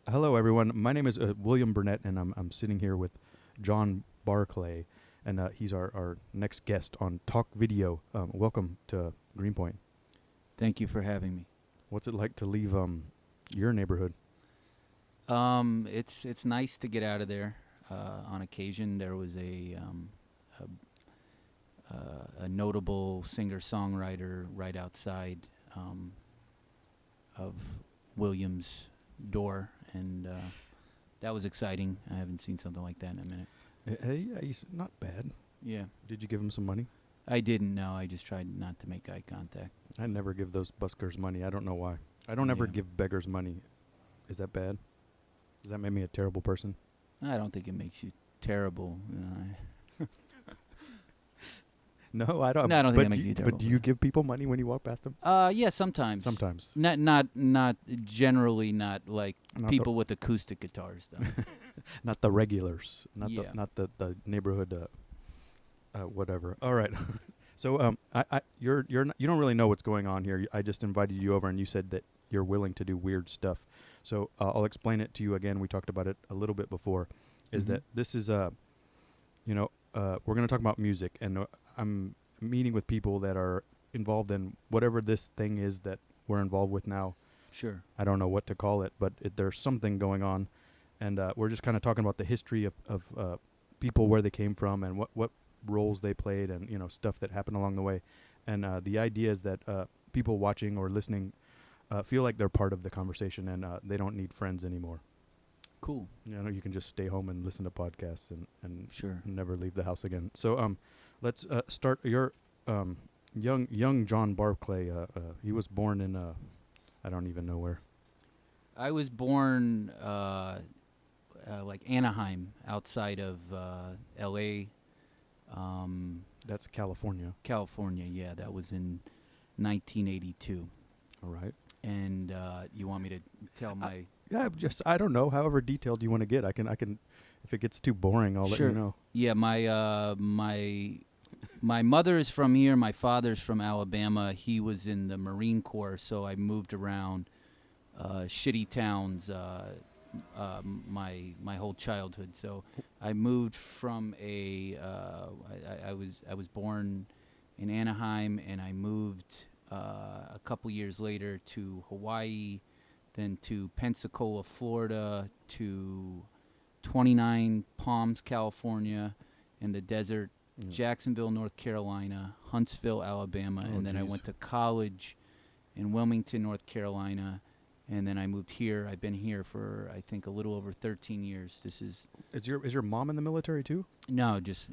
Hello, everyone. My name is William Burnett, and I'm sitting here with John Barclay, and he's our next guest on Talk Video. Welcome to Greenpoint. Thank you for having me. What's it like to leave your neighborhood? It's nice to get out of there. On occasion, there was a notable singer-songwriter right outside of William's door, and that was exciting. I haven't seen something like that in a minute. Hey, he's not bad. Yeah. Did you give him some money? I didn't know. I just tried not to make eye contact. I never give those buskers money. I don't know why. I don't ever Yeah. give beggars money. Is that bad? Does that make me a terrible person? I don't think it makes you terrible. No, I don't. No, I don't think But that makes you terrible. But do you give people money when you walk past them? Yeah, sometimes. Sometimes. Not generally. Not like Not people with acoustic guitars, though. Not the regulars. Yeah. Not the neighborhood. Whatever. All right. So you don't really know what's going on here. I just invited you over, and you said that you're willing to do weird stuff. So I'll explain it to you again. We talked about it a little bit before. Is that this is we're going to talk about music, and I'm meeting with people that are involved in whatever this thing is that we're involved with now. Sure. I don't know what to call it, but there's something going on, and we're just kind of talking about the history of people, where they came from, and what roles they played, and stuff that happened along the way. And the idea is that people watching or listening feel like they're part of the conversation, and they don't need friends anymore. Cool. You can just stay home and listen to podcasts and Sure. never leave the house again. So let's start. Your young John Barclay. He was born in I don't even know where. I was born like Anaheim, outside of L.A. That's California. California. Yeah, that was in 1982. All right. And you want me to tell my? Yeah, I don't know. However detailed you want to get, I can. If it gets too boring, I'll Sure. let you know. Yeah, my mother is from here. My father's from Alabama. He was in the Marine Corps, so I moved around shitty towns my whole childhood. So I moved from I was born in Anaheim, and I moved a couple years later to Hawaii, then to Pensacola, Florida, to 29 Palms, California, in the desert, Jacksonville, North Carolina, Huntsville, Alabama, and then I went to college in Wilmington, North Carolina, and then I moved here. I've been here for, I think, a little over 13 years. Is your mom in the military too? No, just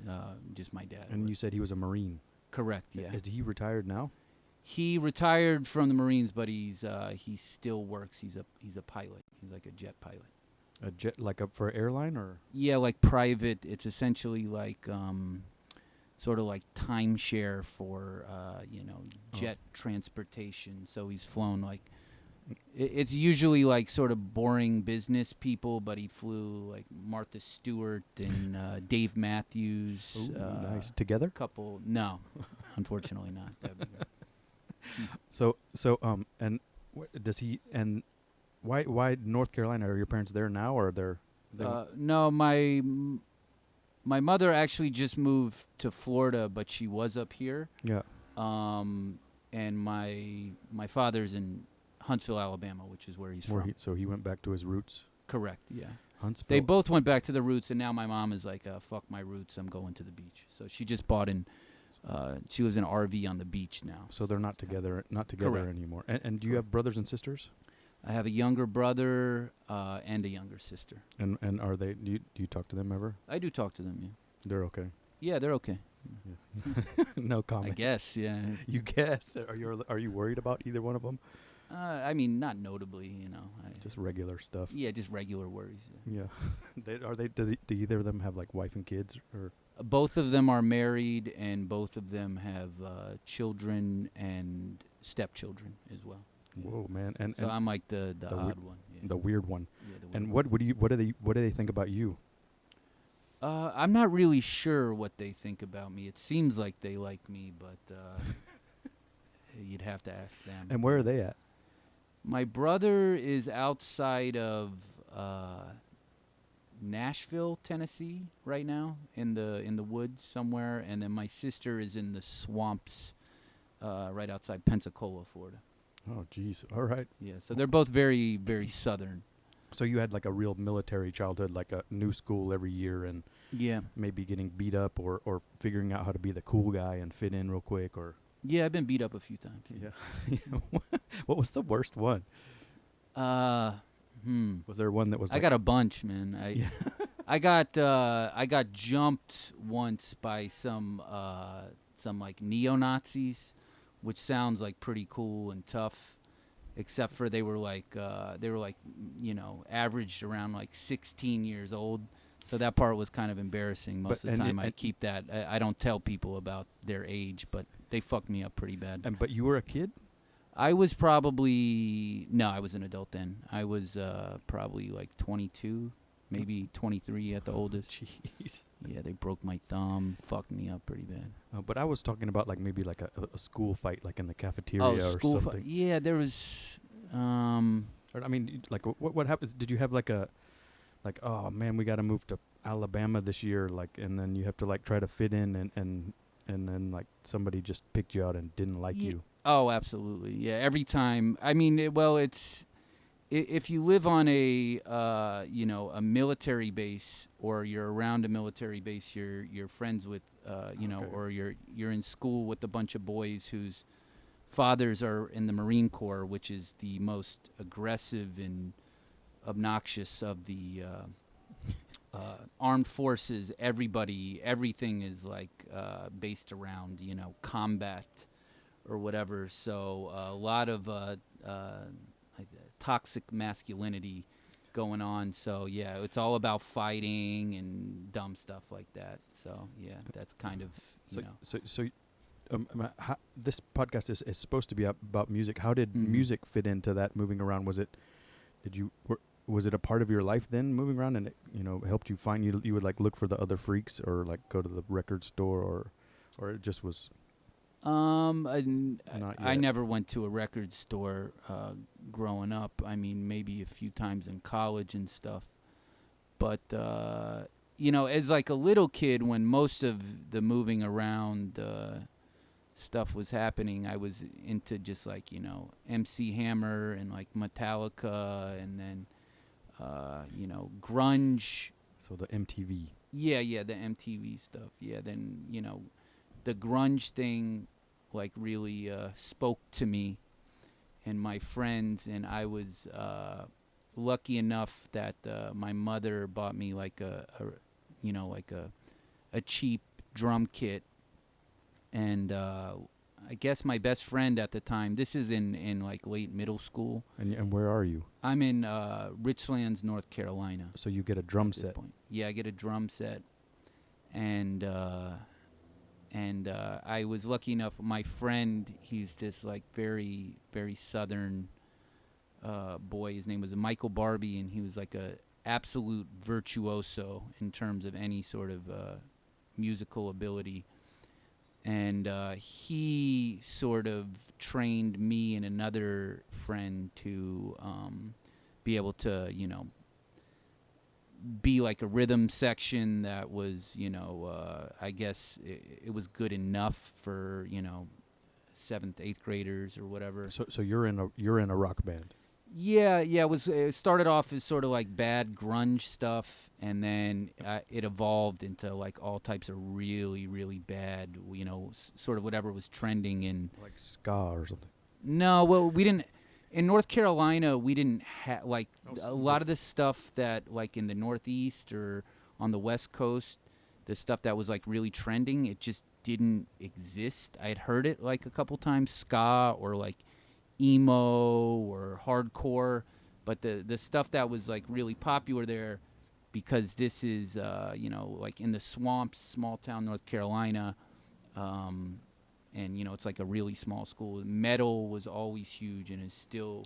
my dad. And you said he was a Marine. Correct. Yeah. Is he retired now? He retired from the Marines, but he still works. He's a pilot. He's like a jet pilot. A jet, like for airline, or? Yeah, like private. It's essentially like sort of like timeshare for jet transportation. So he's flown like it's usually like sort of boring business people, but he flew like Martha Stewart and Dave Matthews. Ooh, nice. Together? No, unfortunately not. That'd be great. So and does he, and why North Carolina? Are your parents there now, or they're no, my mother actually just moved to Florida, but she was up here. Yeah. And my father's in Huntsville, Alabama, which is where he's from. So he went back to his roots. Correct. Yeah. Huntsville. They both went back to the roots, and now my mom is like, "Fuck my roots, I'm going to the beach." So she just bought she lives in an RV on the beach now. So they're not together Correct. anymore. And do you have brothers and sisters? I have a younger brother and a younger sister. And are they? Do you talk to them ever? I do talk to them. Yeah. They're okay. Yeah, they're okay. Yeah. No comment. I guess. Yeah. You guess? Are you worried about either one of them? I mean, not notably. Just regular stuff. Yeah, just regular worries. Yeah. Do either of them have like wife and kids, or? Both of them are married, and both of them have children and stepchildren as well. Yeah. Whoa, man! And so I'm like the odd one. Yeah. The weird one. Yeah, the weird And one. what do they think about you? I'm not really sure what they think about me. It seems like they like me, but you'd have to ask them. And where are they at? My brother is outside of Nashville, Tennessee, right now in the woods somewhere, and then my sister is in the swamps, right outside Pensacola, Florida. Oh, geez. All right. Yeah, so they're both very, very southern. So you had like a real military childhood, like a new school every year, and Yeah, maybe getting beat up or figuring out how to be the cool guy and fit in real quick, or yeah, I've been beat up a few times. yeah. What was the worst one? Uh, Was there one that was? I Like, got a bunch, man. yeah. I got jumped once by some like neo Nazis, which sounds like pretty cool and tough, except for they were like averaged around like 16 years old. So that part was kind of embarrassing. Most But- of the and time, it- I keep that. I don't tell people about their age, but they fucked me up pretty bad. But you were a kid. I was probably I was an adult then. I was probably like 22, maybe 23 at the oldest. Jeez. Yeah, they broke my thumb, fucked me up pretty bad. But I was talking about like maybe like a school fight, like in the cafeteria Oh, or school something. yeah, there was. Or, I mean, like what happens? Did you have like oh man, we got to move to Alabama this year, like, and then you have to like try to fit in, and then like somebody just picked you out and didn't like you. Oh, absolutely. Yeah, every time. I mean, it's if you live on a military base, or you're around a military base, you're friends with Okay. or you're in school with a bunch of boys whose fathers are in the Marine Corps, which is the most aggressive and obnoxious of the armed forces. Everything is like based around combat or whatever. So a lot of toxic masculinity going on. So yeah, it's all about fighting and dumb stuff like that. So yeah, that's kind of this podcast is supposed to be about music. How did music fit into that moving around? Was it a part of your life then, moving around, and it helped you find you would like look for the other freaks, or like go to the record store, or it just was I yet. never went to a record store growing up. I mean, maybe a few times in college and stuff. But as like a little kid, when most of the moving around stuff was happening, I was into just like MC Hammer and like Metallica, and then grunge. So the MTV. Yeah, the MTV stuff. Yeah, then the grunge thing like really spoke to me and my friends, and I was lucky enough that my mother bought me like a cheap drum kit, and I guess my best friend at the time, this is in like late middle school. And where are you? I'm in Richlands, North Carolina. So you get a drum at this set. point. Yeah, I get a drum set, and I was lucky enough. My friend, he's this like very, very southern boy. His name was Michael Barbie, and he was like a absolute virtuoso in terms of any sort of musical ability. And he sort of trained me and another friend to be able to, be like a rhythm section that was, I guess it was good enough for, 7th, 8th graders or whatever. So you're in a rock band. Yeah. It started off as sort of like bad grunge stuff, and then it evolved into like all types of really, really bad, sort of whatever was trending in Like ska or something. No, well, we didn't. In North Carolina, we didn't have like a lot of the stuff that like in the Northeast or on the West Coast, the stuff that was like really trending. It just didn't exist. I had heard it like a couple times, ska or like emo or hardcore, but the stuff that was like really popular there, because this is like in the swamps, small town North Carolina, and it's like a really small school. Metal was always huge and is still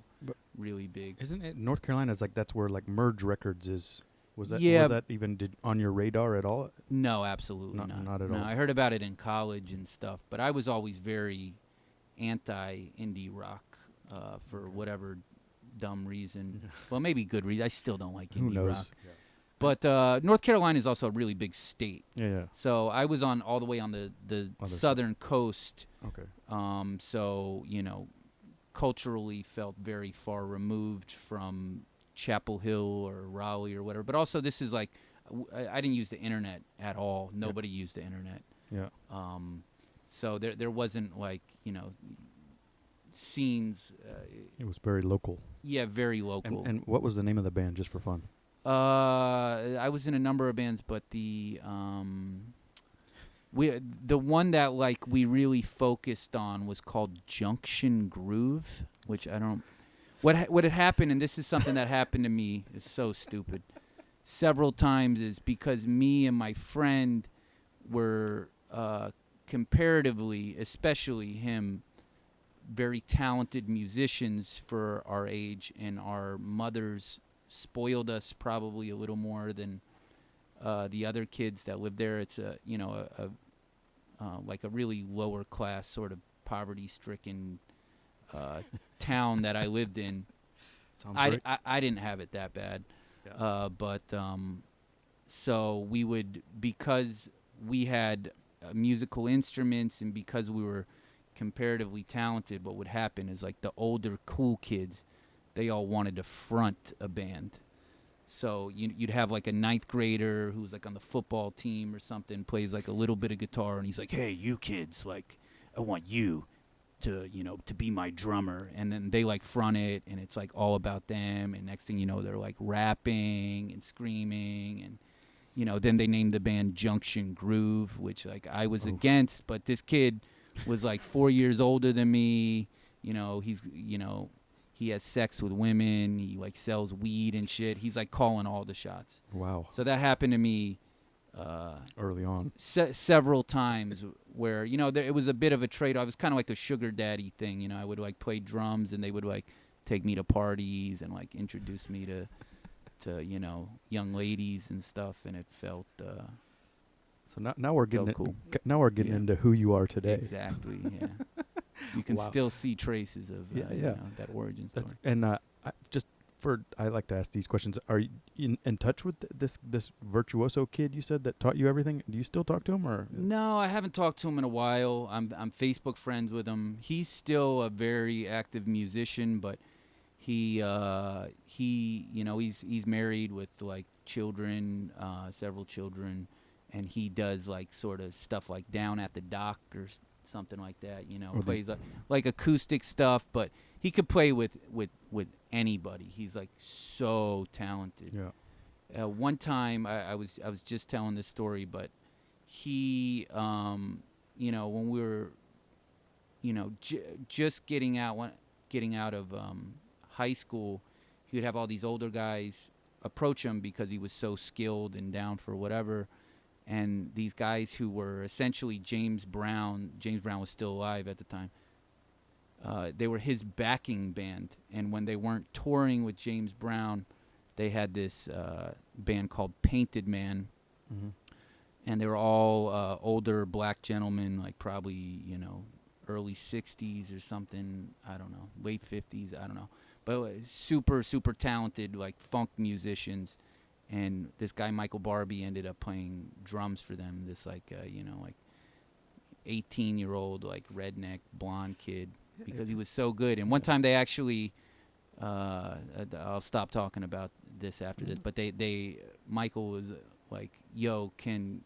really big. Isn't it North Carolina? Is like that's where like Merge Records is. Was that Yeah. was that even on your radar at all? No, absolutely not. Not at no, all. I heard about it in college and stuff, but I was always very anti indie rock for whatever dumb reason. Well, maybe good reason. I still don't like Who indie knows? rock. But North Carolina is also a really big state. Yeah. So I was on all the way on the Other southern coast. Okay. So, you know, culturally felt very far removed from Chapel Hill or Raleigh or whatever. But also this is like, I didn't use the internet at all. Nobody used the internet. Yeah. So there wasn't like, you know, scenes. It was very local. Yeah, very local. And what was the name of the band, just for fun? I was in a number of bands, but the one that like we really focused on was called Junction Groove, which I don't. What had happened, and this is something that happened to me, is so stupid. Several times is because me and my friend were comparatively, especially him, very talented musicians for our age, and our mothers spoiled us probably a little more than the other kids that lived there. It's a like a really lower class sort of poverty-stricken town that I lived in. Sounds great. I didn't have it that bad, but so we would, because we had musical instruments and because we were comparatively talented, what would happen is like the older cool kids, they all wanted to front a band. So you'd have like a ninth grader who's like on the football team or something, plays like a little bit of guitar, and he's like, "Hey, you kids, like, I want you to, you know, to be my drummer." And then they like front it, and it's like all about them. And next thing you know, they're like rapping and screaming, and you know, then they named the band Junction Groove, which like I was against, but this kid was like 4 years older than me. You know, he has sex with women. He like sells weed and shit. He's like calling all the shots. Wow. So that happened to me Early on. several times where, you know, it was a bit of a trade-off. It was kind of like a sugar daddy thing. You know, I would like play drums and they would like take me to parties and like introduce me to you know, young ladies and stuff. And it felt So now we're getting cool. into who you are today. Exactly. Yeah. You can Wow. still see traces of you know, that origin story. I like to ask these questions. Are you in touch with this virtuoso kid you said that taught you everything? Do you still talk to him, or? No, I haven't talked to him in a while. I'm Facebook friends with him. He's still a very active musician, but he you know, he's married with like children, several children, and he does like sort of stuff like Down at the Dock or something like that, you know, plays like acoustic stuff, but he could play with anybody. He's like so talented. Yeah. One time I was just telling this story, but he you know, when we were, you know, just getting out of high school, he would have all these older guys approach him because he was so skilled and down for whatever. And these guys who were essentially James Brown was still alive at the time. They were his backing band. And when they weren't touring with James Brown, they had this band called Painted Man. Mm-hmm. And they were all older black gentlemen, like probably, you know, early 60s or something. I don't know. Late 50s. I don't know. But super, super talented, like funk musicians. And this guy, Michael Barbie, ended up playing drums for them. This like, you know, like 18-year-old, like redneck blonde kid, because he was so good. And one time they actually, I'll stop talking about this after this, but Michael was like, "Yo, can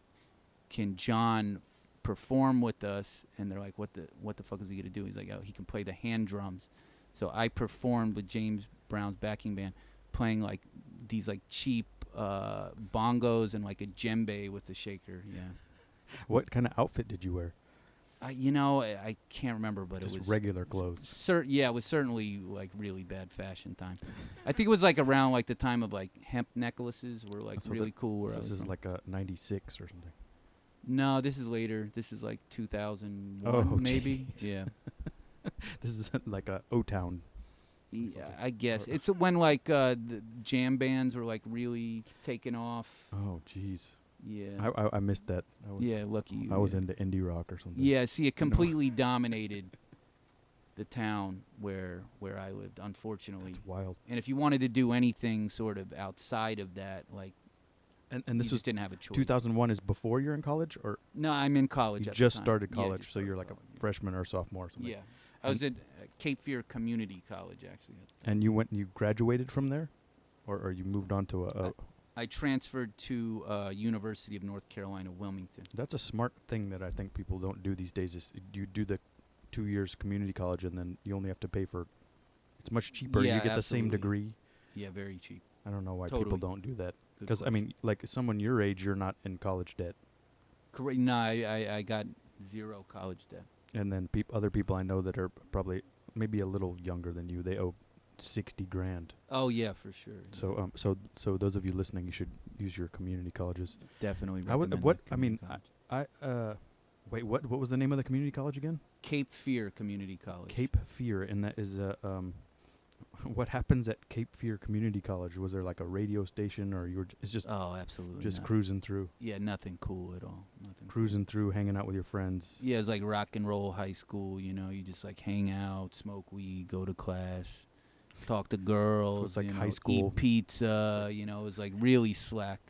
John perform with us?" And they're like, "What the fuck is he gonna do?" He's like, "Oh, he can play the hand drums." So I performed with James Brown's backing band, playing like these like cheap bongos and like a djembe with the shaker. Yeah. What kind of outfit did you wear? You know, I can't remember, but Just it was regular clothes. It was certainly like really bad fashion time. I think it was like around like the time of like hemp necklaces were like really cool. So this is like a 96 or something. No, this is later. This is like 2001 maybe. Yeah. This is like a O-Town. Yeah, I guess it's when like the jam bands were like really taking off. Oh, jeez. Yeah. I missed that. Yeah, lucky you. I was into indie rock or something. Yeah, see, it completely dominated the town where I lived, unfortunately. That's wild. And if you wanted to do anything sort of outside of that, like, And you this just was didn't have a choice. 2001 is before you're in college, or No, I'm in college you at just the time. started Yeah, college, just so you're started like college, a freshman or sophomore or something. Yeah. I was at Cape Fear Community College, actually. And you graduated from there, or you moved on to a I transferred to University of North Carolina, Wilmington. That's a smart thing that I think people don't do these days. Is you do the 2 years community college and then you only have to pay for. It's much cheaper. Yeah, You get the same absolutely. degree. Yeah, very cheap. I don't know why people Totally. don't do that. Good Because I question. mean, like someone your age, you're not in college debt, Correct. No, I got zero college debt. and then other people I know that are probably maybe a little younger than you, they owe 60 grand. Oh yeah, for sure. So so those of you listening, you should use your community colleges. Definitely I would- recommend what- that I mean, community college. Wait, what was the name of the community college again? Cape Fear Community College. Cape Fear, and that is what happens at Cape Fear Community College? Was there like a radio station, or it's just Oh, absolutely. just not. cruising through, Yeah, nothing cool at all. Nothing. cruising through, hanging out with your friends? Yeah, it's like rock and roll high school. You know, you just like hang out, smoke weed, go to class, talk to girls. like you know, high school. Eat pizza. You know, it was like really slack.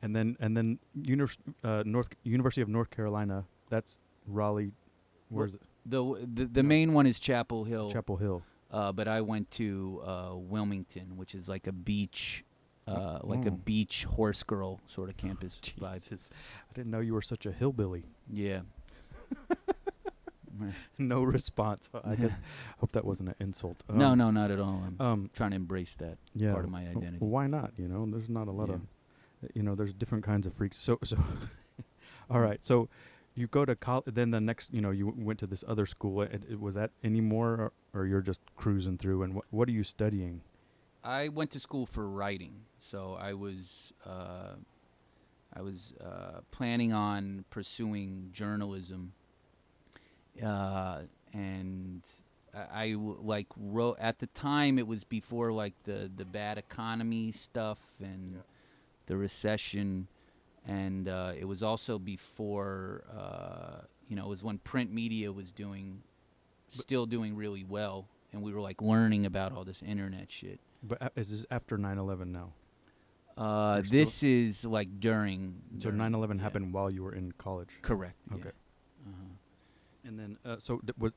And then University of North Carolina. That's Raleigh. Where's it? The No. main one is Chapel Hill. Chapel Hill. But I went to Wilmington, which is like a beach, like a Oh. beach horse girl sort of campus vibe. Jesus, I didn't know you were such a hillbilly. Yeah. No response. I guess. Hope that wasn't an insult. No, not at all. I'm Um. trying to embrace that Yeah. part of my identity. Why not? You know, there's not a lot Yeah. of, there's different kinds of freaks. So, all right. So, you go to college. Then the next, you went to this other school. Was that any more, or you're just cruising through? And what are you studying? I went to school for writing, so I was planning on pursuing journalism, and I wrote at the time. It was before like the bad economy stuff and the recession, and it was also before it was when print media was still doing really well, and we were like learning about all this internet shit. But is this after 9/11 now? This is like during. So 9/11 happened while you were in college. Correct. Okay. Yeah. Uh-huh. And then,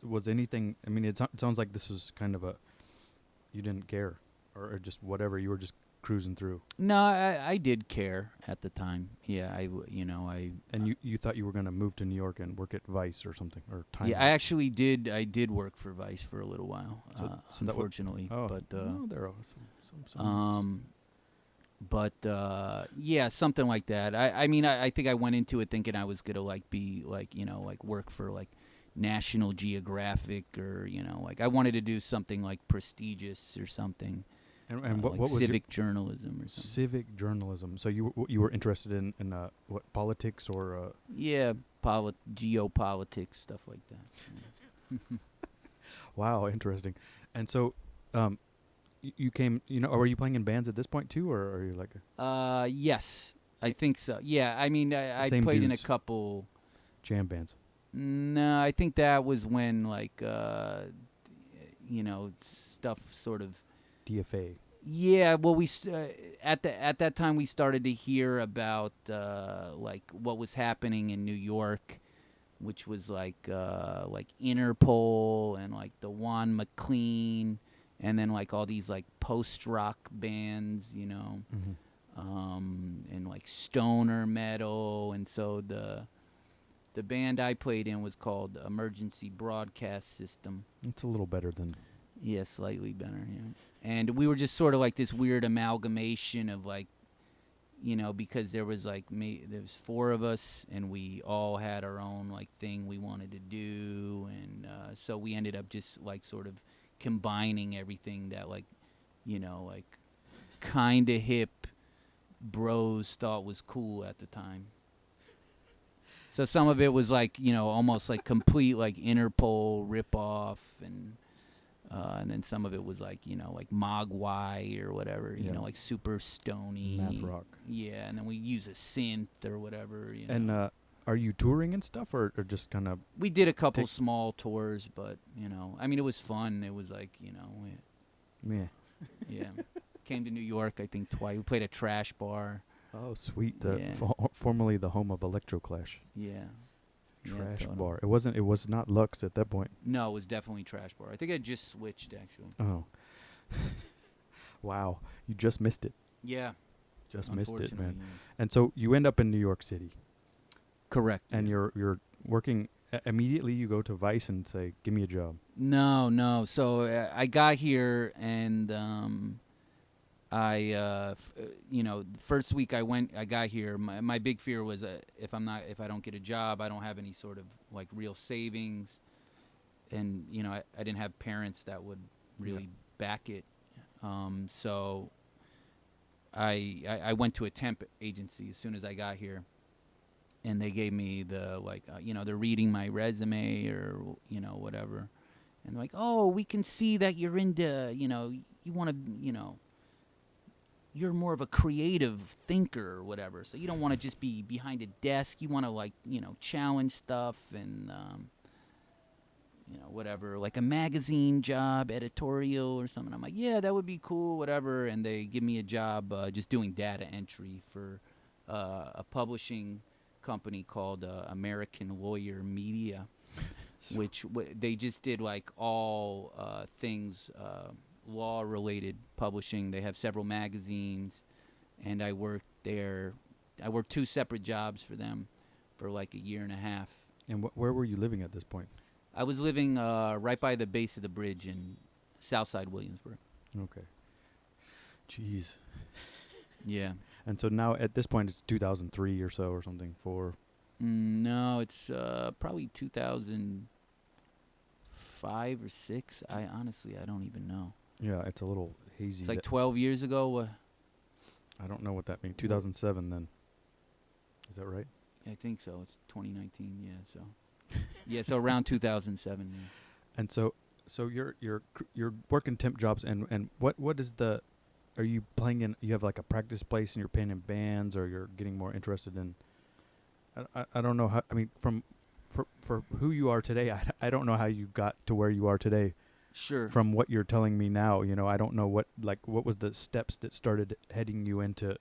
was anything? I mean, it sounds like this was kind of you didn't care, or just whatever. You were just cruising through. No, I did care at the time. Yeah, And you thought you were going to move to New York and work at Vice or something, or Time. Yeah, I actually did. I did work for Vice for a little while. So that unfortunately, but no, there are some. yeah, something like that. I mean, I think I went into it thinking I was gonna be work for like National Geographic, or I wanted to do something like prestigious or something. And what was civic journalism or something? Civic journalism. So you were interested in what, politics or Yeah, geopolitics, stuff like that. Yeah. Wow, interesting. And so you came, or were you playing in bands at this point too, or are you like Yes, I think so. Yeah, I mean, I Same played in a dudes. couple. jam bands? No, I think that was when stuff sort of. DFA. Yeah, well, at that time we started to hear about what was happening in New York, which was like Interpol and like the Juan McLean, and then like all these like post rock bands, Mm-hmm. And like stoner metal, and so the band I played in was called Emergency Broadcast System. It's a little better than. Yeah, slightly better. Yeah, and we were just sort of like this weird amalgamation of like, because there was like there was 4 of us, and we all had our own like thing we wanted to do, and so we ended up just like sort of combining everything that like, kind of hip bros thought was cool at the time. So some of it was like, almost like complete like Interpol ripoff, and then some of it was like, like Mogwai or whatever, Yeah. like super stony Math rock. Yeah, and then we use a synth or whatever. And Are you touring and stuff, or just kind of? We did a couple Take- small tours, but I mean, it was fun. It was like Yeah. yeah. Came to New York, I think twice. We played a trash bar. Oh, sweet. The Yeah. formerly the home of Electroclash. Yeah. Yeah, Trash totally. bar. It wasn't. It was not Lux at that point. No, it was definitely trash bar. I think I just switched actually. Oh. Wow. You just missed it. Yeah. Just missed it, man. Yeah. And so you end up in New York City, Correct. and yeah. you're working immediately. You go to Vice and say, "Give me a job." No. So I got here, and first week I got here. My big fear was if I don't get a job, I don't have any sort of like real savings, and I didn't have parents that would really back it. So I went to a temp agency as soon as I got here, and they gave me the they're reading my resume or whatever, and they're like, oh, we can see that you're into you want to you're more of a creative thinker or whatever, so you don't want to just be behind a desk. You want to challenge stuff and whatever, like a magazine job, editorial or something. I'm like, yeah, that would be cool, whatever. And they give me a job just doing data entry for a publishing company called American Lawyer Media, which they just did like all things law-related publishing. They have several magazines, and I worked there. I worked 2 separate jobs for them for like a year and a half. And where were you living at this point? I was living right by the base of the bridge in Southside Williamsburg. Okay. Jeez. Yeah. And so now at this point it's 2003 or so or something. No, it's probably 2005 or 6. I don't even know. Yeah, it's a little hazy. It's like 12 years ago. I don't know what that means. 2007 then. Is that right? I think so. It's 2019. Yeah. So. Yeah. So around 2007. Yeah. And so you're working temp jobs, and what is the? Are you playing in? You have like a practice place, and you're playing in bands, or you're getting more interested in? I don't know how. I mean, for who you are today, I don't know how you got to where you are today. Sure. From what you're telling me now, I don't know what was the steps that started heading you into,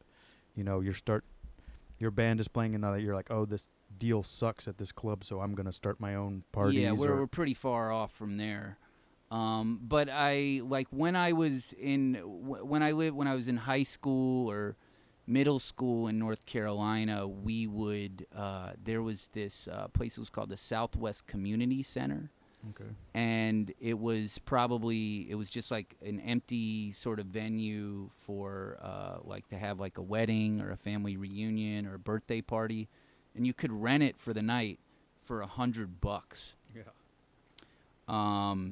your band is playing, and now that you're like, oh, this deal sucks at this club, so I'm gonna start my own parties. Yeah, we're pretty far off from there. But I when I was in high school or middle school in North Carolina, we would there was this place that was called the Southwest Community Center. Okay. And it was just like an empty sort of venue for to have like a wedding or a family reunion or a birthday party, and you could rent it for the night for $100. Yeah.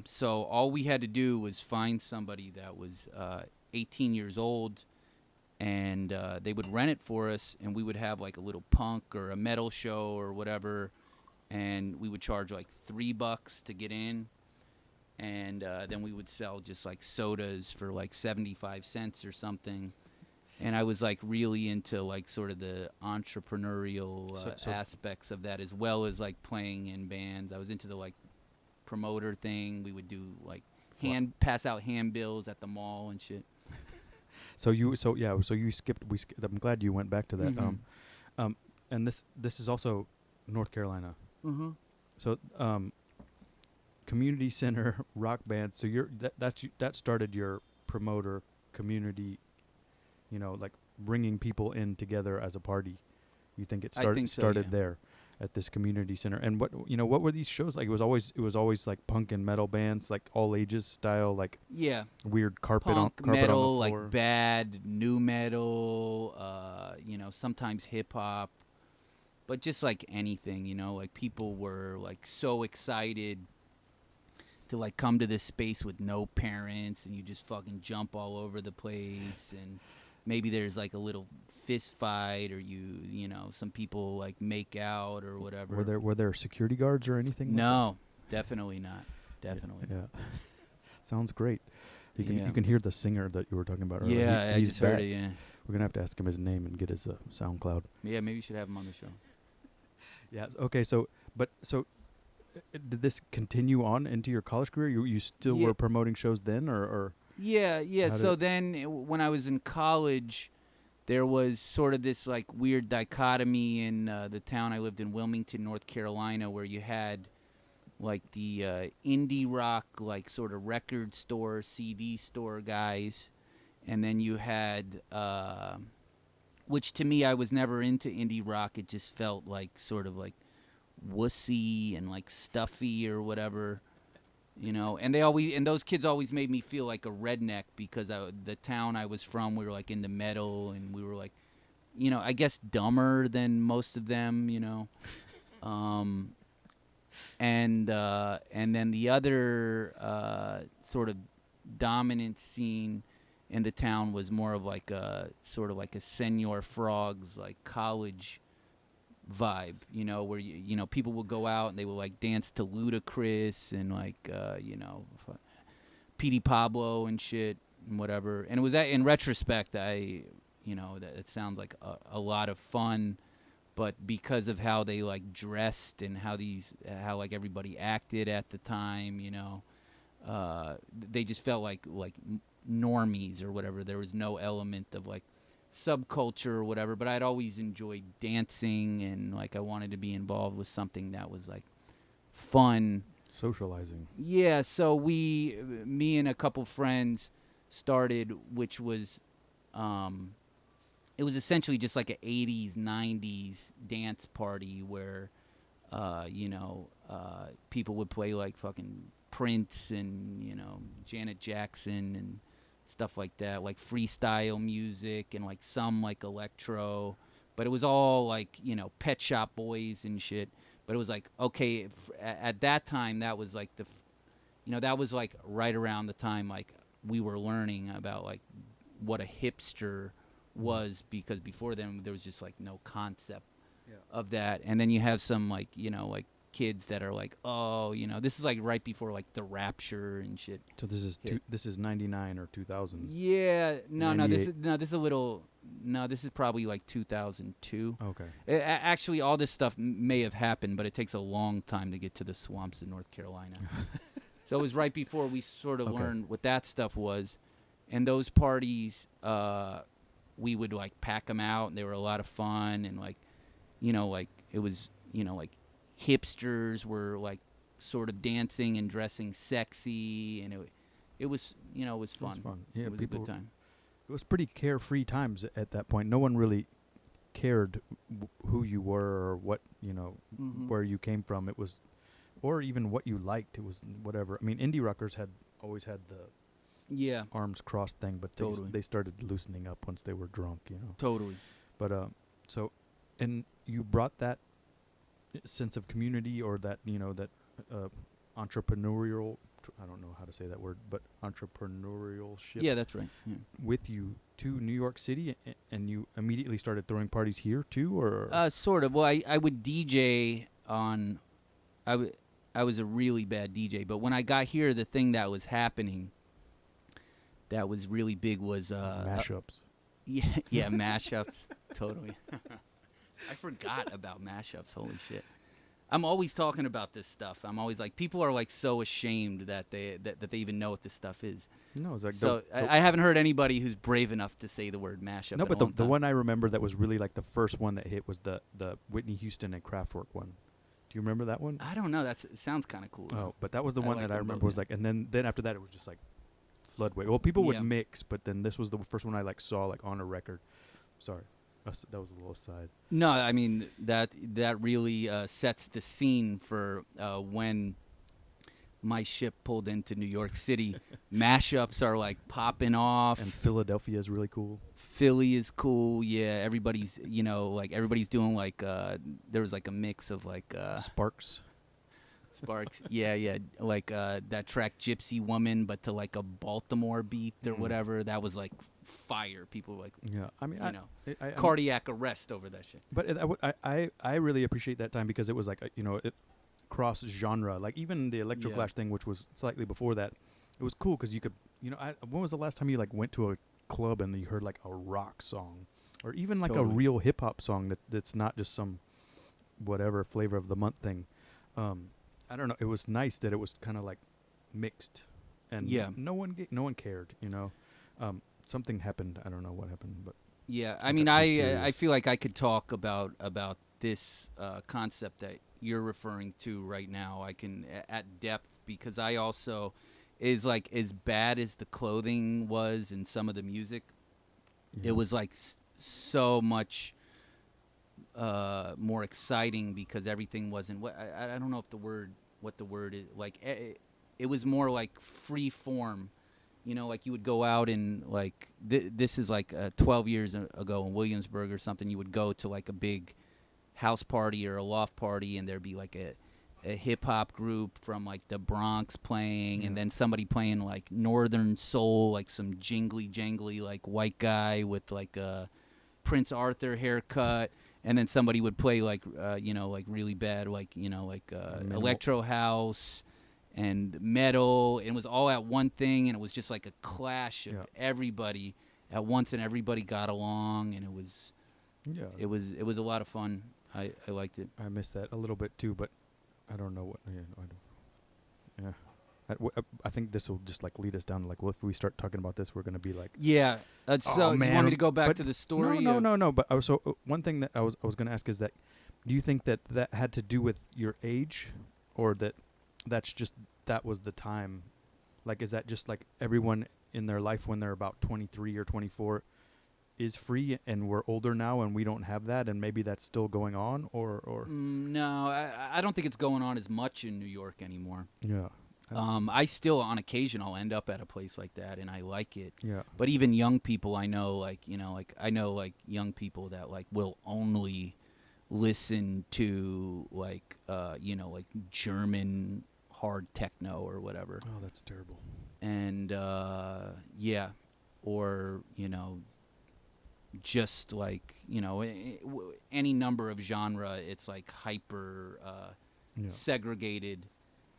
So all we had to do was find somebody that was 18 years old, and they would rent it for us, and we would have like a little punk or a metal show or whatever. And we would charge like $3 to get in, and then we would sell just like sodas for like 75 cents or something. And I was like really into like sort of the entrepreneurial aspects of that, as well as like playing in bands. I was into the like promoter thing. We would do like pass out handbills at the mall and shit. So you skipped. I'm glad you went back to that. Mm-hmm. And this is also North Carolina. Mm-hmm. So, community center rock band. So that started your promoter community, like bringing people in together as a party. You think it started yeah. there at this community center? And what were these shows like? It was always like punk and metal bands, like all ages style, like yeah, weird carpet punk, on metal, the floor. like bad new metal, sometimes hip hop. But just like anything, like people were like so excited to like come to this space with no parents, and you just fucking jump all over the place, and maybe there's like a little fist fight, or some people like make out or whatever. Were there security guards or anything? No, definitely not. Definitely. Yeah. Sounds great. You can Yeah. you can hear the singer that you were talking about earlier. Yeah, I He's just heard back. it. Yeah. We're gonna have to ask him his name and get his SoundCloud. Yeah, maybe you should have him on the show. Yeah. Okay. Did this continue on into your college career? You still Yeah, were promoting shows then, or yeah. how did So it? then, when I was in college, there was sort of this like weird dichotomy in the town I lived in, Wilmington, North Carolina, where you had like the indie rock, like sort of record store, CD store guys, and then you had, which to me, I was never into indie rock. It just felt like sort of like wussy and like stuffy or whatever, you know. And those kids always made me feel like a redneck because the town I was from, we were like into metal, and we were like, you know, I guess dumber than most of them, you know. Um, and then the other sort of dominant scene in the town was more of like a sort of like a Senor Frogs like college vibe, you know, where you know people would go out and they would like dance to Ludacris and like you know, Petey Pablo and shit and whatever. And it was that, in retrospect, you know, that it sounds like a lot of fun, but because of how they like dressed and how like everybody acted at the time, you know, they just felt like normies or whatever. There was no element of like subculture or whatever. But I'd always enjoyed dancing, and like I wanted to be involved with something that was like fun. Socializing. Yeah, so me and a couple friends started, which was, it was essentially just like an 80s, 90s dance party where, you know, people would play like fucking Prince and, you know, Janet Jackson and stuff like that, like freestyle music and like some like electro. But it was all like, you know, Pet Shop Boys and shit. But it was like, okay, at that time, that was like you know, that was like right around the time like we were learning about like what a hipster was, because before then there was just like no concept of that. And then you have some like, you know, like kids that are like, oh, you know, this is like right before like the Rapture and shit. So this is 99 or 2000. Yeah, no, 98. this is a little, no, this is probably like 2002. Okay. Actually, all this stuff may have happened, but it takes a long time to get to the swamps in North Carolina. So it was right before we sort of Okay. learned what that stuff was. And those parties, we would like pack them out, and they were a lot of fun. And like, you know, like it was, you know, like hipsters were like sort of dancing and dressing sexy, and it was, you know, it was fun. It was fun. Yeah, it was a good time. It was pretty carefree times at that point. No one really cared who you were or what, you know, where you came from. It was, or even what you liked. It was whatever. I mean, indie rockers had always had the Yeah, arms crossed thing, but Totally. they started loosening up once they were drunk, you know. totally. But so, and you brought that sense of community, or that, you know, that entrepreneurial. I don't know how to say that word, but entrepreneurialship. Yeah, that's right. Yeah. With you to New York City, and you immediately started throwing parties here too, or Sort of. Well, I would DJ on. I was a really bad DJ, but when I got here, the thing that was happening that was really big was mashups. yeah, mashups. Totally. I forgot about mashups. Holy shit. I'm always talking about this stuff. I'm always like, people are like so ashamed that they even know what this stuff is. No, it's like So I haven't heard anybody who's brave enough to say the word mashup. no, in but a long the time. one I remember that was really like the first one that hit was the Whitney Houston and Kraftwerk one. Do you remember that one? I don't know. It sounds kind of cool. Oh, but that was the I one like that I them remember both, was yeah. like, and then after that it was just like floodway. Well, people would Yeah. mix, but then this was the first one I like saw like on a record. Sorry, that was a little aside. No, I mean that really sets the scene for when my ship pulled into New York City. Mashups are like popping off. And Philadelphia is really cool. Philly is cool. Yeah, everybody's, you know, like everybody's doing like there was like a mix of like Sparks. Sparks. Yeah, like that track Gypsy Woman, but to like a Baltimore beat or whatever. That was like fire. People were like, Yeah, I mean, you know, I cardiac arrest over that shit. But I really appreciate that time because it was like you know, it cross genre. Like even the Electroclash thing, which was slightly before that, it was cool because you could, you know, when was the last time you like went to a club and you heard like a rock song, or even like a Totally. real hip hop song that's not just some whatever flavor of the month thing. I don't know. It was nice that it was kind of like mixed, and Yeah. no one cared. Something happened. I don't know what happened, but Yeah, I it mean, got too I serious. feel like I could talk about this concept that you're referring to right now. I can at depth because I also is like as bad as the clothing was and some of the music. Yeah. It was like so much more exciting because everything wasn't. I don't know if what the word is like. It was more like free form. Like you would go out and like this is like 12 years ago in Williamsburg or something. You would go to like a big house party or a loft party, and there'd be like a hip hop group from like the Bronx playing, and Yeah. then somebody playing like Northern Soul, like some jingly jangly like white guy with like a Prince Arthur haircut, and then somebody would play like like really bad like Minimal. electro house and metal, and it was all at one thing, and it was just like a clash of Yeah. everybody at once, and everybody got along, and it was a lot of fun. I liked it. I missed that a little bit too, but I don't know what. Yeah, I don't. Yeah. I think this will just like lead us down. Like, well, if we start talking about this, we're gonna be like, Yeah. So man. you want me to go back But to the story? no. But one thing that I was gonna ask is that, do you think that had to do with your age, or that was the time? Like, is that just like everyone in their life when they're about 23 or 24 is free, and we're older now and we don't have that, and maybe that's still going on, or No, I don't think it's going on as much in New York anymore. yeah. I still, on occasion, I'll end up at a place like that, and I like it. Yeah. But even young people, I know, like I know, like young people that like will only listen to like like German hard techno or whatever, Oh, that's terrible. and yeah, or just like any number of genre. It's like hyper Yeah. segregated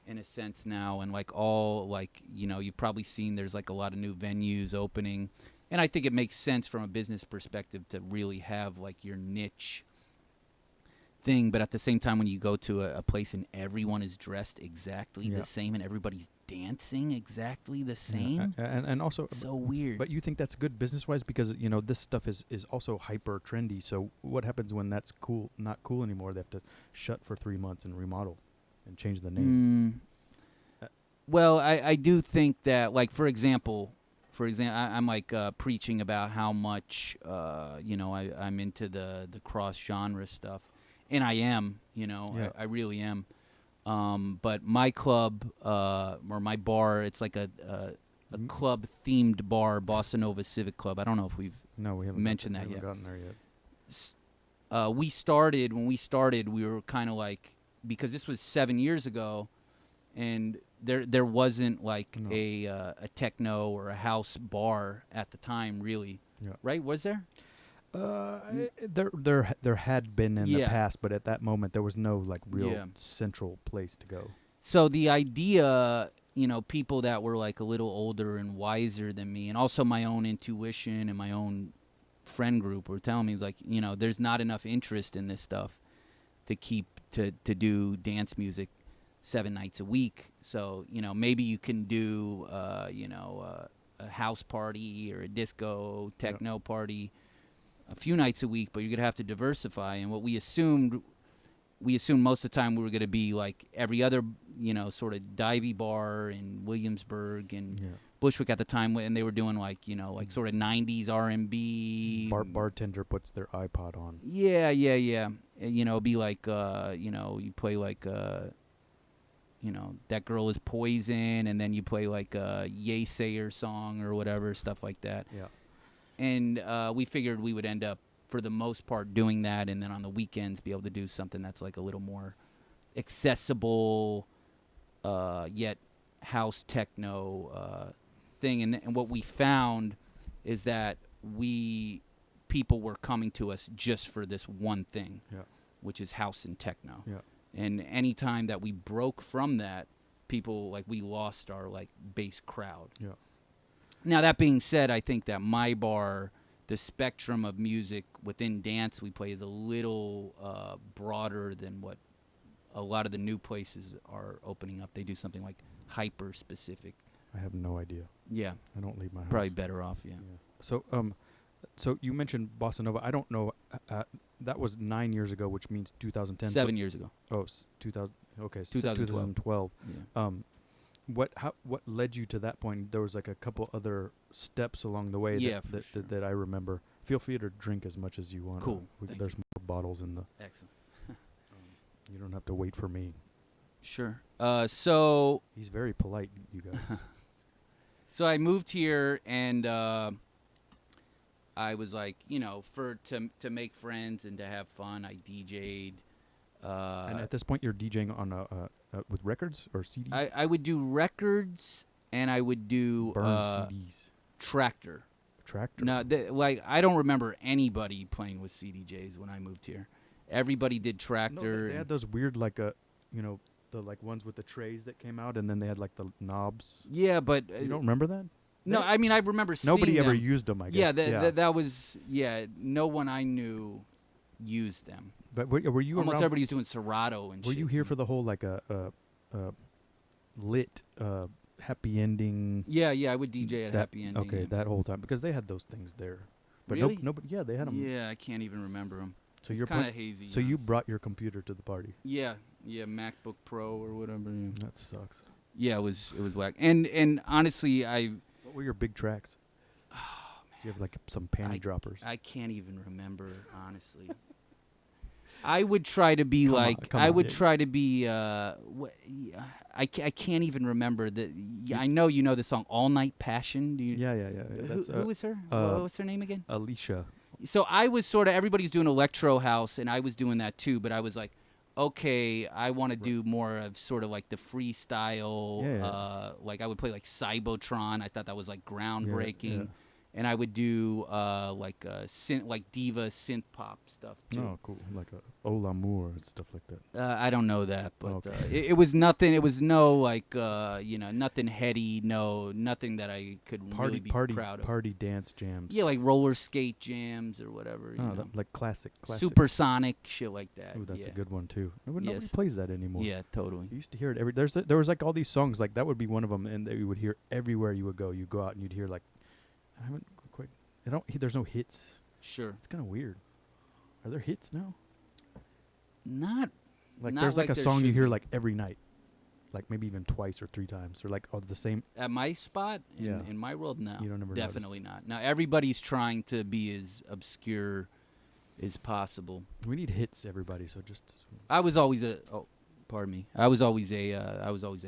in a sense now, and like all like you've probably seen there's like a lot of new venues opening, and I think it makes sense from a business perspective to really have like your niche thing, but at the same time when you go to a place and everyone is dressed exactly Yeah. the same and everybody's dancing exactly the Yeah. same, And also, it's so weird. but you think that's good business wise, because this stuff is also hyper trendy. So what happens when that's not cool anymore? They have to shut for 3 months and remodel and change the name. Well, I do think that, like, for example, I'm like preaching about how much I'm into the cross genre stuff, and I am, Yeah. I really am. But my club or my bar, it's like a club themed bar, Bossa Nova Civic Club. I don't know if we've No, we haven't mentioned that we yet. haven't gotten there yet. When we started, we were kind of like, because this was 7 years ago, and there wasn't like No. a techno or a house bar at the time, really. Yeah. Right? Was there? There had been in the Yeah. past, but at that moment there was no like real Yeah. central place to go. So the idea, people that were like a little older and wiser than me, and also my own intuition and my own friend group were telling me, like, there's not enough interest in this stuff to keep to do dance music 7 nights a week. So maybe you can do a house party or a disco techno party a few nights a week, but you're gonna have to diversify. And what we assumed most of the time we were gonna be like every other sort of divey bar in Williamsburg and Yeah. Bushwick at the time, and they were doing like like sort of 90s R&B. Bartender puts their iPod on. Yeah. And, it'd be like you play like That Girl Is Poison, and then you play like a Yay Sayer song or whatever, stuff like that. Yeah. And we figured we would end up, for the most part, doing that, and then on the weekends be able to do something that's like a little more accessible, yet house techno thing. And what we found is that people were coming to us just for this one thing, Yeah. which is house and techno. Yeah. And any time that we broke from that, people, like, we lost our like base crowd. Yeah. Now, that being said, I think that my bar, the spectrum of music within dance we play is a little broader than what a lot of the new places are opening up. They do something like hyper specific. I have no idea. Yeah, I don't leave my house. probably better off. Yeah. So you mentioned Bossa Nova. I don't know. That was 9 years ago, which means 2010. 7 years ago. 2000. Okay, 2012. 2012. Yeah. What led you to that point? There was like a couple other steps along the way. Yeah, that, for sure. that I remember. Feel free to drink as much as you want. Cool. There's more bottles in the. Excellent. You don't have to wait for me. Sure. So He's very polite, you guys. So I moved here, and I was like, to make friends and to have fun, I DJ'd. And at this point, you're DJing on with records or CD? I would do records, and I would do Burn CDs. Tractor. Tractor. No, I don't remember anybody playing with CDJs when I moved here. Everybody did No, Tractor. they had those weird the like ones with the trays that came out, and then they had like the knobs. Yeah, but You don't remember that? no, I mean I remember seeing Nobody ever them. used them, I Yeah, guess. that was no one I knew used them. But were you Almost around? everybody's doing Serato and Were shit. you here for the whole like lit happy ending? Yeah, I would DJ at that- Happy Ending. Okay, yeah. that whole time because they had those things there. But Really? nobody. Yeah, they had them. Yeah, I can't even remember them. So It's you're kind of hazy. So you honestly. brought your computer to the party. Yeah, MacBook Pro or whatever. Yeah, That sucks. yeah it was whack. And honestly, What were your big tracks? oh Do you have like some panty droppers? I can't even remember honestly. I would try to be Come on, like come I on, would yeah. try to be I can't even remember the. I know you know the song All Night Passion. Do you? Yeah. That's Who was her? What's her name again? Alicia. So I was sort of everybody's doing electro house, and I was doing that too. But I was like, okay, I want to do more of sort of like the freestyle. Yeah. Like I would play like Cybotron. I thought that was like groundbreaking. Yeah. And I would do like synth, like diva synth pop stuff too. Oh, cool. Like Au l'amour and stuff like that. I don't know that, but Okay. it was nothing. It was no like nothing heady. Nothing that I could really be proud of. Party dance jams. Yeah, like roller skate jams or whatever. You know. Like classic. Supersonic shit like that. Ooh, that's yeah. a good one too. Nobody Yes. plays that anymore. Yeah, totally. You used to hear it every. There was like all these songs like that would be one of them, and that you would hear everywhere you would go. You go out and you'd hear like, I haven't quite. There's no hits. Sure. It's kind of weird. Are there hits now? Not Like Not there's like like a there song you should hear be. like every night, like maybe even twice or three times, or like all the same. at my spot in, Yeah. in my world. No, You don't ever definitely not. Now everybody's trying to be as obscure as possible. We need hits, everybody. So just I was always pardon me. I was always a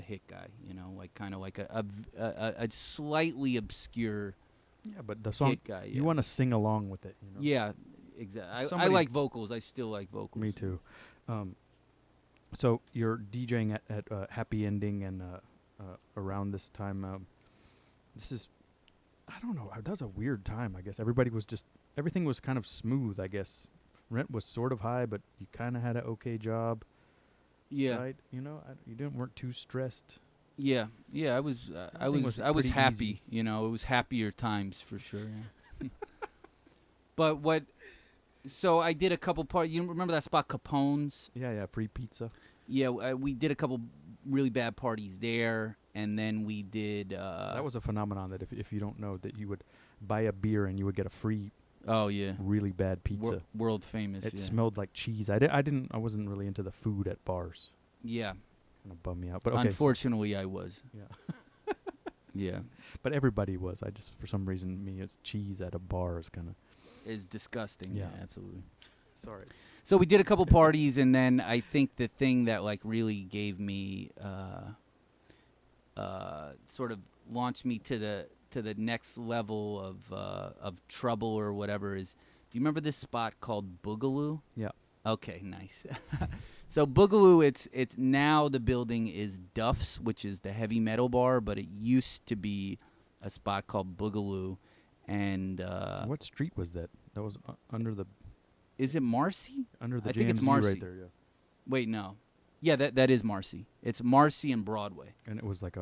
hit guy. Like kind of like a slightly obscure yeah, but the song hit guy. Yeah. you want to sing along with it. Yeah, exactly. I Somebody's- like vocals. I still like vocals. Me too. So you're DJing at Happy Ending and around this time. This is, I don't know. That was a weird time. I guess everything was kind of smooth. I guess rent was sort of high, but you kind of had an okay job. Yeah. Right. Weren't too stressed. Yeah. I was Everything was I was pretty happy. It was happier times for sure. Yeah. But so I did a couple parties. You remember that spot Capone's? Yeah. Free pizza. Yeah, we did a couple really bad parties there, and then we did. That was a phenomenon that if you don't know that you would buy a beer and you would get a free oh yeah, really bad pizza. world famous. It yeah. smelled like cheese. I wasn't really into the food at bars. Yeah, Kind of bummed me out. But okay. unfortunately, I was. Yeah. Yeah, But everybody was. I just for some reason it's cheese at a bar is kind of. it's disgusting. Yeah. Yeah, absolutely. Sorry. So we did a couple parties, and then I think the thing that like really gave me, sort of launched me to the next level of trouble or whatever is. Do you remember this spot called Boogaloo? Yeah. Okay, nice. So Boogaloo, it's now the building is Duff's, which is the heavy metal bar, but it used to be a spot called Boogaloo, and What street was that? That was under the is it Marcy? under the I think it's JMZ Marcy. right there. Yeah. Wait, no. Yeah, that is Marcy. It's Marcy and Broadway. And it was like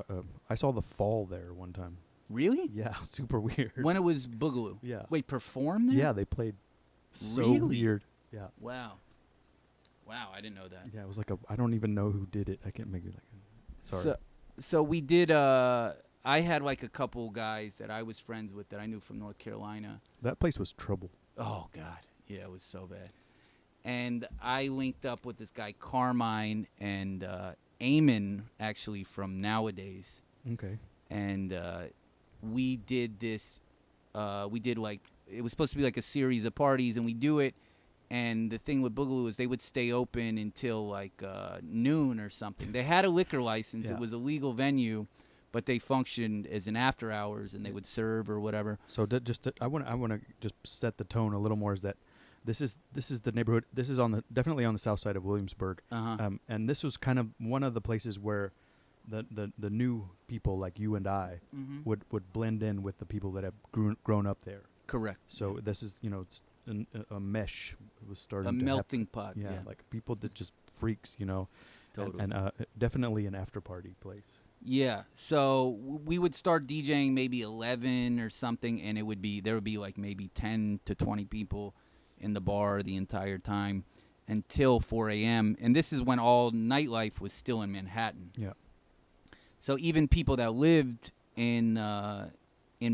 I saw the Fall there one time. Really? Yeah, super weird. When it was Boogaloo? Yeah. Wait, perform there? Yeah, they played so Really? weird. Yeah. Wow. Wow, I didn't know that. Yeah, it was like I don't even know who did it. I can't make it like. Sorry. So we did. I had like a couple guys that I was friends with that I knew from North Carolina. That place was trouble. Oh God, yeah, it was so bad. And I linked up with this guy Carmine and Eamon, actually from Nowadays. Okay. And we did this. We did like it was supposed to be like a series of parties, and we do it. And the thing with Boogaloo is they would stay open until like noon or something. They had a liquor license. Yeah. It was a legal venue, but they functioned as an after hours, and they would serve or whatever. So I want to just set the tone a little more. Is that this is the neighborhood. This is definitely on the south side of Williamsburg. Uh-huh. And this was kind of one of the places where the new people like you and I Mm-hmm. would blend in with the people that have grown up there. Correct. So this is it's a mesh was starting A to melting pot. yeah, Yeah. like people that just freaks, Totally. and definitely an after party place. Yeah, so we would start DJing maybe 11 or something, and there would be like maybe 10 to 20 people in the bar the entire time until 4 a.m. And this is when all nightlife was still in Manhattan. Yeah. So even people that lived in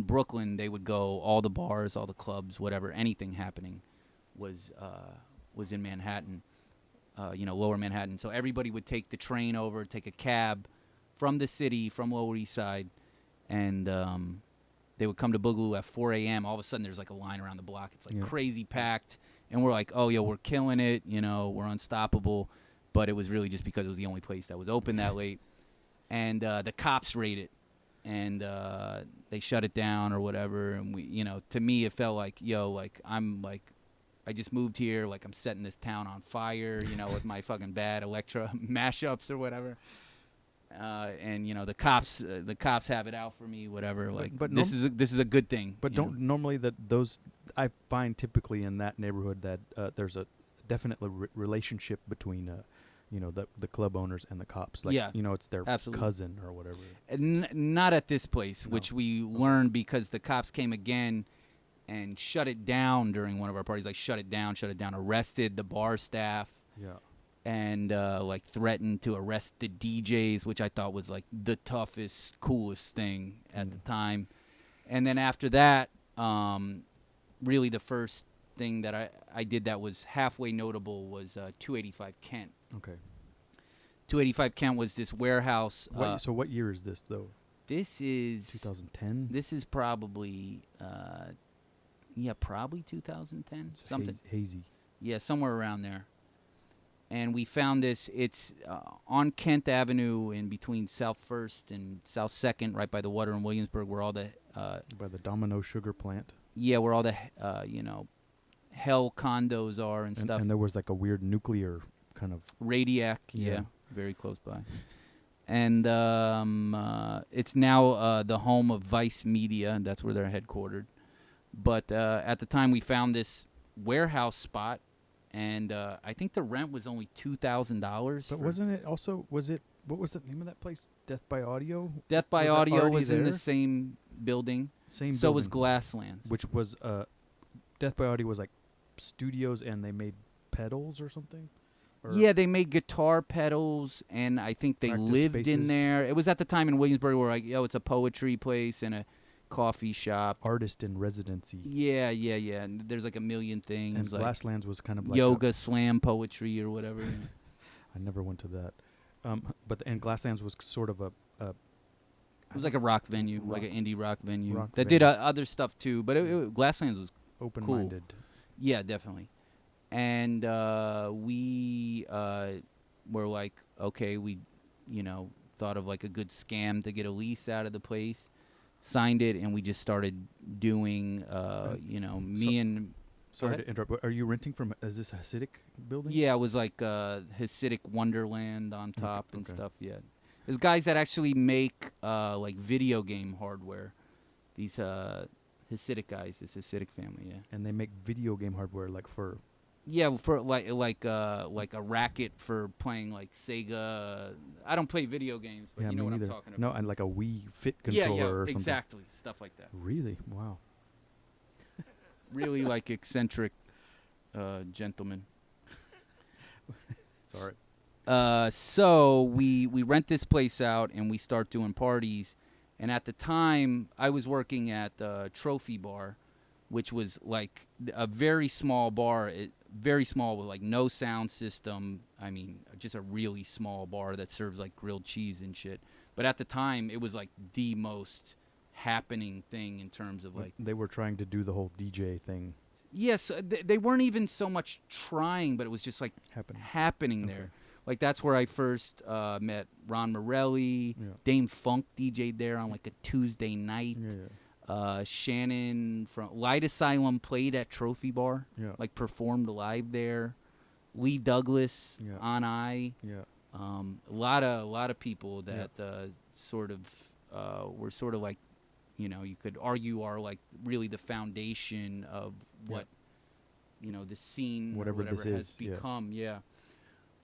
Brooklyn, they would go all the bars, all the clubs, whatever, anything happening was in Manhattan, Lower Manhattan. So everybody would take the train over, take a cab from the city, from Lower East Side, and they would come to Boogaloo at 4 a.m. All of a sudden, there's like a line around the block. It's like crazy packed, and we're like, oh, yo, we're killing it. We're unstoppable. But it was really just because it was the only place that was open that late. And the cops raid it, and they shut it down or whatever. And we, to me, it felt like, I just moved here, like I'm setting this town on fire, with my fucking bad Electra mashups or whatever. And the cops have it out for me, whatever. But this is a good thing. But don't normally those I find typically in that neighborhood that there's a definite relationship between the club owners and the cops. Like it's their cousin or whatever. And not at this place, No. which we learned because the cops came again and shut it down during one of our parties. Like shut it down, arrested the bar staff. Yeah. And threatened to arrest the DJs, which I thought was like the toughest, coolest thing at the time. And then after that, really the first thing that I did that was halfway notable was 285 Kent. Okay. 285 Kent was this warehouse. So what year is this though? This is 2010. This is probably probably 2010. It's something hazy. Yeah, somewhere around there. And we found this. It's on Kent Avenue in between South First and South Second, right by the water in Williamsburg, where all the by the Domino Sugar Plant. Yeah, where all the hell condos are and stuff. And there was like a weird nuclear kind of Radiac, yeah, very close by. And it's now the home of Vice Media, and that's where they're headquartered. But at the time, we found this warehouse spot. And I think the rent was only $2,000. But wasn't it also? What was the name of that place? Death by Audio. Death by was Audio was there? in the same building. Same. So building, was Glasslands. which was Death by Audio was like studios, and they made pedals or something. Yeah, they made guitar pedals, and I think they lived in spaces. there. It was at the time in Williamsburg where it's a poetry place and a coffee shop. Artist in residency. Yeah. And there's like a million things. And like Glasslands was kind of like yoga, slam poetry, or whatever. I never went to that. And Glasslands was sort of It was like a rock venue, like an indie rock venue Rock that venue. did other stuff too. But Glasslands was open-minded. Yeah, definitely. And we were like, okay, we, thought of like a good scam to get a lease out of the place, signed it, and we just started doing, Sorry to interrupt. But are you renting from? Is this a Hasidic building? Yeah, it was like Hasidic Wonderland on top and okay. stuff. Yeah, there's guys that actually make like video game hardware. These Hasidic guys, this Hasidic family. Yeah. And they make video game hardware like for Yeah, for like a racket for playing like Sega. I don't play video games, but Yeah, you know me what I'm neither. talking No, about. and like a Wii Fit Yeah, controller or something. exactly, stuff like that. Really? Wow. Really like eccentric gentleman. Sorry. So we rent this place out and we start doing parties. And at the time, I was working at Trophy Bar, which was like a very small bar, very small with like no sound system. I mean, just a really small bar that serves like grilled cheese and shit. But at the time, it was like the most happening thing in terms of like. They were trying to do the whole DJ thing Yes, they weren't even so much trying, but it was just like happening Okay. there. Like that's where I first met Ron Morelli. Yeah. Dame Funk DJ'd there on like a Tuesday night. Yeah. Shannon from Light Asylum played at Trophy Bar, Yeah. like performed live there. Lee Douglas Yeah. on I. Yeah. A lot of people that sort of were sort of like, you know, you could argue are like really the foundation of what, you know, the scene Whatever or whatever this has is, yeah. become. Yeah.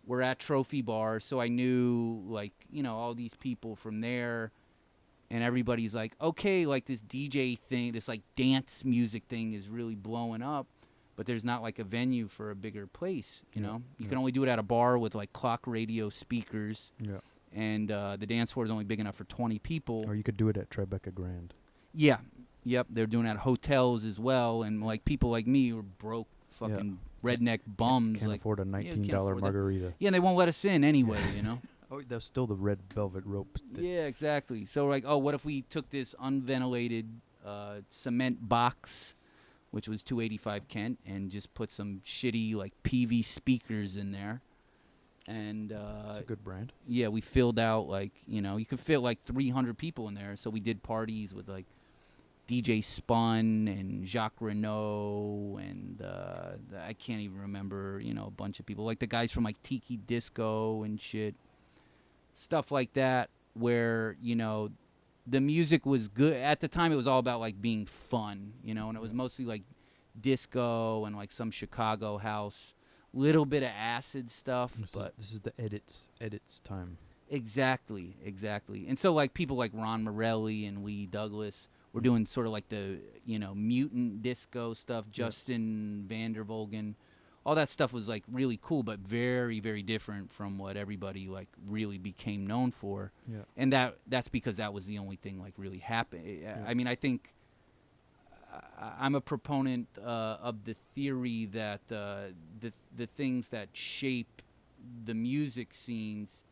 We're at Trophy Bar, so I knew like, you know, all these people from there, and everybody's like, okay, like this DJ thing, this like dance music thing is really blowing up, but there's not like a venue for a bigger place, you know? You can only do it at a bar with like clock radio speakers. Yeah. And the dance floor is only big enough for 20 people. Or you could do it at Tribeca Grand. Yeah. Yep. They're doing it at hotels as well. And like people like me who are broke fucking redneck bums. Can't like, afford a $19 afford that. margarita. Yeah, and they won't let us in anyway, you know? Oh, there's still the red velvet rope. Yeah, exactly. So we're like, oh, what if we took this unventilated cement box, which was 285 Kent, and just put some shitty like PV speakers in there? And It's a good brand. yeah, we filled out like, you know, you could fit like 300 people in there. So we did parties with like DJ Spun and Jacques Renault and I can't even remember, you know, a bunch of people like the guys from like Tiki Disco and shit, stuff like that, where, you know, the music was good at the time. It was all about like being fun, you know, and it was mostly like disco and like some Chicago house. Little bit of acid stuff, This is the edits time. Exactly. And so like people like Ron Morelli and Lee Douglas were doing sort of like the, you know, mutant disco stuff, Justin Vandervogen. All that stuff was like really cool, but very, very different from what everybody like really became known for. Yeah. And that's because that was the only thing like really happened. I mean, I think I'm a proponent of the theory that the things that shape the music scenes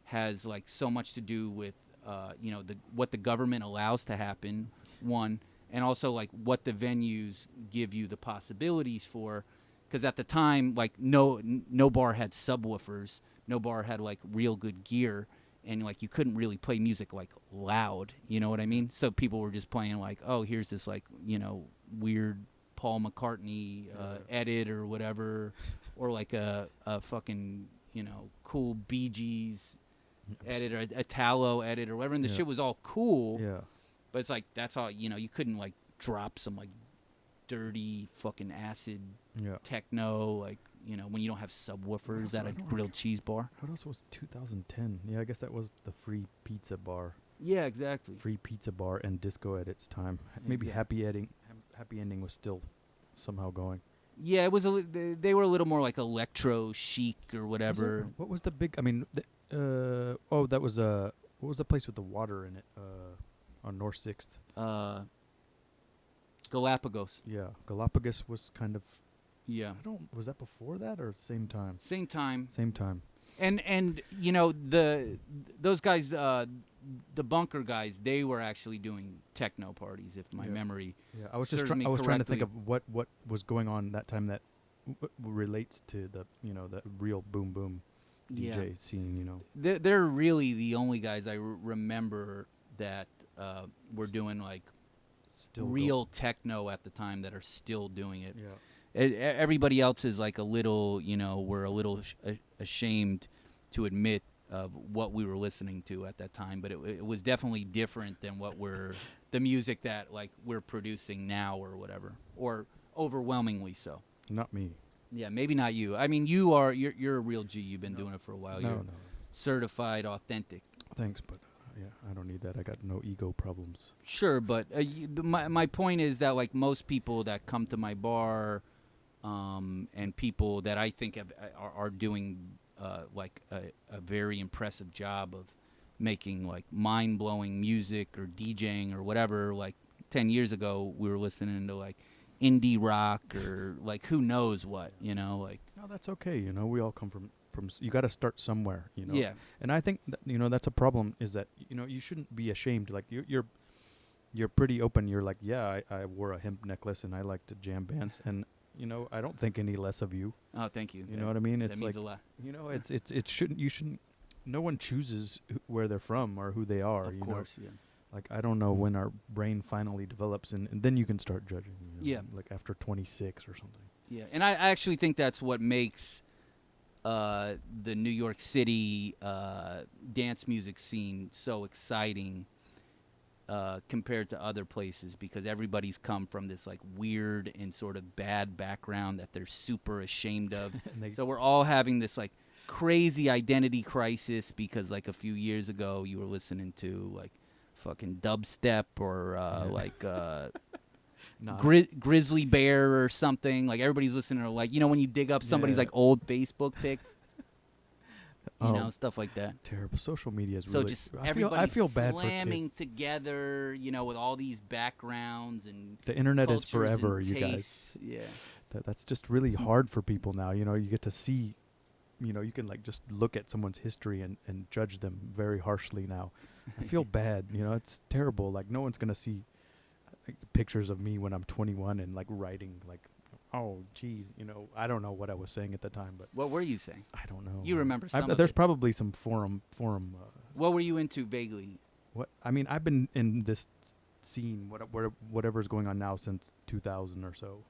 has like so much to do with you know, what the government allows to happen, one, and also like what the venues give you the possibilities for. Because at the time, like no bar had subwoofers, no bar had like real good gear, and like you couldn't really play music like loud, you know what I mean? So people were just playing like, oh, here's this like, you know, weird Paul McCartney edit or whatever, or like a fucking, you know, cool Bee Gees edit or a Italo edit or whatever, and the shit was all cool. Yeah. But it's like that's all, you know, you couldn't like drop some like dirty fucking acid techno, like, you know, when you don't have subwoofers at a grilled cheese bar. What else was 2010? Yeah, I guess that was the free pizza bar. Yeah, exactly. Free pizza bar and disco at its time. Maybe Happy Ending was still somehow going. Yeah, it was they were a little more like electro chic or whatever. What was the big? I mean, that was what was the place with the water in it? On North 6th. Galapagos. Yeah, Galapagos was kind of. Yeah. Was that before that or same time? Same time. Same time. And you know, those guys, the bunker guys, they were actually doing techno parties, if my memory. Yeah, I was just trying to think of what was going on that time that relates to the, you know, the real boom boom DJ scene, you know. They're really the only guys I remember that were doing like still real techno at the time that are still doing it. Yeah. Everybody else is like a little, you know, we're a little ashamed to admit of what we were listening to at that time, but it was definitely different than what the music that like we're producing now or whatever, or overwhelmingly so. Not me. Yeah, maybe not you. I mean, you're a real G. You've been No. doing it for a while. No, You're no. certified, authentic. Thanks, but yeah, I don't need that. I got no ego problems. Sure, but my point is that like most people that come to my bar, and people that I think are doing like a very impressive job of making like mind blowing music or DJing or whatever. Like 10 years ago, we were listening to like indie rock or like who knows what, like No, that's okay. We all come from. You got to start somewhere. yeah, And I think that's a problem. Is that you shouldn't be ashamed. Like you're pretty open. You're like, yeah, I wore a hemp necklace and I like to jam bands, and I don't think any less of you. oh, thank you. You know what I mean? That It's means like a lot. it shouldn't. You shouldn't. No one chooses where they're from or who they are. Of course, yeah. Like I don't know when our brain finally develops, and then you can start judging. Yeah. Like after 26 or something. Yeah, and I actually think that's what makes the New York City dance music scene so exciting compared to other places, because everybody's come from this like weird and sort of bad background that they're super ashamed of. So we're all having this like crazy identity crisis because like a few years ago you were listening to like fucking dubstep or Nah. Grizzly Bear or something. Like everybody's listening to like when you dig up somebody's Yeah. like old Facebook pics, Oh. stuff like that. Terrible. Social media is So really. just I everybody's feel bad for slamming kids. together, with all these backgrounds and The internet is cultures forever, and you guys. tastes. Yeah, That's just really hard for people now. You get to see, you can like just look at someone's history and judge them very harshly now. I feel bad. It's terrible. Like no one's gonna see pictures of me when I'm 21 and like writing like, oh geez, I don't know what I was saying at the time, but what were you saying? I don't know. You remember some of there's it. probably some forum. What were you into vaguely? What I mean, I've been in this scene, whatever's going on now since 2000 or so.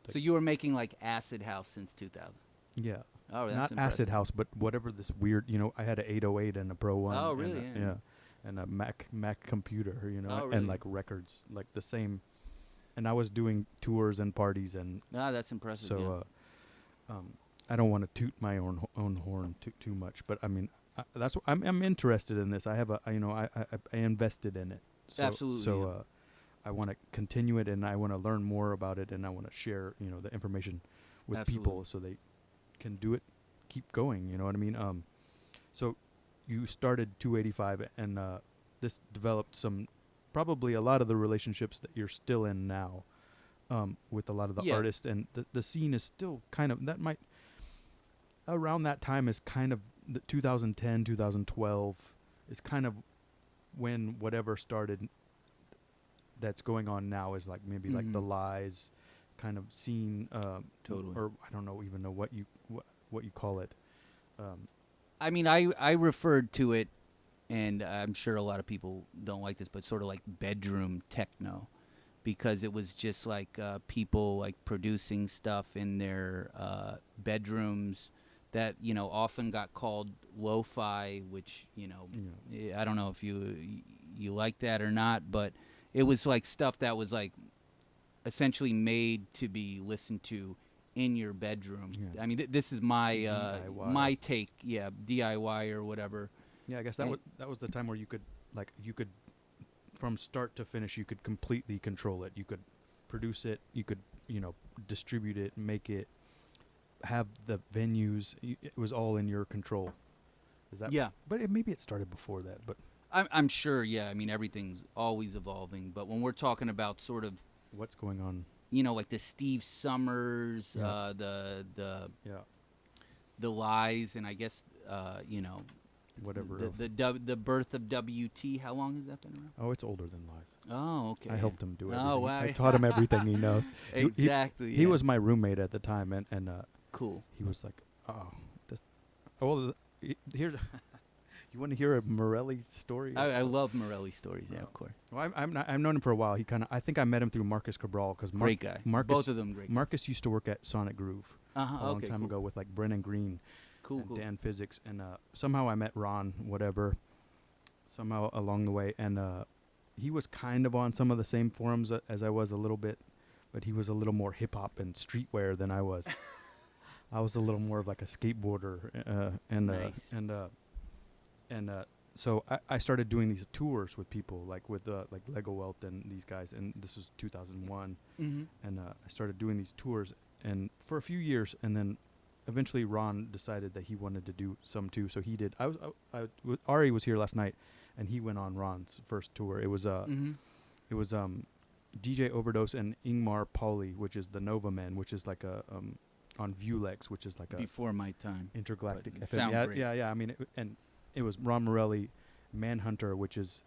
So you were making like acid house since 2000. Yeah. Oh, that's Not impressive. acid house, but whatever this weird. I had an 808 and a Pro One. Oh, really? And Yeah. and a Mac computer. Oh, really? And like records, like the same. And I was doing tours and parties, and Ah, that's impressive. so I don't want to toot my own horn too much, but I mean that's I'm interested in this. I have I invested in it. So, Absolutely, So yeah. I want to continue it, and I want to learn more about it, and I want to share the information with people Absolutely. so they can do it, keep going. You know what I mean? So you started 285, and this developed probably a lot of the relationships that you're still in now, with a lot of the Yeah. artists, and the scene is still kind of around that time is kind of the 2010, 2012 is kind of when whatever started that's going on now is like maybe like the Mhm. lies kind of scene, Totally. or I don't know even know what you call it. I mean, I referred to it, and I'm sure a lot of people don't like this, but sort of like bedroom techno, because it was just like people like producing stuff in their bedrooms that often got called lo-fi, which I don't know if you like that or not, but it was like stuff that was like essentially made to be listened to in your bedroom. Yeah. I mean, this is my DIY. my take. Yeah, DIY or whatever. Yeah, I guess And- that was the time where you could from start to finish you could completely control it. You could produce it, you could distribute it, make it, have the venues. It was all in your control. Is that? Yeah. But maybe it started before that. But I'm sure. Yeah, I mean, everything's always evolving. But when we're talking about sort of what's going on? like the Steve Summers, Yeah. the Yeah. lies, and I guess Whatever. the birth of WT. How long has that been around? Oh, it's older than lies. Oh, okay. I helped him do everything. Oh, wow. I taught him everything he knows. Exactly. He yeah. was my roommate at the time, and cool. he was like, "Oh, this." Oh, here's. You want to hear a Morelli story? I love Morelli stories. Yeah, Oh. of course. Well, I've known him for a while. I think I met him through Marcus Cabral because Great guy. Marcus, Both of them great. Marcus used to work at Sonic Groove a long Okay. time cool. ago with like Brennan Green Cool. and Cool. Dan Physics, and somehow I met Ron, whatever, somehow along the way, and he was kind of on some of the same forums as I was a little bit, but he was a little more hip hop and streetwear than I was. I was a little more of like a skateboarder, Nice. so I started doing these tours with people, like with like Lego Welt and these guys, and this was 2001, Mm-hmm. and I started doing these tours, and for a few years, and then eventually Ron decided that he wanted to do some too, so he did. Ari was here last night, and he went on Ron's first tour. It was Mm-hmm. DJ Overdose and Ingmar Pauli, which is the Nova Men, which is like a on Vulex, which is like a Before my time. intergalactic But it FM. sound Yeah, great. yeah. I mean, and it was Ron Morelli, Manhunter, which is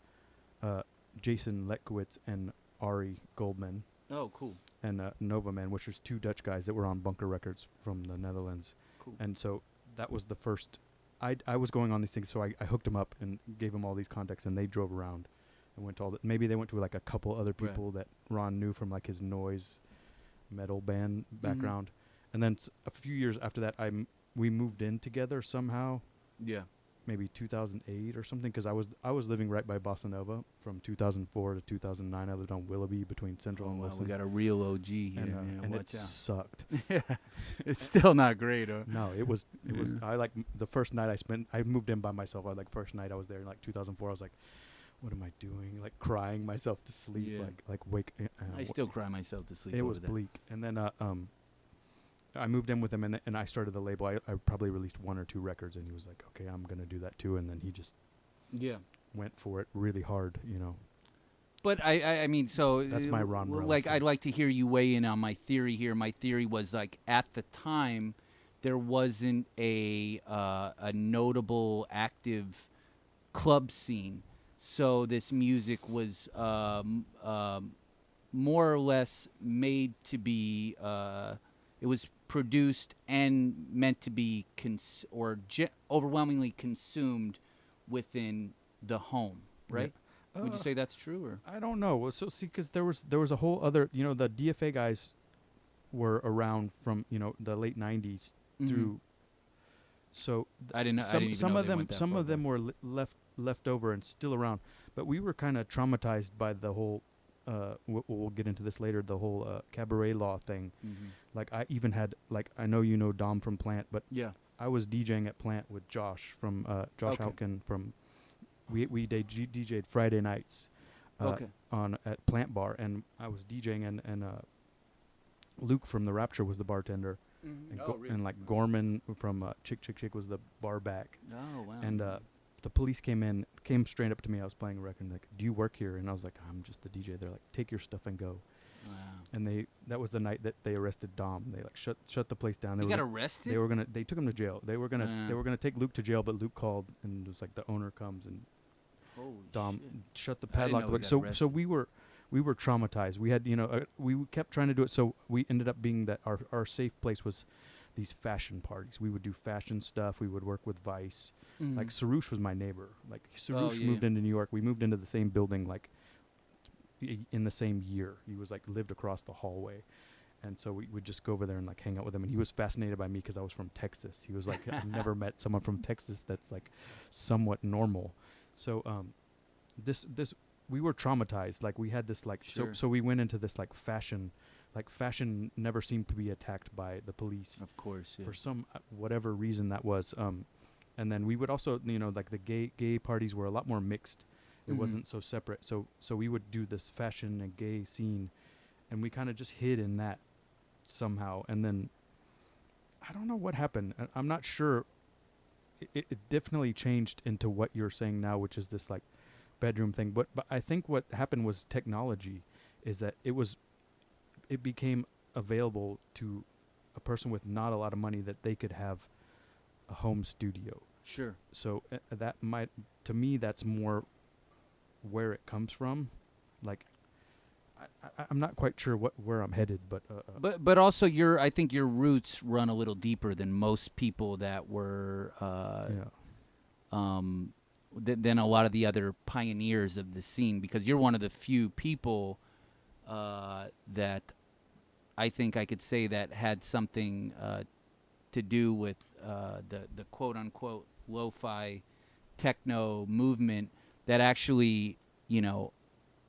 Jason Letkowitz and Ari Goldman, Oh, cool. and Nova Man, which is two Dutch guys that were on Bunker Records from the Netherlands. Cool. And so that was the first. I was going on these things, so I hooked them up and gave them all these contacts, and they drove around and went to all. Maybe they went to like a couple other people that Ron knew from like his noise metal band background. And then a few years after that, we moved in together somehow. Yeah. Maybe 2008 or something, because I was living right by Bossa Nova from 2004 to 2009. I lived on Willoughby between Central and Wow, Wilson. we got a real OG here. And it sucked. It's still not great, huh? No, it was. I like the first night I moved in by myself. First night I was there in like 2004. I was like, what am I doing? Like crying myself to sleep. Yeah. Like wake. I still cry myself to sleep. It over was that. bleak. And then I moved in with him, and I started the label. I probably released 1 or 2 records, and he was like, okay, I'm gonna do that too. And then he just went for it really hard, you know. But I mean, so That's my Ron Morelli like, story. I'd like to hear you weigh in on my theory here. My theory was like at the time, there wasn't a notable active club scene, so this music was more or less made to be. It was produced and meant to be overwhelmingly consumed within the home, right? Would you say that's true, or? I don't know. Well, so see, because there was a whole other, you know, the DFA guys were around from, you know, the late '90s through. So I didn't know. some of them were left over and still around, but we were kind of traumatized by the whole. We'll get into this later. The whole cabaret law thing. Like I even had I know you know Dom from Plant, but Yeah. I was DJing at Plant with Josh from Josh Okay. Houken from. We DJ'd Friday nights. Okay. At Plant Bar, and I was DJing, and Luke from The Rapture was the bartender, and, and like Gorman from Chick Chick Chick was the bar back, Oh wow. and the police came straight up to me. I was playing a record, and like, do you work here? And I was like, I'm just the DJ. They're like, take your stuff and go. Wow. And that was the night that they arrested Dom. They like shut the place down. He got arrested. They took him to jail. They were gonna take Luke to jail, but Luke called, and it was like the owner comes and Holy Dom shit. shut the I didn't padlock. know he got So arrested. we were traumatized. We had, you know, we kept trying to do it. So we ended up being that our safe place was these fashion parties. We would do fashion stuff. We would work with Vice. Like Sarouche was my neighbor. Like Sarouche moved into New York. We moved into the same building like in the same year. He was like lived across the hallway. And so we would just go over there and like hang out with him. And he was fascinated by me because I was from Texas. He was like, I've never met someone from Texas that's like somewhat normal. So this we were traumatized. Like we had this like so we went into this like fashion never seemed to be attacked by the police. Of course. Yeah. For some whatever reason that was. And then we would also, you know, like the gay parties were a lot more mixed. It wasn't so separate. So we would do this fashion and gay scene, and we kind of just hid in that somehow. And then I don't know what happened. I'm not sure. It definitely changed into what you're saying now, which is this like bedroom thing. But I think what happened was technology, is that it became available to a person with not a lot of money that they could have a home studio. Sure. So that might, to me, that's more where it comes from. Like, I'm not quite sure where I'm headed, but But also I think your roots run a little deeper than most people that were than a lot of the other pioneers of the scene, because you're one of the few people that I think I could say that had something to do with the quote unquote lo-fi techno movement that actually, you know,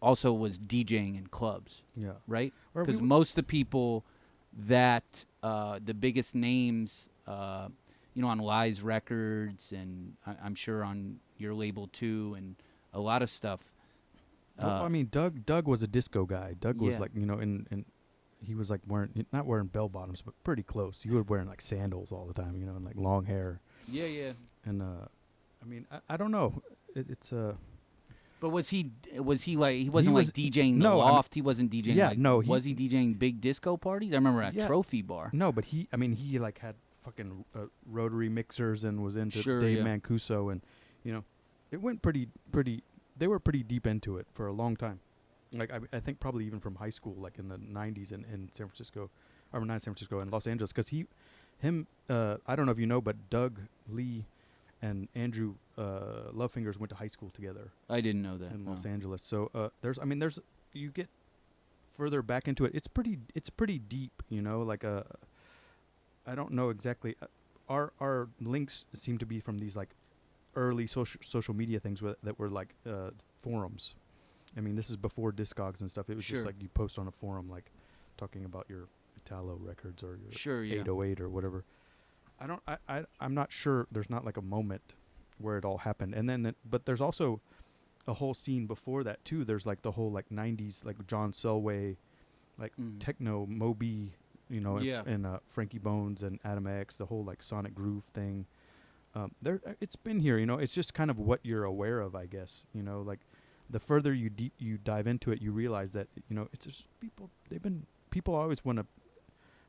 also was DJing in clubs. yeah. Right? Or Because we most of the people that the biggest names, on Lies Records, and I'm sure on your label too, and a lot of stuff. Well, I mean, Doug was a disco guy. Doug was Yeah. like, and he was like not wearing bell bottoms, but pretty close. He was wearing like sandals all the time, and like long hair. Yeah. And I mean, I don't know. It's But was he like, he wasn't was- like DJing the no, I mean- loft? He wasn't DJing Yeah, like, no, was he DJing big disco parties? I remember at Yeah. Trophy Bar. no, but he like had fucking rotary mixers and was into Sure, Dave yeah. Mancuso, and it went pretty. They were pretty deep into it for a long time. Like I think probably even from high school, like in the '90s in San Francisco, or not San Francisco, in Los Angeles, because I don't know if you know, but Doug Lee and Andrew Lovefingers went to high school together I didn't know that. in no. Los Angeles. So there's you get further back into it. It's pretty deep, like I don't know exactly. Our links seem to be from these like early social media things that were like forums. I mean, this is before Discogs and stuff. It was just Sure. like you post on a forum, like talking about your Italo records or your Sure, yeah. 808 or whatever. I'm not sure. There's not like a moment where it all happened, and then but there's also a whole scene before that too. There's like the whole like '90s like John Selway, like techno Moby, Yeah. and Frankie Bones and Adam X, the whole like Sonic Groove thing. It's been here. It's just kind of what you're aware of, I guess. Like the further you dive into it, you realize that it's just people always want to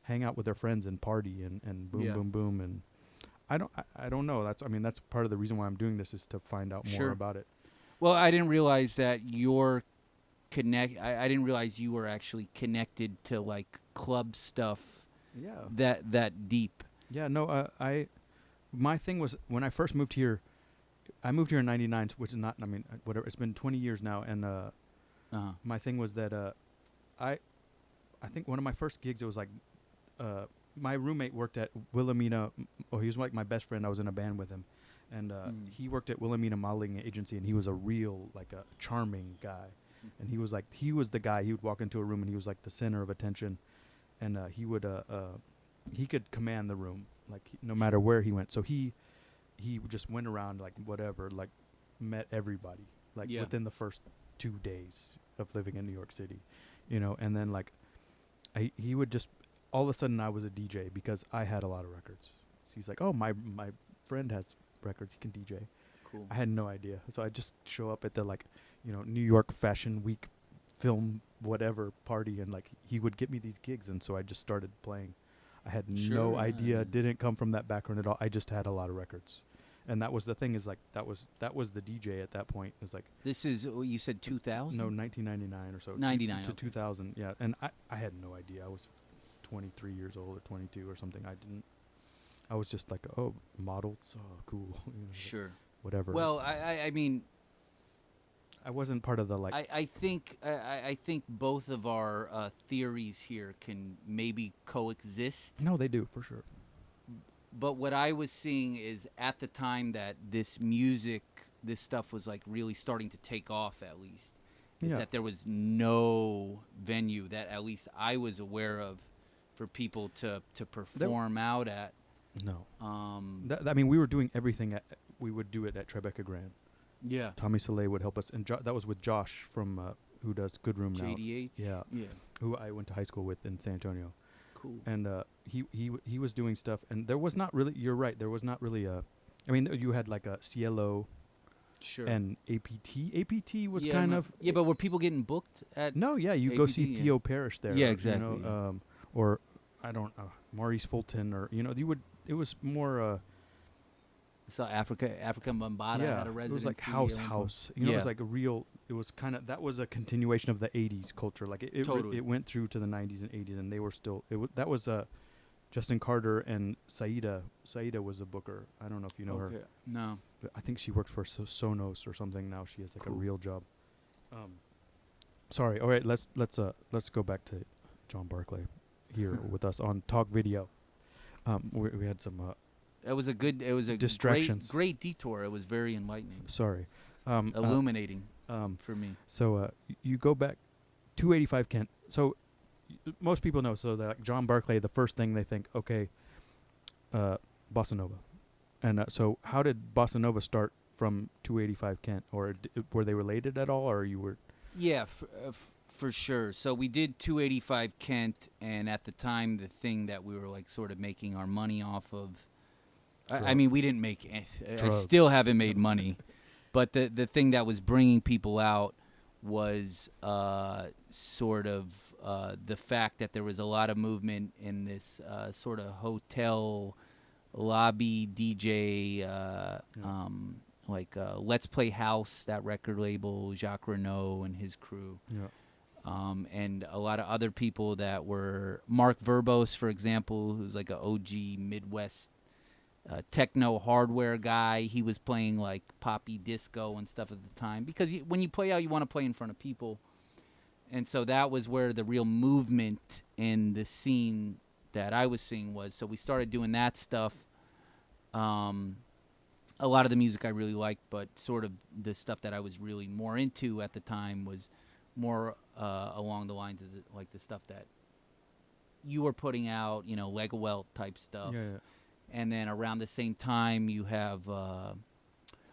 hang out with their friends and party and boom Yeah. boom boom, and I don't know. That's part of the reason why I'm doing this, is to find out more Sure. about it. Well, I didn't realize that I didn't realize you were actually connected to like club stuff Yeah. that deep. Yeah, no, my thing was when I first moved here, I moved here in '99, which is not, whatever. It's been 20 years now, and Uh-huh. my thing was that I think one of my first gigs, it was like my roommate worked at Wilhelmina. He was like my best friend. I was in a band with him, and he worked at Wilhelmina Modeling Agency, and he was a real like a charming guy, and he was the guy. He would walk into a room and he was like the center of attention, and he could command the room like no matter where he went. So he just went around like whatever, like met everybody like Yeah. within the first 2 days of living in New York City, and then like he would just all of a sudden I was a DJ because I had a lot of records. So he's like, oh, my friend has records, he can DJ. Cool. I had no idea. So I just show up at the like, New York Fashion Week film whatever party, and like he would get me these gigs, and so I just started playing. I had Sure, no yeah. idea, didn't come from that background at all. I just had a lot of records. And that was the thing, is like that was the DJ at that point. It was like This is you said 2000? no 1999 or so. 99, to okay. 2000, yeah. And I had no idea. I was 23 years old or 22 or something. I was just like, oh, models, oh, cool. Sure. Whatever. Well, I mean, I wasn't part of the like. I think both of our theories here can maybe coexist. No, they do for sure. But what I was seeing is at the time that this stuff was like really starting to take off, at least, is Yeah. that there was no venue that at least I was aware of for people to perform out at. No. Um, We were doing everything. We would do it at Tribeca Grand. yeah. Tommy Soleil would help us, and that was with Josh from who does Good Room now. JDH. Yeah. Yeah. Who I went to high school with in San Antonio. Cool. And he was doing stuff, and there was not really. You're right. There was not really a. I mean, you had like a Cielo Sure. and APT. APT was Yeah, kind no- of. Yeah, but were people getting booked at? No, yeah, you go see APT, yeah. Theo Parrish there. Yeah, or, exactly, yeah. Or I don't know, Maurice Fulton, or you would. It was more. I saw Africa Bambaataa Yeah, had a residency. it was like at one point. house. It was like a real. It was kind of, that was a continuation of the '80s culture. Like it Totally. it went through to the '90s and '80s, and they were still. That was Justin Carter and Saida. Saida was a booker. I don't know if you know her. Okay. No. But I think she works for Sonos or something now. She has like Cool. a real job. Sorry. All right. Let's go back to John Barclay here with us on Talk Video. We had some. It was a Distractions. great detour. It was very enlightening, Sorry. illuminating Um, for me. So you go back 285 Kent. So most people know. So that like John Barclay, the first thing they think, okay, Bossa Nova, and so how did Bossa Nova start from 285 Kent, or were they related at all, or you were? Yeah, for sure. So we did 285 Kent, and at the time, the thing that we were like sort of making our money off of. I mean, we didn't make. I still haven't made money, but the thing that was bringing people out was sort of the fact that there was a lot of movement in this sort of hotel lobby DJ, like Let's Play House, that record label, Jacques Renault and his crew. Yeah. And a lot of other people that were Mark Verbose, for example, who's like an OG Midwest techno hardware guy. He was playing like poppy disco and stuff at the time because when you play out, you want to play in front of people. And so that was where the real movement in the scene that I was seeing was. So we started doing that stuff. A lot of the music I really liked, but sort of the stuff that I was really more into at the time was more along the lines of like the stuff that you were putting out, you know, Legowelt type stuff. Yeah. And then around the same time, you have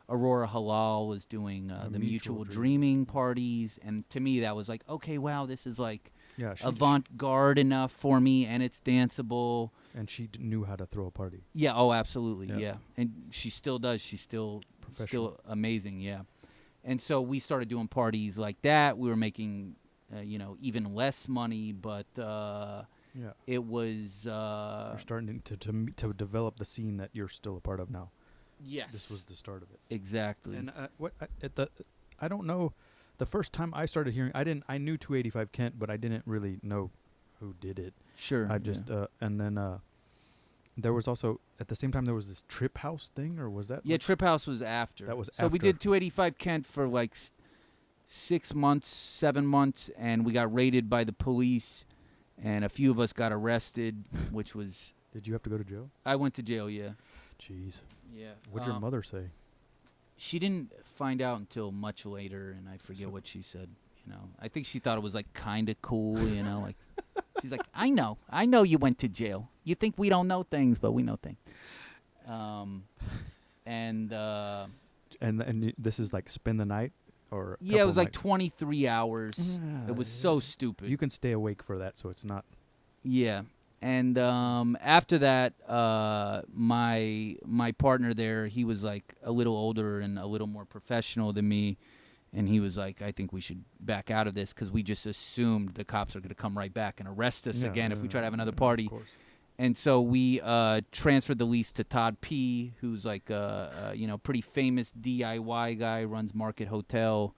Aurora Halal was doing the Mutual Dreaming parties. And to me, that was like, okay, wow, this is like avant-garde enough for me, and it's danceable. And she knew how to throw a party. Yeah, oh, absolutely, yeah. And she still does. She's still amazing, yeah. And so we started doing parties like that. We were making, you know, even less money, but... it was. You're starting to develop the scene that you're still a part of now. Yes, this was the start of it. Exactly. And I don't know. The first time I started hearing, I knew 285 Kent, but I didn't really know who did it. Sure. I just and then there was also at the same time there was this Trip House thing, or was that? Yeah, Trip House was after. That was so after. We did 285 Kent for like 6 months, 7 months, and we got raided by the police. And a few of us got arrested, which was... Did you have to go to jail? I went to jail, yeah. Jeez. Yeah. What'd your mother say? She didn't find out until much later, and I forget what she said. You know, I think she thought it was like kind of cool, you know, like... She's like, I know you went to jail. You think we don't know things, but we know things. And this is like spend the night? Or yeah, it was like 23 hours. It was so stupid. You can stay awake for that, so it's not. Yeah, and after that, my partner there, he was like a little older and a little more professional than me, and he was like, "I think we should back out of this because we just assumed the cops are going to come right back and arrest us again if we try to have another party." Of course. And so we transferred the lease to Todd P., who's like a pretty famous DIY guy, runs Market Hotel,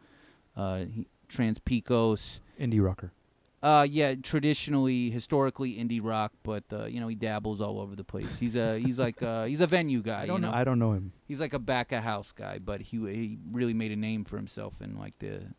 Trans Pecos. Indie rocker. Yeah, historically indie rock, but he dabbles all over the place. He's like a venue guy. I don't know him. He's like a back of house guy, but he really made a name for himself in like the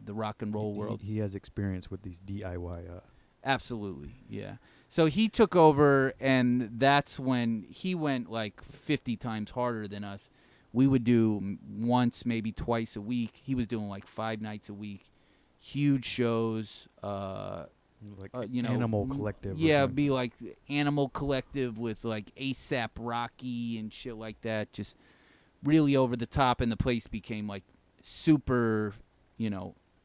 rock and roll world. He has experience with these DIY. Absolutely, yeah. So he took over, and that's when he went like 50 times harder than us. We would do once, maybe twice a week. He was doing like 5 nights a week, huge shows. Animal Collective. Yeah, it'd be like Animal Collective with like ASAP Rocky and shit like that. Just really over the top, and the place became like super,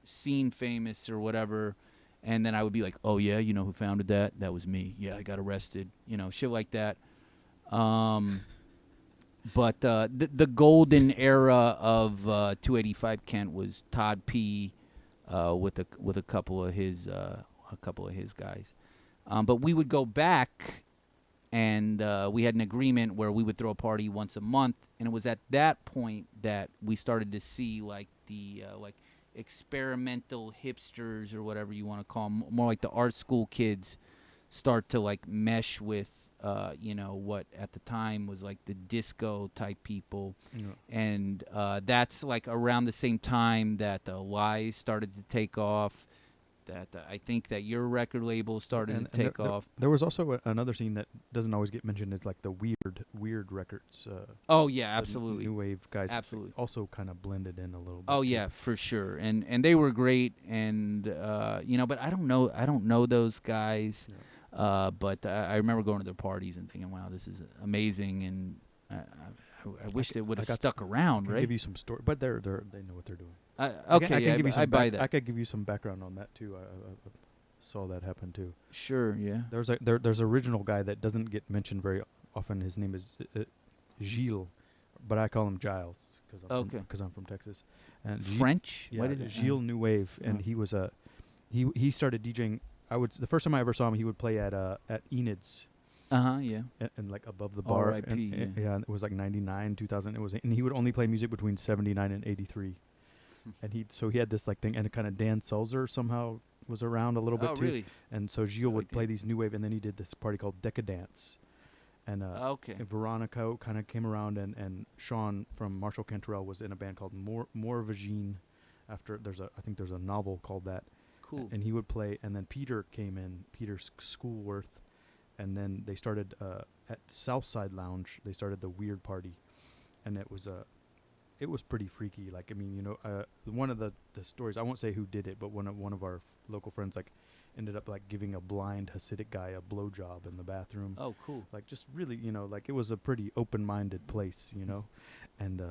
scene famous or whatever. And then I would be like, oh, yeah, you know who founded that? That was me. Yeah, I got arrested. Shit like that. But the golden era of 285 Kent was Todd P. With a couple of his guys. But we would go back, and we had an agreement where we would throw a party once a month. And it was at that point that we started to see like the experimental hipsters or whatever you want to call them, more like the art school kids, start to like mesh with what at the time was like the disco type people. And that's like around the same time that the Lies started to take off. that. I think that your record label started to take off. There was also another scene that doesn't always get mentioned. Is like the weird records. Oh yeah, the absolutely. New wave guys. Absolutely. Also kind of blended in a little bit. Oh too. yeah, for sure. And they were great. And but I don't know those guys. Yeah. But I remember going to their parties and thinking, wow, this is amazing. And I wish they would have stuck around. I can right? give you some story, but they know what they're doing. Okay, I can give you some buy that. I could give you some background on that too. I saw that happen too. Sure, yeah. There's an original guy that doesn't get mentioned very often. His name is Gilles, but I call him Giles because I'm from Texas. And French? Yeah, what is it? Gilles New Wave, and he was he started DJing. The first time I ever saw him, he would play at Enid's. Yeah. And like above the bar. R.I.P. Yeah, it was like 99, 2000. And he would only play music between 79 and 83. And he had this like thing, and it kind of Dan Sulzer somehow was around a little bit too. Really? And so Gilles would play these new wave, and then he did this party called Decadance. And and Veronica kind of came around, and Sean from Marshall Cantrell was in a band called More Vagine. After I think there's a novel called that. Cool. And he would play, and then Peter came in, Peter Schoolworth. And then they started at Southside Lounge. They started the Weird Party, and it was pretty freaky. Like, I mean, one of the stories, I won't say who did it, but one of our local friends like ended up like giving a blind Hasidic guy a blowjob in the bathroom. Oh, cool. Like, just really, like it was a pretty open-minded place, and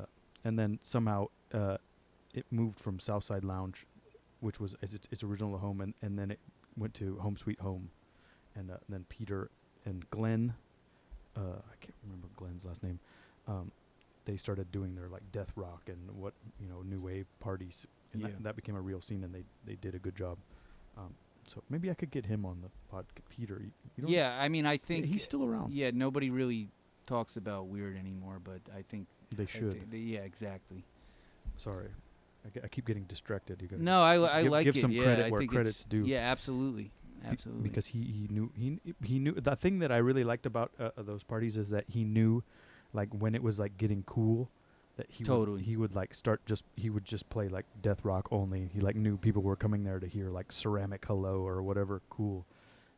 then somehow it moved from Southside Lounge, which was its original home, and then it went to Home Sweet Home. And then Peter and Glenn, I can't remember Glenn's last name. They started doing their like death rock and new wave parties, and that became a real scene, and they did a good job. So maybe I could get him on the podcast. Peter, I mean, I think he's still around. Yeah, nobody really talks about Weird anymore, but I think they should. Yeah, exactly. Sorry, I keep getting distracted. You no, I like give it. Some yeah, credit I where think credit's due. Yeah, absolutely. Absolutely. Because he knew the thing that I really liked about those parties is that he knew, like, when it was like getting cool, that he would like he would just play like death rock only. He like knew people were coming there to hear like Ceramic Hello or whatever cool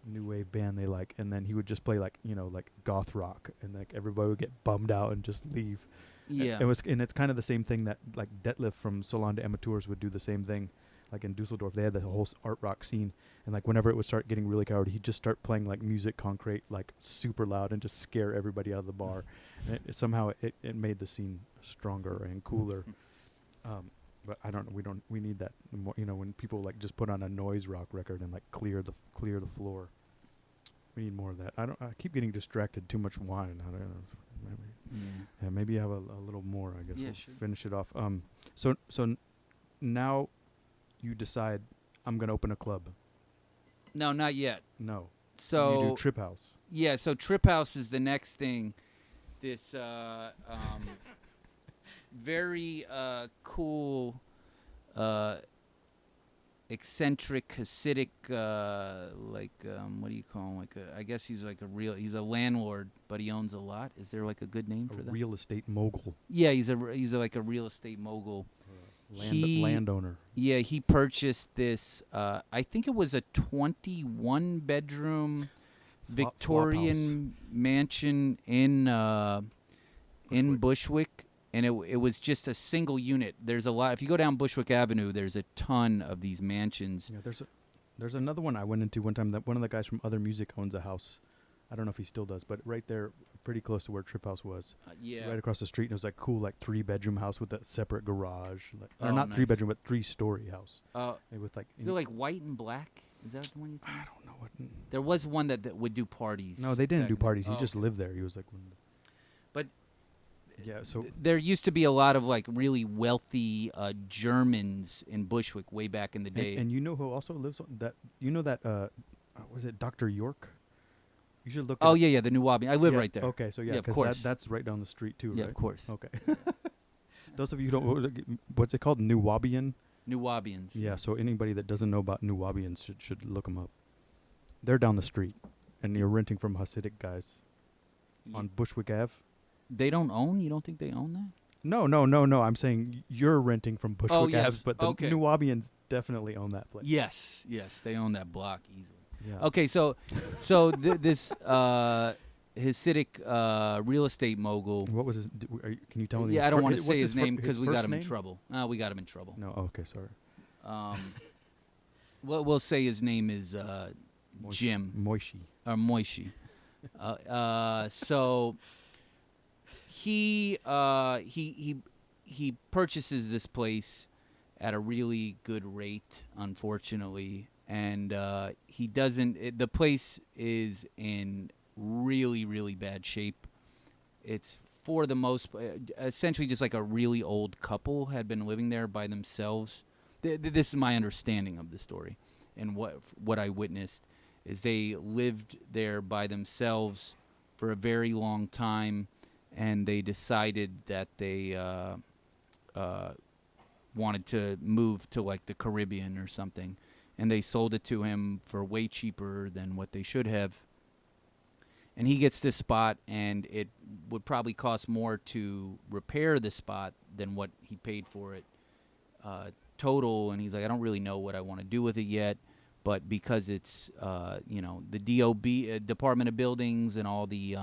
new wave band they like, and then he would just play like like goth rock, and like everybody would get bummed out and just leave. Yeah. And it's kind of the same thing that like Detlef from Solon de Amateurs would do the same thing. Like in Dusseldorf, they had the whole art rock scene, and like whenever it would start getting really crowded, he'd just start playing like music concrete, like super loud, and just scare everybody out of the bar. And somehow it made the scene stronger and cooler. But I don't know. We need that more. When people like just put on a noise rock record and like clear the floor. We need more of that. I keep getting distracted. Too much wine. I don't know. Maybe have a little more. I guess. Yeah, we'll sure. Finish it off. So now. You decide I'm gonna open a club. No, not yet. No. So you do Trip House. Yeah, so Trip House is the next thing. This very cool, eccentric Hasidic, what do you call him? Like I guess he's a landlord, but he owns a lot. Is there like a good name for that? Real estate mogul. Yeah, he's like a real estate mogul. Landowner. Yeah, he purchased this. I think it was a 21-bedroom Victorian mansion in Bushwick, and it was just a single unit. There's a lot. If you go down Bushwick Avenue, there's a ton of these mansions. Yeah, there's another one I went into one time that one of the guys from Other Music owns a house. I don't know if he still does, but right there, pretty close to where Trip House was. Right across the street, and it was like cool, like 3-bedroom house with a separate garage, or not nice. 3-bedroom, but 3-story house. With like. Is it like white and black? Is that the one you think? I don't know what. There was one that would do parties. No, they didn't do parties. He just lived there. He was like. But. Yeah, so there used to be a lot of like really wealthy Germans in Bushwick way back in the day. And you know who also lives on that? You know that was it Dr. York? You should look. Oh yeah, the New Wabi. I live right there. Okay, so because that's right down the street too, right? Yeah, of course. Okay. Those of you who don't, what's it called? New Wabian. New Wabians. Yeah. So anybody that doesn't know about New Wabians should look them up. They're down the street, and you're renting from Hasidic guys on Bushwick Ave. They don't own. You don't think they own that? No, no, no, no. I'm saying you're renting from Oh, Bushwick yes. Ave, but the Okay. Nuwabians definitely own that place. Yes, they own that block easily. Yeah. Okay, so this Hasidic real estate mogul. What was his? Can you tell me? Yeah, I don't want to say What's his name his because we first got him in name? trouble. We got him in trouble. No. Okay. Sorry. We'll say his name is Jim Moishi. or Moishi. So he purchases this place at a really good rate, unfortunately, and he doesn't. The place is in really, really bad shape. It's for the most, essentially just like a really old couple had been living there by themselves. This is my understanding of the story, and what I witnessed is they lived there by themselves for a very long time, and they decided that they wanted to move to like the Caribbean or something, and they sold it to him for way cheaper than what they should have. And he gets this spot, and it would probably cost more to repair the spot than what he paid for it total. And he's like, I don't really know what I want to do with it yet, but because it's the DOB Department of Buildings and all the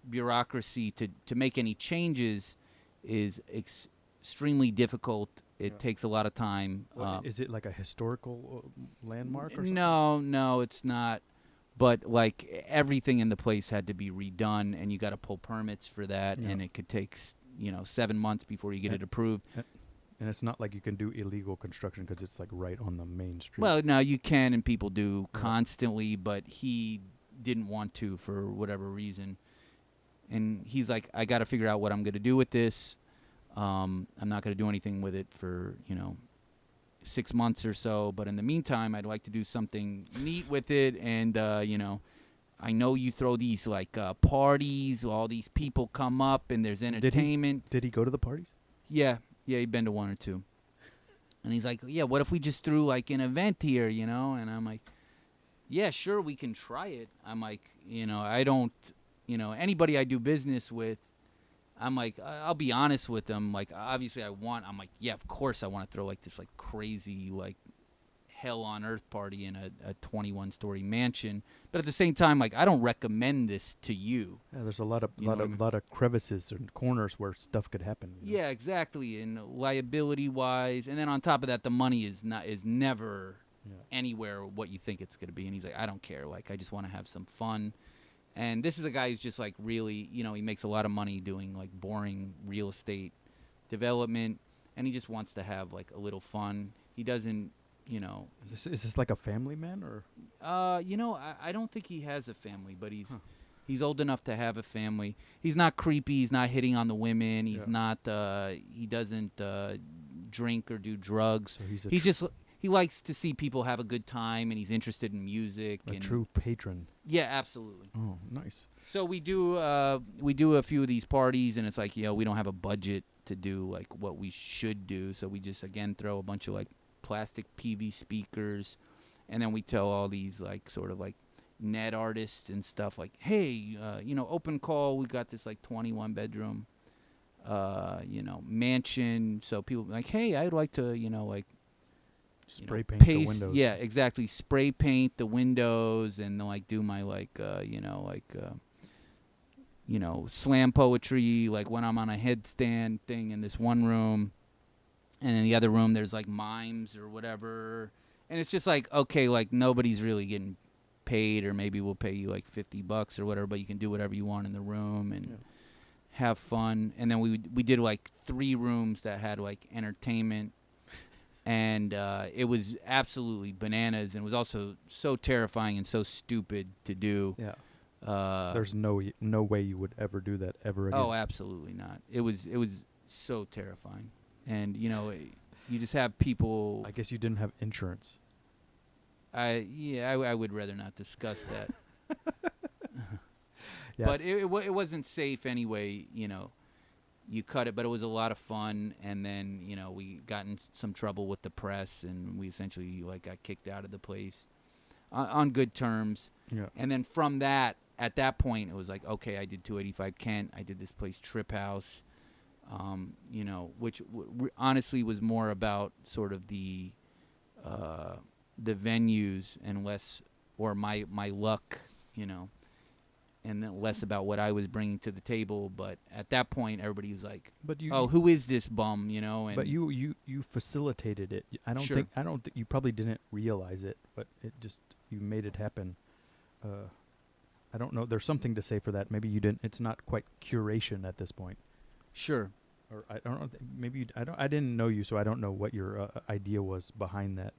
bureaucracy to make any changes is extremely difficult. It takes a lot of time. Is it like a historical landmark or something? No, it's not. But like everything in the place had to be redone, and you got to pull permits for that, and it could take 7 months before you get it approved. And it's not like you can do illegal construction because it's like right on the main street. Well, no, you can, and people do constantly, but he didn't want to for whatever reason. And he's like, I got to figure out what I'm going to do with this. I'm not going to do anything with it for 6 months or so, but in the meantime, I'd like to do something neat with it. And I know you throw these like parties, all these people come up, and there's entertainment. Did he go to the parties? Yeah, he'd been to one or two. And he's like, yeah, what if we just threw like an event here, And I'm like, yeah, sure, we can try it. I'm like, I don't, anybody I do business with, I'm like, I'll be honest with them. Like, obviously, I'm like, yeah, of course, I want to throw like this like crazy like hell on earth party in a 21-story mansion. But at the same time, like, I don't recommend this to you. Yeah, there's a lot of crevices and corners where stuff could happen. Yeah, exactly, and liability wise, and then on top of that, the money is never anywhere what you think it's gonna be. And he's like, I don't care. Like, I just want to have some fun. And this is a guy who's just like really, he makes a lot of money doing like boring real estate development, and he just wants to have like a little fun. He doesn't, Is this like a family man or? I don't think he has a family, but he's old enough to have a family. He's not creepy. He's not hitting on the women. He's not. He doesn't drink or do drugs. So he likes to see people have a good time, and he's interested in music. A true patron. Yeah, absolutely. Oh, nice. So we do a few of these parties, and it's like, we don't have a budget to do like what we should do, so we just again throw a bunch of like plastic PV speakers, and then we tell all these like sort of like net artists and stuff like, hey, open call, we got this like 21 bedroom mansion, so people be like, hey, I'd like to like spray paint the windows. Yeah, exactly. Spray paint the windows, and like do my like slam poetry, like when I'm on a headstand thing in this one room, and in the other room there's like mimes or whatever, and it's just like, okay, like nobody's really getting paid, or maybe we'll pay you like $50 or whatever, but you can do whatever you want in the room and have fun. And then we did like 3 rooms that had like entertainment. And it was absolutely bananas, and it was also so terrifying and so stupid to do. Yeah. There's no way you would ever do that ever again. Oh, absolutely not. It was so terrifying, and you just have people. I guess you didn't have insurance. I would rather not discuss that. Yes. But it wasn't safe anyway. You cut it, but it was a lot of fun. And then, we got in some trouble with the press, and we essentially like got kicked out of the place on good terms. Yeah. And then from that, at that point, it was like, okay, I did 285 Kent. I did this place, Trip House. which honestly was more about sort of the venues and less, or my luck, and then less about what I was bringing to the table. But at that point, everybody was like, But "Oh, who is this bum?" And but you facilitated it. I don't Sure. think you probably didn't realize it, but you made it happen. I don't know. There's something to say for that. Maybe you didn't. It's not quite curation at this point. Sure. Or I don't know. Maybe I didn't know you, so I don't know what your idea was behind that.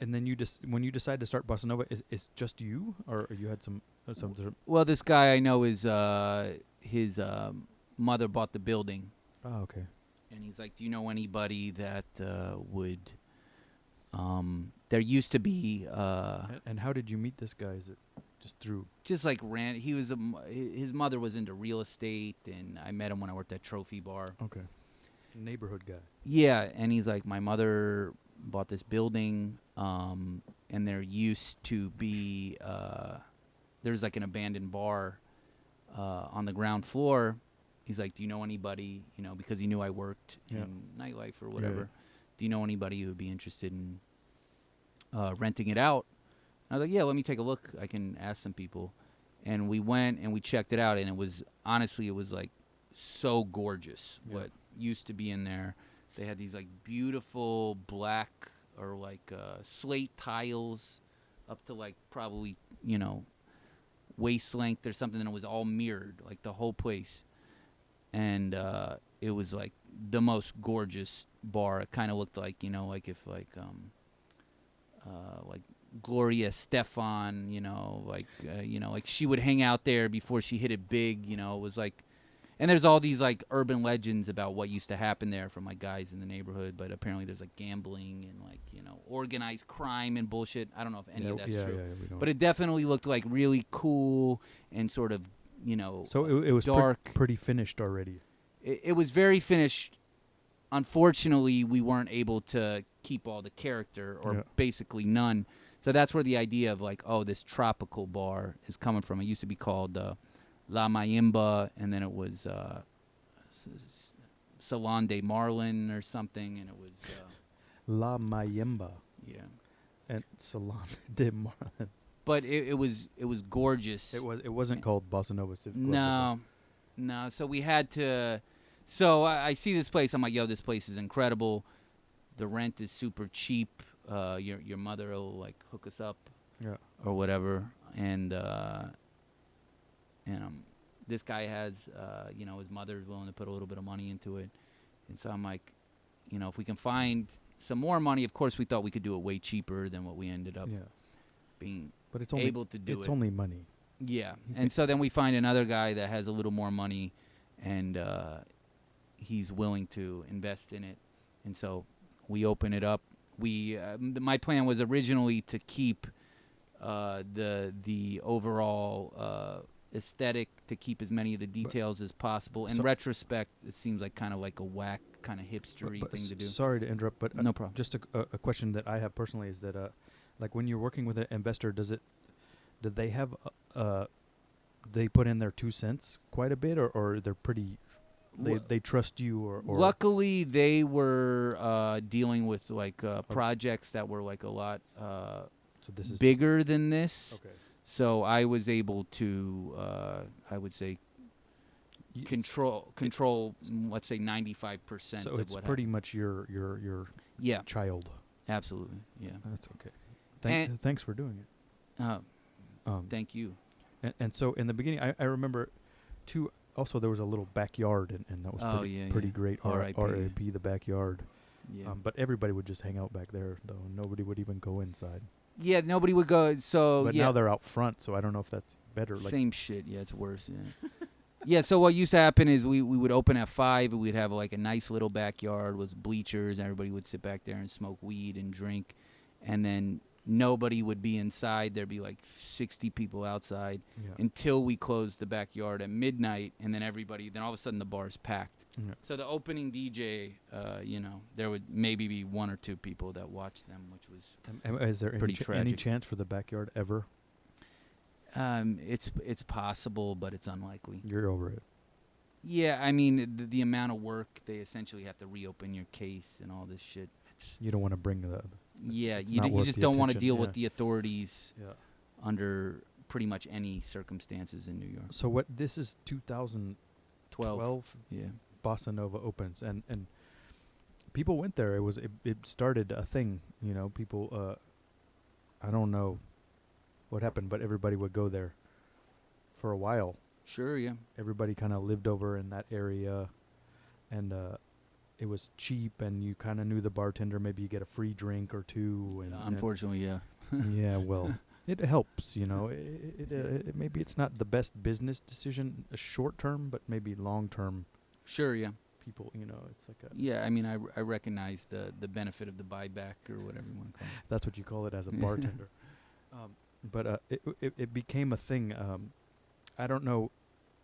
And then when you decide to start Bossa Nova, is just you, or you had some sort of. Well, this guy I know is his mother bought the building. Oh, okay. And he's like, "Do you know anybody that would?" There used to be. And how did you meet this guy? Is it just through? Just like he was his mother was into real estate, and I met him when I worked at Trophy Bar. Okay. Neighborhood guy. Yeah, and he's like, my mother bought this building, and there used to be there's like an abandoned bar on the ground floor. He's like, do you know anybody? Because he knew I worked in nightlife or whatever. Yeah. Do you know anybody who would be interested in renting it out? And I was like, yeah, let me take a look. I can ask some people. And we went and we checked it out, and it was like so gorgeous what used to be in there. They had these like beautiful black or like slate tiles up to like probably waist length or something, and it was all mirrored, like the whole place. And it was like the most gorgeous bar. It kind of looked like like if like Gloria Stefan, like she would hang out there before she hit it big. It was like, and there's all these like urban legends about what used to happen there from like guys in the neighborhood. But apparently there's like gambling and like organized crime and bullshit. I don't know if any of that's true, but it definitely looked like really cool and sort of So it was dark, pretty finished already. It was very finished. Unfortunately, we weren't able to keep all the character, or basically none. So that's where the idea of like, oh, this tropical bar is coming from. It used to be called La Mayimba, and then it was Salon de Marlin or something, and it was La Mayimba. Yeah. And Salon de Marlin. But it was gorgeous. It wasn't called Bossa Nova Civic Club. No. So we had to. So I see this place. I'm like, yo, this place is incredible. The rent is super cheap. Your mother will like hook us up, or whatever. And this guy has his mother's willing to put a little bit of money into it. And so I'm like, if we can find some more money, of course we thought we could do it way cheaper than what we ended up being able to do. It's only money. Yeah. And so then we find another guy that has a little more money, and he's willing to invest in it. And so we open it up. My plan was originally to keep the overall aesthetic, to keep as many of the details as possible. In retrospect, it seems like kind of like a whack, kind of hipstery thing to do. Sorry to interrupt, but no problem. Just a question that I have personally is that, like when you're working with an investor, did they have they put in their 2 cents quite a bit, or they're pretty? They trust you, or luckily they were dealing with like projects that were like a lot so this is bigger than this. Okay. So I was able to, I would say, control. Let's say 95%. So it's pretty much your child. Absolutely. Yeah. That's okay. Thanks for doing it. Thank you. And so in the beginning, I remember too. Also, there was a little backyard, and that was pretty great. R.I.P. the backyard. Yeah. But everybody would just hang out back there, though. Nobody would even go inside. Yeah, nobody would go. So, but now they're out front, so I don't know if that's better. Same shit. Yeah, it's worse. Yeah. Yeah. So what used to happen is we would open at 5, and we'd have like a nice little backyard with bleachers. And everybody would sit back there and smoke weed and drink, and then nobody would be inside. There'd be like 60 people outside until we closed the backyard at midnight, and then all of a sudden the bar's packed. Yeah. So the opening DJ, there would maybe be 1 or 2 people that watched them, which was is there pretty tragic. Any chance for the backyard ever? It's possible, but it's unlikely. You're over it. Yeah, I mean the amount of work they essentially have to reopen your case and all this shit. It's You don't want to bring the. yeah, it's you not you worth just the don't want to attention, deal yeah. with the authorities Yeah. under pretty much any circumstances in New York. So what? This is 2012. Yeah. Bossa Nova opens, and people went there. It started a thing. People. I don't know what happened, but everybody would go there for a while. Sure. Yeah. Everybody kind of lived over in that area, and it was cheap, and you kind of knew the bartender. Maybe you get a free drink or two. And Unfortunately, yeah. yeah, well, it helps. Maybe it's not the best business decision short term, but maybe long term. Sure. Yeah. People, it's like a. Yeah. I mean, I recognize the benefit of the buyback or whatever you want to call it. That's what you call it as a bartender. But it became a thing. I don't know,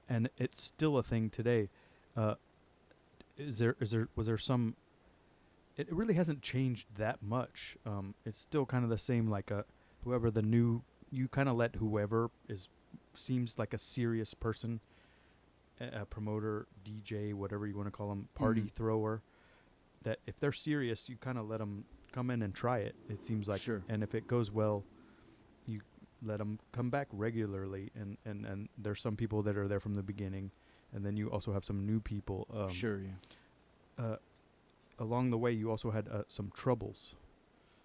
and it's still a thing today. Was there some? It really hasn't changed that much. It's still kind of the same. Like whoever the new, you kind of let whoever seems like a serious person, a promoter, DJ, whatever you want to call them, party thrower. That if they're serious, you kind of let them come in and try it. It seems like, Sure. And if it goes well, you let them come back regularly. And there's some people that are there from the beginning, and then you also have some new people. Sure. Yeah. Along the way, you also had some troubles.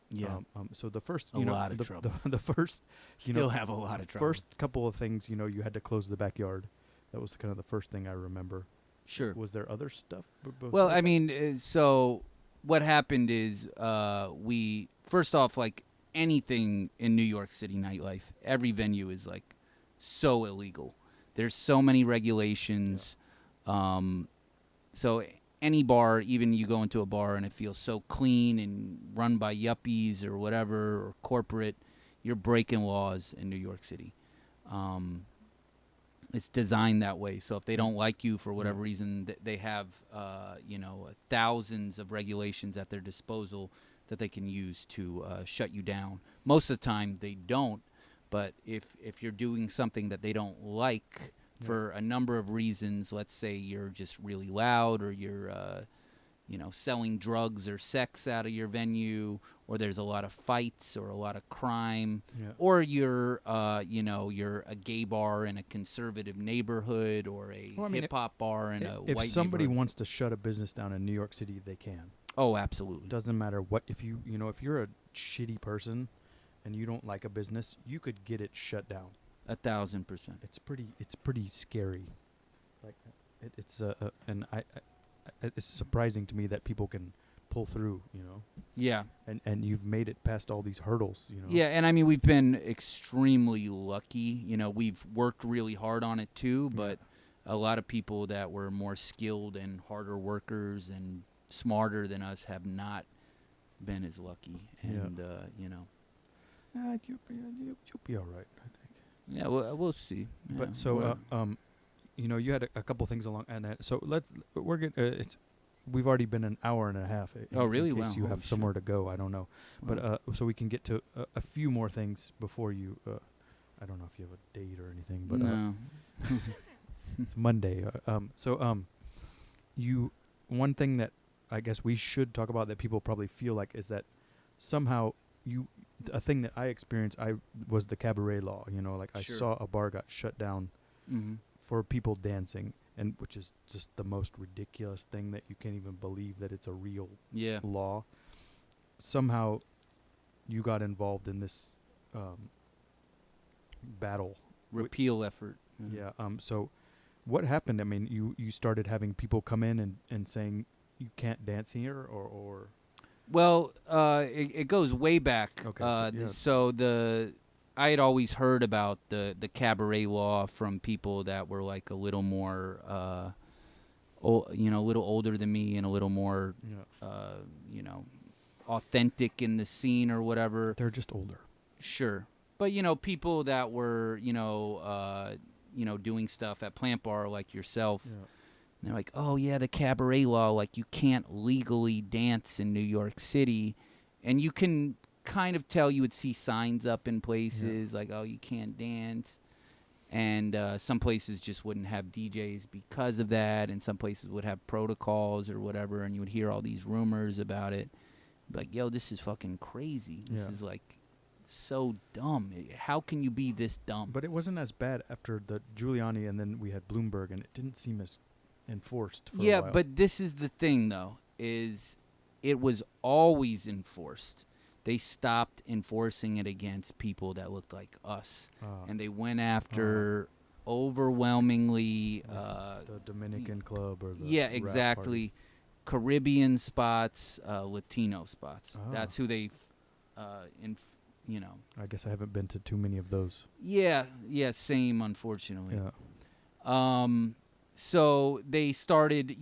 Yeah. So the first, A lot of trouble. The first, Still have a lot of trouble. first couple of things, you had to close the backyard. That was kind of the first thing I remember. Sure. Was there other stuff? Well, I mean, so what happened is we first off, like anything in New York City nightlife, every venue is like so illegal. There's so many regulations. Yeah. So any bar, even you go into a bar and it feels so clean and run by yuppies or whatever, or corporate, you're breaking laws in New York City. It's designed that way. So if they don't like you for whatever reason, they have, thousands of regulations at their disposal that they can use to shut you down. Most of the time they don't, but if you're doing something that they don't like for a number of reasons, let's say you're just really loud, or you're selling drugs or sex out of your venue, or there's a lot of fights or a lot of crime, or you're a gay bar in a conservative neighborhood, or a hip-hop bar in a white neighborhood. If somebody wants to shut a business down in New York City, they can. Oh, absolutely. Doesn't matter what. If if you're a shitty person and you don't like a business, you could get it shut down. 1,000%. It's pretty scary. Like it's surprising to me that people can pull through, Yeah. And you've made it past all these hurdles, Yeah, and I mean, we've been extremely lucky. We've worked really hard on it too, but a lot of people that were more skilled and harder workers and smarter than us have not been as lucky. And you'll be all right, I think. Yeah, we'll see. Yeah, but so you had a couple things along, and so we've already been an hour and a half. Oh, really? In case Wow. you have somewhere to go, I don't know. Wow. But so we can get to a few more things before you. I don't know if you have a date or anything, but no. it's Monday. One thing that I guess we should talk about that people probably feel like is that somehow a thing that I experienced, was the cabaret law. I Sure. saw a bar got shut down for people dancing, and which is just the most ridiculous thing that you can't even believe that it's a real law. Somehow, you got involved in this battle. Repeal effort. Yeah. So, what happened? I mean, you started having people come in and saying you can't dance here, or Well, it goes way back. Okay, so I had always heard about the cabaret law from people that were like a little more, a little older than me and a little more, authentic in the scene or whatever. They're just older. Sure, but people that were doing stuff at Plant Bar like yourself. Yeah. And they're like, oh, yeah, the cabaret law, like you can't legally dance in New York City. And you can kind of tell, you would see signs up in places like, oh, you can't dance. And some places just wouldn't have DJs because of that, and some places would have protocols or whatever, and you would hear all these rumors about it. Like, yo, this is fucking crazy. This is like so dumb. How can you be this dumb? But it wasn't as bad after the Giuliani, and then we had Bloomberg, and it didn't seem as enforced for a while. But this is the thing, though, is it was always enforced. They stopped enforcing it against people that looked like us, and they went after overwhelmingly the Dominican club or the exactly, Caribbean spots, Latino spots. That's who they, I guess I haven't been to too many of those. Yeah, same, unfortunately. Yeah. So they started,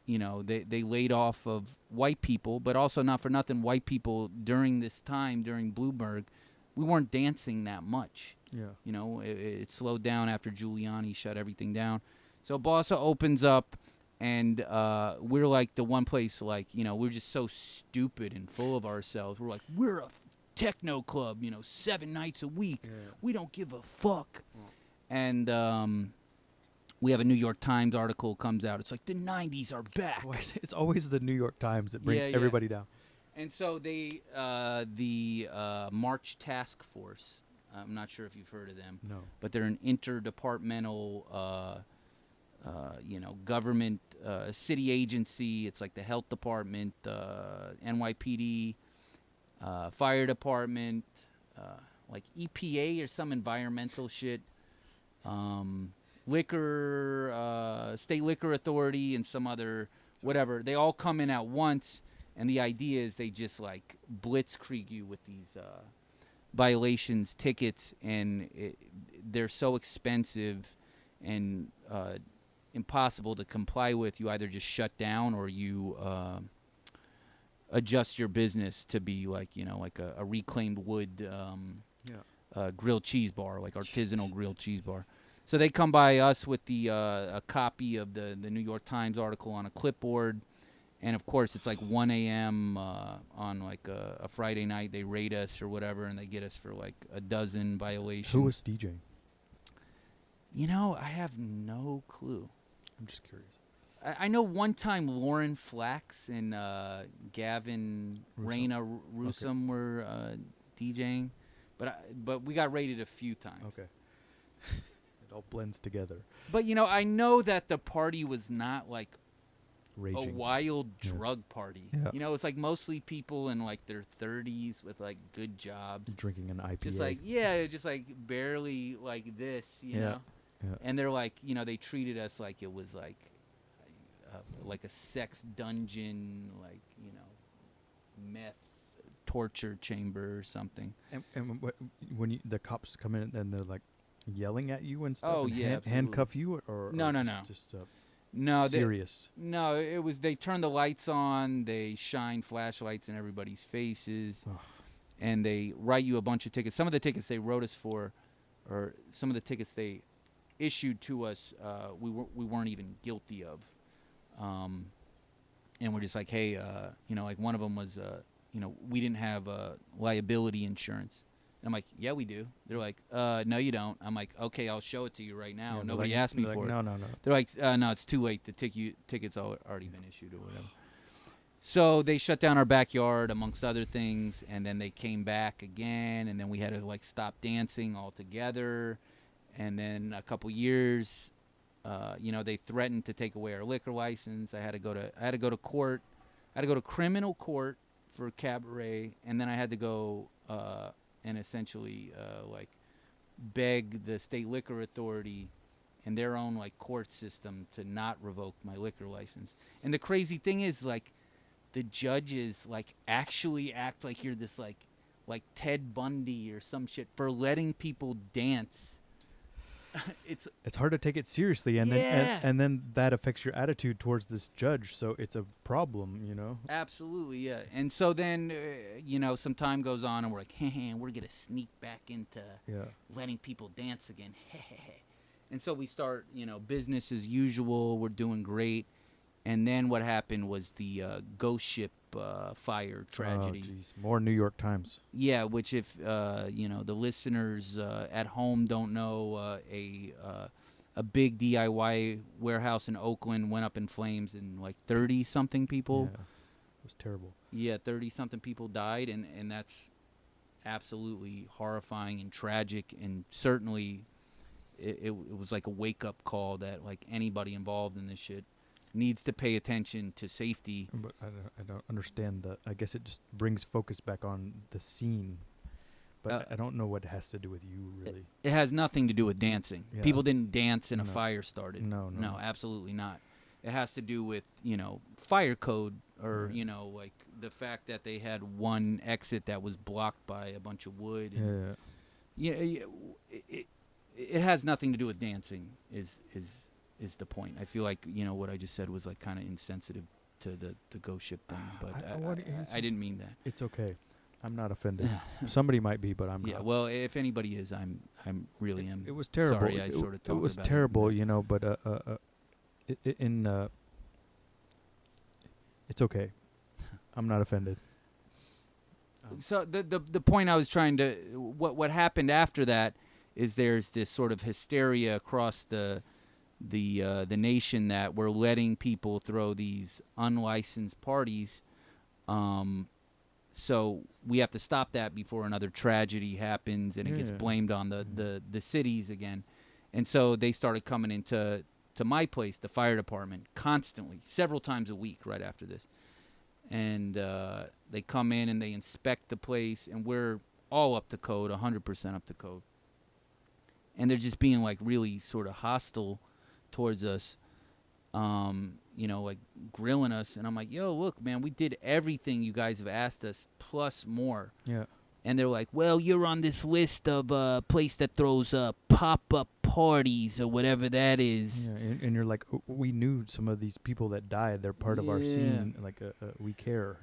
they laid off of white people, but also not for nothing, white people during this time, during Bloomberg, we weren't dancing that much. Yeah. It slowed down after Giuliani shut everything down. So Bossa opens up, and we're like the one place, we're just so stupid and full of ourselves. We're like, we're a techno club, 7 nights a week. Yeah. We don't give a fuck. And we have a New York Times article comes out. It's like, the 90s are back. It's always the New York Times that brings everybody down. And so they, the March Task Force, I'm not sure if you've heard of them. No. But they're an interdepartmental, government, city agency. It's like the health department, NYPD, fire department, like EPA or some environmental shit. Liquor, state liquor authority, and some other whatever. They all come in at once, and the idea is they just like blitzkrieg you with these violations, tickets, and they're so expensive and impossible to comply with. You either just shut down or you adjust your business to be like a reclaimed wood grilled cheese bar, like artisanal grilled cheese bar. So they come by us with the a copy of the New York Times article on a clipboard, and of course it's like 1 a.m. On like a Friday night. They raid us or whatever, and they get us for like a dozen violations. Who was DJing? I have no clue. I'm just curious. I know one time Lauren Flax and Gavin Reyna Rusum were DJing, but we got raided a few times. Okay. It all blends together. But I know that the party was not like Raging. a wild drug party. Yeah. It's like mostly people in like their 30s with like good jobs, Drinking an IPA. Just like barely like this, you know. Yeah. And they're like, they treated us like it was like a sex dungeon, like meth torture chamber or something. And when the cops come in and they're like yelling at you and stuff. Oh, and yeah, handcuff you or No. Just No, serious. It was they turned the lights on, they shine flashlights in everybody's faces, and they write you a bunch of tickets. Some of the tickets they wrote us for, or some of the tickets they issued to us, we weren't even guilty of, and we're just like, hey, like one of them was, we didn't have liability insurance. And I'm like, yeah, we do. They're like, no, you don't. I'm like, okay, I'll show it to you right now. Nobody asked me for it. No. They're like, no, it's too late. The ticket's already been issued or whatever. So they shut down our backyard, amongst other things, and then they came back again, and then we had to like stop dancing altogether. And then a couple years, they threatened to take away our liquor license. I had to go to court. I had to go to criminal court for cabaret, and then I had to go and essentially beg the state liquor authority and their own like court system to not revoke my liquor license. And the crazy thing is, like, the judges like actually act like you're this like Ted Bundy or some shit for letting people dance. It's hard to take it seriously, and then that affects your attitude towards this judge. So it's a problem, Absolutely, yeah. And so then, some time goes on, and we're like, hey, we're gonna sneak back into letting people dance again. And so we start, business as usual. We're doing great, And then what happened was the ghost ship fire tragedy. Oh, jeez. More New York Times. Yeah, which if the listeners at home don't know, a big DIY warehouse in Oakland went up in flames and like 30 something people. Yeah. It was terrible. Yeah, 30 something people died, and that's absolutely horrifying and tragic, and certainly it was like a wake up call that like anybody involved in this shit needs to pay attention to safety. But I don't understand I guess it just brings focus back on the scene. But I don't know what it has to do with you, really. It has nothing to do with dancing. Yeah. People didn't dance and a No. fire started. No. No, absolutely not. It has to do with, fire code or, Right. like the fact that they had one exit that was blocked by a bunch of wood. And Yeah. it has nothing to do with dancing is the point. I feel like, what I just said was like kind of insensitive to the ghost ship thing, but I didn't mean that. It's okay. I'm not offended. Somebody might be, but I'm Yeah, not. well, if anybody is, I'm really am. It was terrible. Sorry, I sort of it talked was about it. terrible, but it's okay. I'm not offended. So the point I was trying to what happened after that is there's this sort of hysteria across the nation that we're letting people throw these unlicensed parties. So we have to stop that before another tragedy happens and it gets blamed on the cities again. And so they started coming into my place, the fire department, constantly, several times a week right after this. And they come in and they inspect the place, and we're all up to code, 100% up to code. And they're just being like really sort of hostile towards us, like grilling us. And I'm like, yo, look, man, we did everything you guys have asked us plus more. Yeah. And they're like, well, you're on this list of a place that throws pop-up parties or whatever that is. Yeah, and you're like, we knew some of these people that died. They're part of our scene. Like, we care,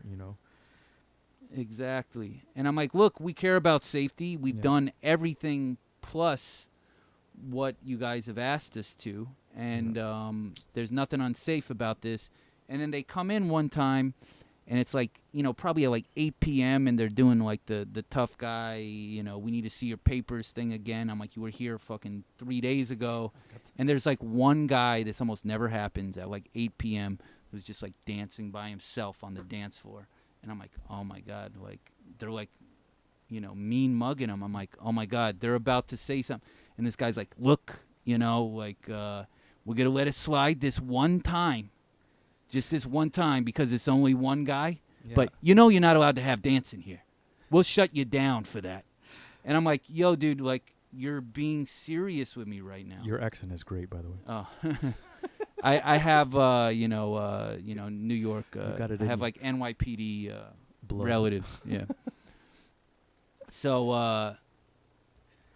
Exactly. And I'm like, look, we care about safety. We've done everything plus what you guys have asked us to. And there's nothing unsafe about this. And then they come in one time, and it's like, probably at like 8 p.m. and they're doing like the tough guy, we need to see your papers thing again. I'm like, you were here fucking 3 days ago. And there's like one guy, this almost never happens, at like 8 p.m. who's just like dancing by himself on the dance floor. And I'm like, oh my God, like they're like, mean mugging him. I'm like, oh my God, they're about to say something. And this guy's like, look, we're going to let it slide this one time. Just this one time because it's only one guy. Yeah. But you're not allowed to have dancing here. We'll shut you down for that. And I'm like, yo, dude, like you're being serious with me right now. Your accent is great, by the way. Oh. I have, New York. I have like NYPD relatives. Yeah. So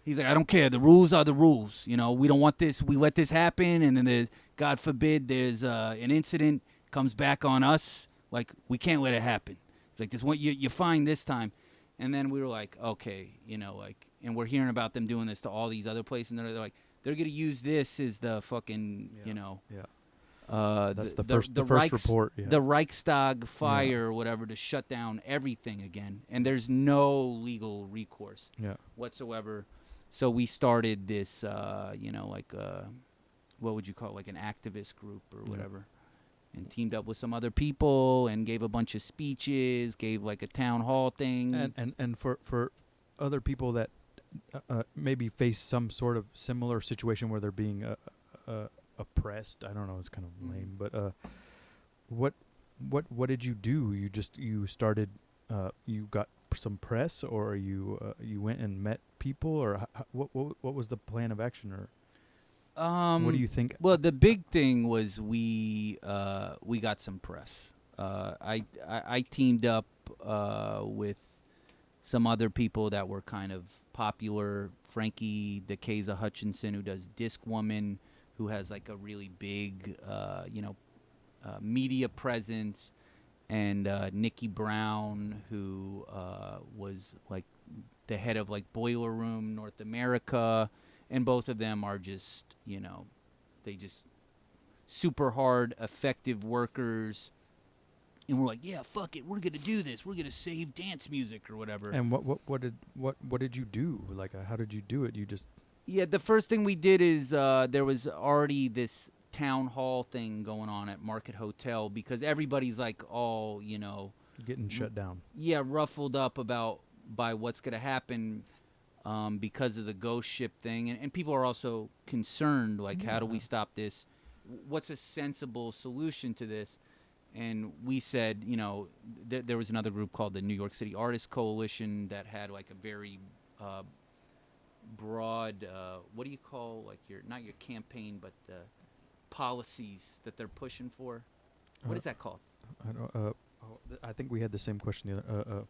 he's like, I don't care. The rules are the rules. We don't want this. We let this happen. And then God forbid, there's an incident comes back on us. Like, we can't let it happen. It's like, this one, you're fine this time. And then we were like, okay, and we're hearing about them doing this to all these other places. And they're like, they're going to use this as the fucking, that's the first report. Yeah. The Reichstag fire or whatever to shut down everything again. And there's no legal recourse whatsoever. So we started this, what would you call it, like an activist group or whatever, and teamed up with some other people and gave a bunch of speeches, gave like a town hall thing. And for other people that maybe face some sort of similar situation where they're being oppressed, I don't know, it's kind of lame, but what did you do? You started, you got some press, or you went and met people, or what was the plan of action, or what do you think? Well, the big thing was we got some press. I teamed up with some other people that were kind of popular. Frankie DeKaiser Hutchinson, who does Disc Woman, who has like a really big media presence, and Nikki Brown, who was like the head of like Boiler Room North America, and both of them are just, they just super hard, effective workers. And we're like, yeah, fuck it, we're gonna do this. We're gonna save dance music or whatever. And what did you do? Like, how did you do it? You just Yeah, the first thing we did is there was already this town hall thing going on at Market Hotel because everybody's like all, getting shut down. yeah, ruffled up by what's going to happen because of the ghost ship thing. And people are also concerned, like, how do we stop this? What's a sensible solution to this? And we said, there was another group called the New York City Artists Coalition that had like a very broad, what do you call, like, not your campaign, but the policies that they're pushing for. What is that called? I don't. I think we had the same question the other.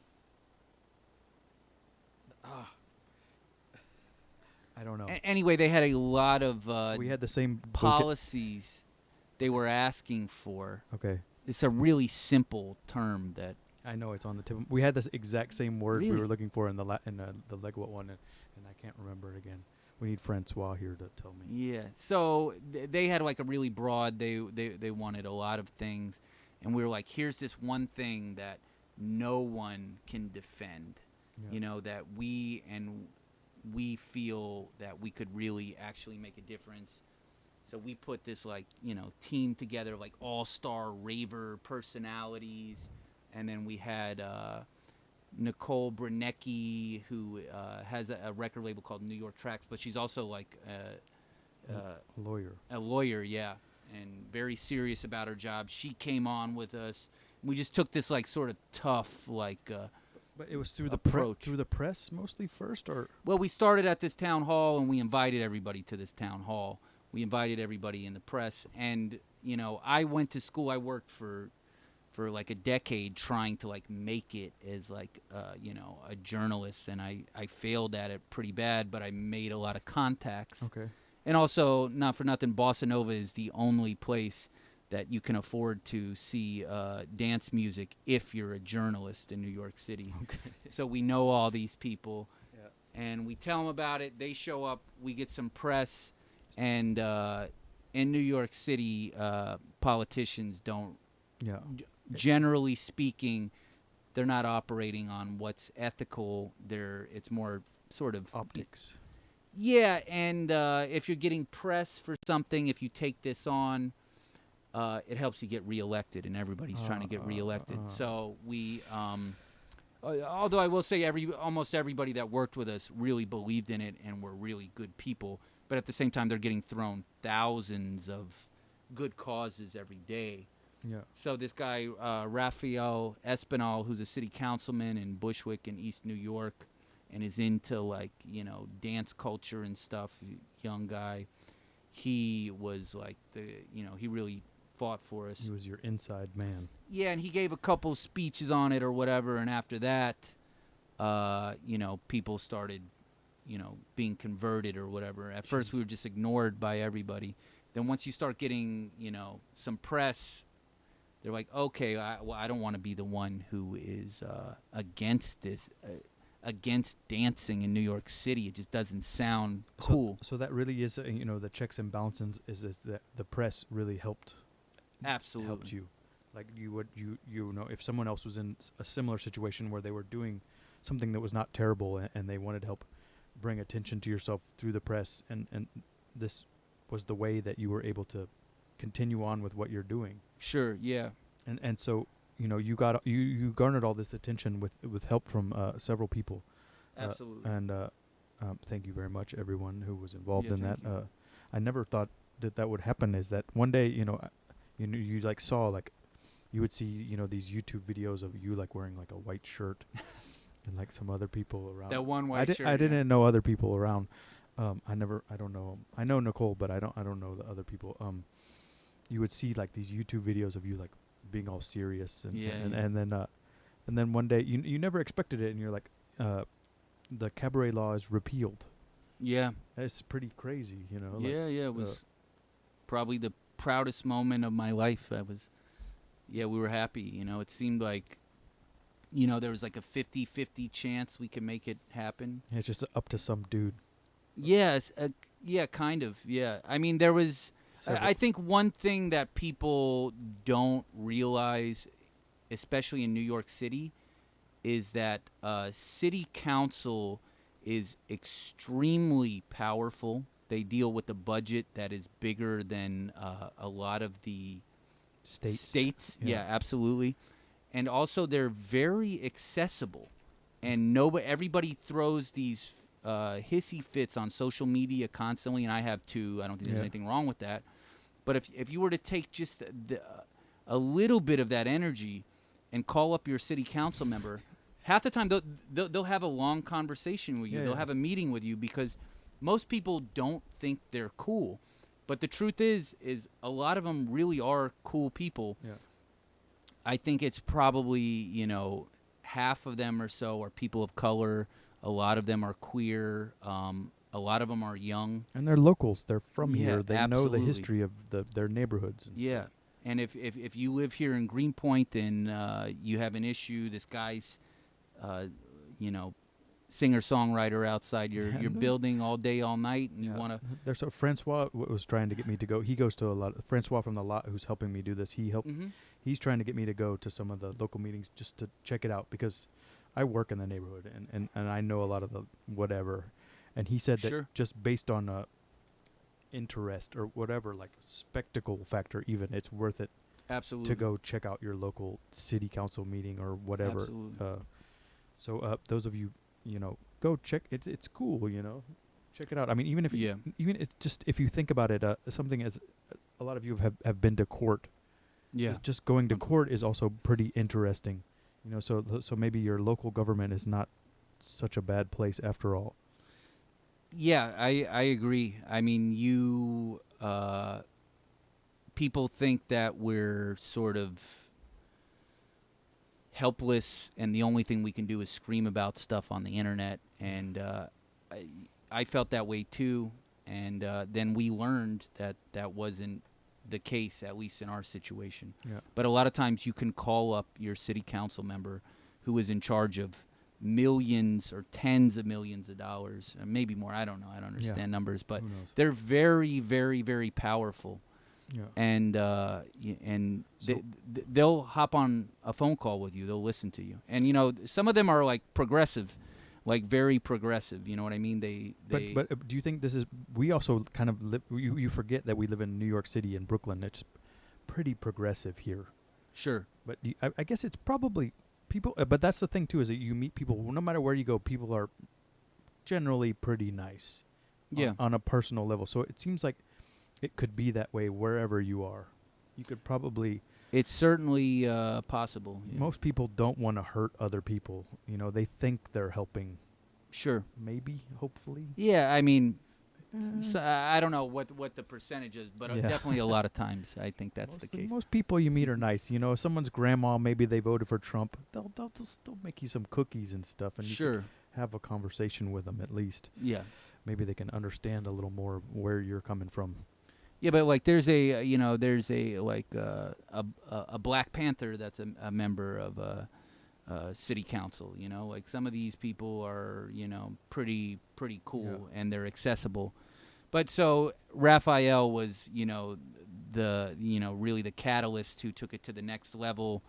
I don't know. Anyway, they had a lot of We had the same policies they were asking for. Okay. It's a really simple term that I know it's on the tip. We had this exact same word we Really? were looking for in the Legwat one, and I can't remember it again. We need Francois here to tell me. Yeah. So they had like a really broad. They wanted a lot of things, and we were like, here's this one thing that no one can defend. Yeah. That we feel that we could really actually make a difference. So we put this team together of like all-star raver personalities, and then we had Nicole Brunecki, who has a record label called New York Tracks, but she's also like A lawyer. a lawyer, yeah, and very serious about her job. She came on with us. We just took this like sort of tough But it was through approach. through the press mostly first, or Well, we started at this town hall, and we invited everybody to this town hall. We invited everybody in the press, and I went to school. I worked for like a decade trying to like make it as like a journalist, and I failed at it pretty bad, but I made a lot of contacts. okay. And also, not for nothing, Bossa Nova is the only place that you can afford to see dance music if you're a journalist in New York City. Okay. So we know all these people, Yeah. and we tell them about it. They show up. We get some press, and in New York City, politicians don't. Yeah. Generally speaking, they're not operating on what's ethical. It's more sort of Optics. Yeah, and if you're getting press for something, if you take this on, it helps you get reelected, and everybody's trying to get reelected. So we, although I will say almost everybody that worked with us really believed in it and were really good people, but at the same time, they're getting thrown thousands of good causes every day. Yeah. So this guy, Raphael Espinal, who's a city councilman in Bushwick in East New York, and is into like dance culture and stuff, young guy. He was like he really fought for us. He was your inside man. Yeah, and he gave a couple speeches on it or whatever, and after that, people started, being converted or whatever. At first, we were just ignored by everybody. Then once you start getting, some press, they're like, okay, I don't want to be the one who is against this, against dancing in New York City. It just doesn't sound cool. So that really is, the checks and balances is that the press really helped. Absolutely. Helped you. Like if someone else was in a similar situation where they were doing something that was not terrible and they wanted help bring attention to yourself through the press, and this was the way that you were able to continue on with what you're doing. Sure, yeah. And so you garnered all this attention with help from several people. Absolutely. And thank you very much, everyone who was involved Yeah, in that. thank you. I never thought that would happen. Is that one day you like saw like you would see these YouTube videos of you like wearing like a white shirt and like some other people around. That one white shirt. I didn't know other people around. I don't know. I know Nicole, but I don't know the other people. You would see like these YouTube videos of you like being all serious and then one day you never expected it, and you're like, the cabaret law is repealed. Yeah. It's pretty crazy, like, yeah, it was probably the proudest moment of my life. We were happy, it seemed like, there was like a 50-50 chance we could make it happen. it's just up to some dude. Yes, yeah, kind of, yeah. I mean, there was I think one thing that people don't realize, especially in New York City, is that city council is extremely powerful. They deal with a budget that is bigger than a lot of the states. Yeah, absolutely. And also, they're very accessible, and everybody throws these hissy fits on social media constantly, and I have too. I don't think there's anything wrong with that. But if you were to take just a little bit of that energy and call up your city council member, half the time they'll have a long conversation with you. They'll have a meeting with you because most people don't think they're cool. But the truth is a lot of them really are cool people. Yeah. I think it's probably, half of them or so are people of color. A lot of them are queer. A lot of them are young. And they're locals. They're from here. They absolutely. know the history of their neighborhoods. And stuff. And if you live here in Greenpoint and you have an issue, this guy's, singer-songwriter outside your building all day, all night, and you want to... There's Francois was trying to get me to go. He goes to a lot. Francois from the lot, who's helping me do this, he helped. Mm-hmm. He's trying to get me to go to some of the local meetings just to check it out because I work in the neighborhood and I know a lot of the whatever. And he said that just based on interest or whatever, like spectacle factor even, it's worth it absolutely to go check out your local city council meeting or whatever. Absolutely. So those of you, go check. It's cool, check it out. I mean, even it's just, if you think about it, something as a lot of you have been to court. Yeah. Just going to court is also pretty interesting, so maybe your local government is not such a bad place after all. Yeah, I agree. I mean, people think that we're sort of helpless and the only thing we can do is scream about stuff on the internet. And I felt that way too. And then we learned that wasn't the case, at least in our situation. Yeah. But a lot of times you can call up your city council member who is in charge of millions or tens of millions of dollars, maybe more. I don't know. I don't understand numbers, but they're very, very, very powerful. Yeah. And they'll hop on a phone call with you. They'll listen to you. And some of them are like progressive, like very progressive. You know what I mean? But do you think this is? We also kind of live. You forget that we live in New York City and Brooklyn. It's pretty progressive here. Sure. But I guess it's probably people. But that's the thing too, is that you meet people. No matter where you go, people are generally pretty nice. Yeah. On a personal level. So it seems like it could be that way wherever you are. You could probably... It's certainly possible. Yeah. Most people don't want to hurt other people. They think they're helping. Sure. Maybe, hopefully. Yeah, I mean, so I don't know what the percentage is, but definitely a lot of times I think that's the case. Most people you meet are nice. If someone's grandma, maybe they voted for Trump, they'll make you some cookies and stuff, and you can have a conversation with them at least. Yeah. Maybe they can understand a little more of where you're coming from. Yeah, but like there's a Black Panther that's a member of city council. Like some of these people are pretty cool and they're accessible. But so Raphael was really the catalyst who took it to the next level,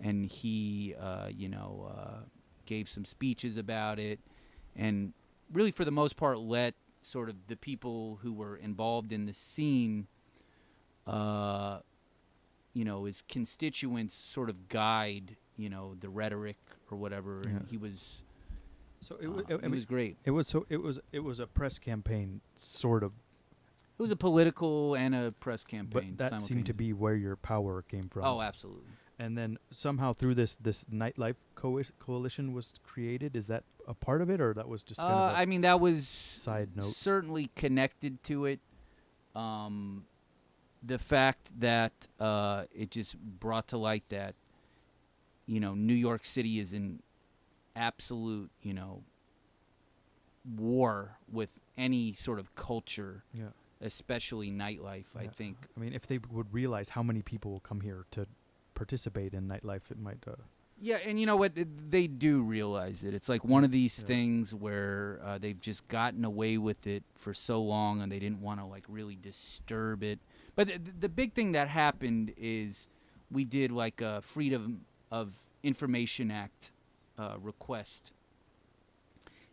and he gave some speeches about it, and really for the most part let sort of the people who were involved in the scene, his constituents sort of guide, the rhetoric or whatever. Yeah. And he was, it was great. It was a press campaign, sort of. It was a political and a press campaign. But that seemed to be where your power came from. Oh, absolutely. And then somehow through this nightlife coalition was created. Is that a part of it, or that was just kind of I mean, that was side note? Certainly connected to it. The fact that it just brought to light that, New York City is in absolute, war with any sort of culture, especially nightlife, I think. I mean, if they would realize how many people will come here to participate in nightlife, it might... Yeah, and you know what? They do realize it. It's like one of these things where they've just gotten away with it for so long, and they didn't want to like really disturb it. But the big thing that happened is we did like a Freedom of Information Act request,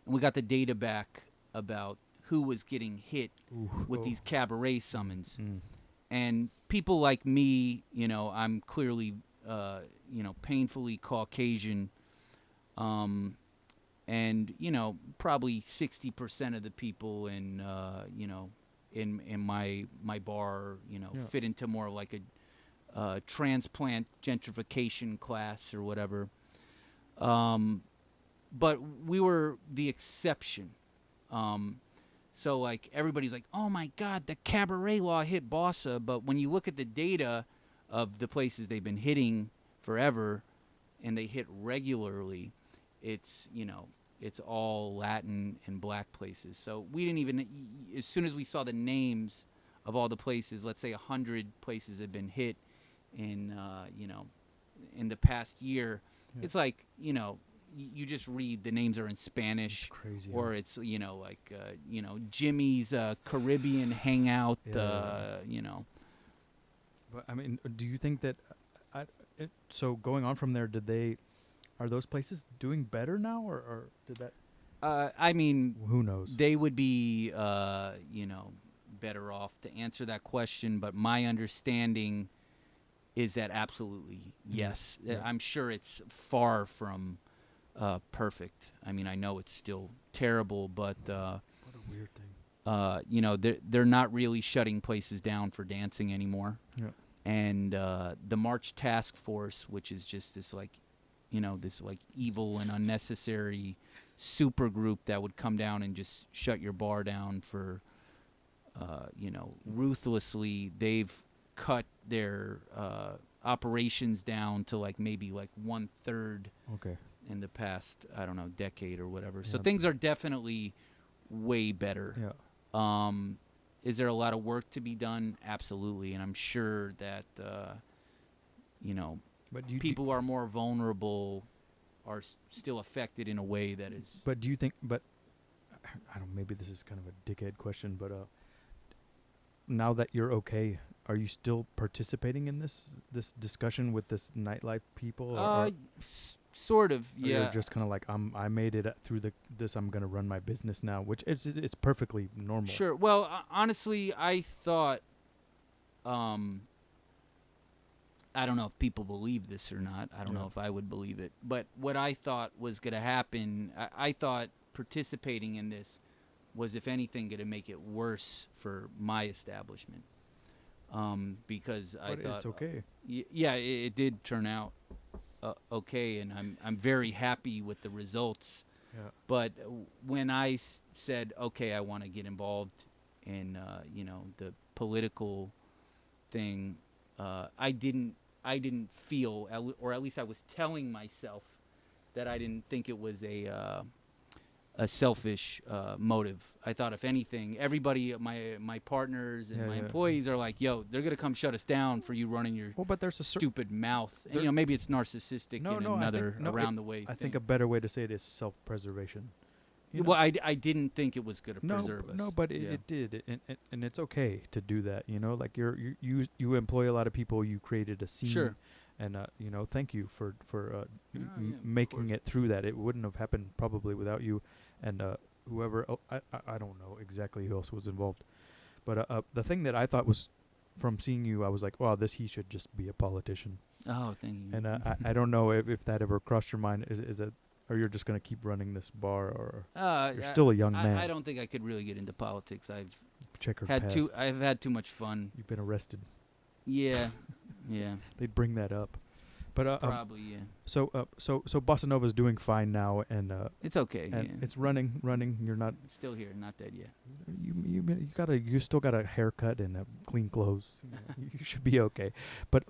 and we got the data back about who was getting hit with these cabaret summons. And people like me, I'm clearly, painfully Caucasian. And, probably 60% of the people in my bar, fit into more like a transplant gentrification class or whatever. But we were the exception. So, like, everybody's like, oh, my God, the cabaret law hit Bossa. But when you look at the data of the places they've been hitting forever and they hit regularly, it's, it's all Latin and black places. So we didn't even, as soon as we saw the names of all the places, let's say 100 places have been hit in, in the past year, it's like, you just read the names are in Spanish, crazy, or it's Jimmy's Caribbean hangout. But I mean, do you think that? So going on from there, are those places doing better now, or did that? I mean, who knows? They would be, better off to answer that question. But my understanding is that absolutely yes. Yeah. I'm sure it's far from perfect. I mean, I know it's still terrible, but what a weird thing. they're not really shutting places down for dancing anymore. Yeah. And the March Task Force, which is just this this evil and unnecessary super group that would come down and just shut your bar down for ruthlessly. They've cut their operations down to maybe 1/3. Okay. In the past, I don't know, decade or whatever. So things are definitely way better. Yeah. Is there a lot of work to be done? Absolutely. And I'm sure that, but people who are more vulnerable are still affected in a way that is... But do you think, I don't, maybe this is kind of a dickhead question, but now that you're okay, are you still participating in this discussion with this nightlife people? Sort of, or yeah. You're just kind of like, I made it through this. I'm gonna run my business now, which it's perfectly normal. Sure. Well, honestly, I thought, I don't know if people believe this or not. I don't know if I would believe it. But what I thought was gonna happen, I thought participating in this was, if anything, gonna make it worse for my establishment. Because I thought it's okay. It did turn out okay, and I'm very happy with the results. Yeah. But when I said, okay, I want to get involved in the political thing, I didn't feel, or at least I was telling myself that I didn't think it was a selfish motive. I thought, if anything, everybody, my partners and my employees are like, yo, they're gonna come shut us down for you running your but there's a stupid mouth. And, maybe it's narcissistic around the way. I think a better way to say it is self-preservation. Well, I didn't think it was gonna preserve us. No, but it did, and it's okay to do that. Like you employ a lot of people. You created a scene. Sure. And thank you for making it through that. It wouldn't have happened probably without you, and whoever. I don't know exactly who else was involved, but the thing that I thought was, from seeing you, I was like, wow, he should just be a politician. Oh, thank you. And I don't know if that ever crossed your mind. Is that, or you're just gonna keep running this bar, or you're still a young man? I don't think I could really get into politics. I've I've had too much fun. You've been arrested. Yeah. Yeah. They'd bring that up. But probably, yeah. So Bossa Nova's doing fine now, and it's okay. And it's running. You're not still here, not dead yet. You still got a haircut and clean clothes. You should be okay. But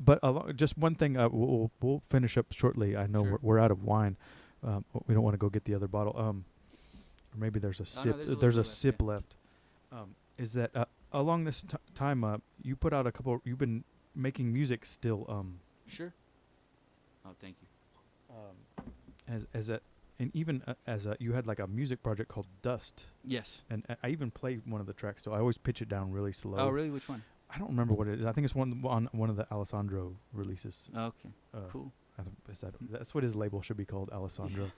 just one thing. We'll finish up shortly. I know we're out of wine. We don't want to go get the other bottle. Or maybe there's a sip. There's a sip left. Is that along this time? You put out a couple. You've been making music still. Sure. Oh, thank you. You had like a music project called Dust. Yes. And I even play one of the tracks, so I always pitch it down really slow. Oh, really? Which one? I don't remember what it is. I think it's one of the Alessandro releases. Okay, Uh, cool. that's what his label should be called, Alessandro.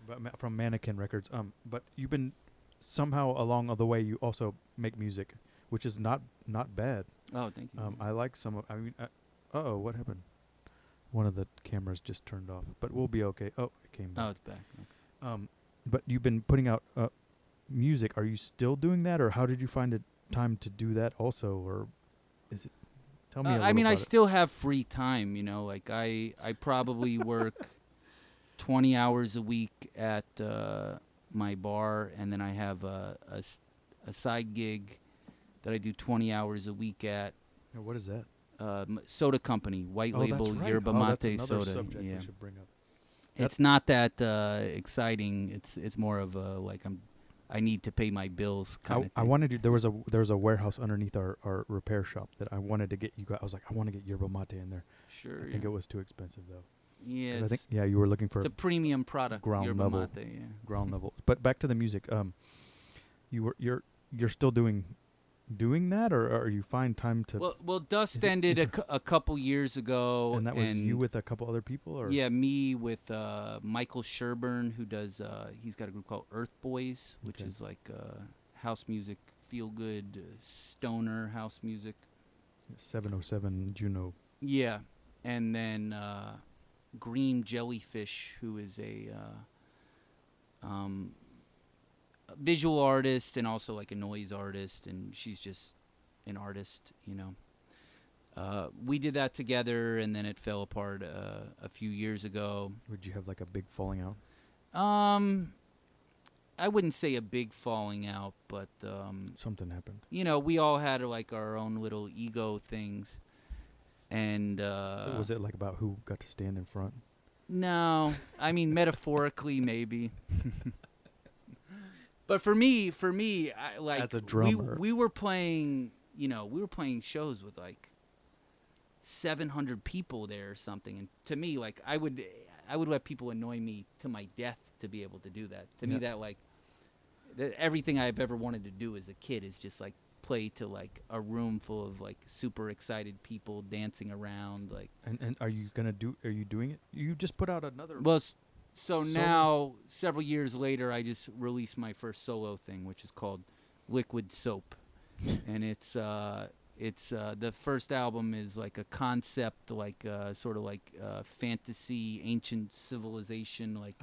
But from Mannequin Records. But you've been somehow along the way. You also make music, which is not bad. Oh, thank you. I like some of. I mean, what happened? One of the cameras just turned off, but we'll be okay. Oh, it came back. Oh, it's back. Okay. But you've been putting out music. Are you still doing that, or how did you find it time to do that also, or is it? Tell me. I mean, I still have free time. You know, like I probably work 20 hours a week at my bar, and then I have a side gig that I do 20 hours a week at. What is that? Soda company, white label that's right. yerba That's mate another soda. subject Yeah, we should bring up. it's not that exciting. It's more of a like I need to pay my bills kind of thing. I wanted to. There was a warehouse underneath our repair shop that I wanted to get you guys. I was like, I want to get yerba mate in there. Sure. I think it was too expensive though. Yeah. 'Cause I think you were looking for It's a premium product. ground yerba level. mate, yeah. ground level. But back to the music. You're still doing that, or are you find time to? Well, Dust ended a couple years ago, and that was you with a couple other people, or yeah, me with Michael Sherburn, who does. He's got a group called Earth Boys, which is like house music, feel good, stoner house music. 707 Juno. Yeah, and then Green Jellyfish, who is a visual artist and also like a noise artist, and she's just an artist, you know. We did that together, and then it fell apart a few years ago. Would you have like a big falling out? I wouldn't say a big falling out, but Something happened. you know, we all had like our own little ego things, and Was it like about who got to stand in front? no, I mean metaphorically maybe. But for me, I, like As a drummer. we were playing, you know, we were playing shows with like 700 people there or something, and to me, like I would let people annoy me to my death to be able to do that. To me, that like everything I've ever wanted to do as a kid is just like play to like a room full of like super excited people dancing around, like. And are you doing it? You just put out another. Well, so Solo? now, several years later, I just released my first solo thing, which is called Liquid Soap, and it's the first album is like a concept, like sort of like fantasy, ancient civilization, like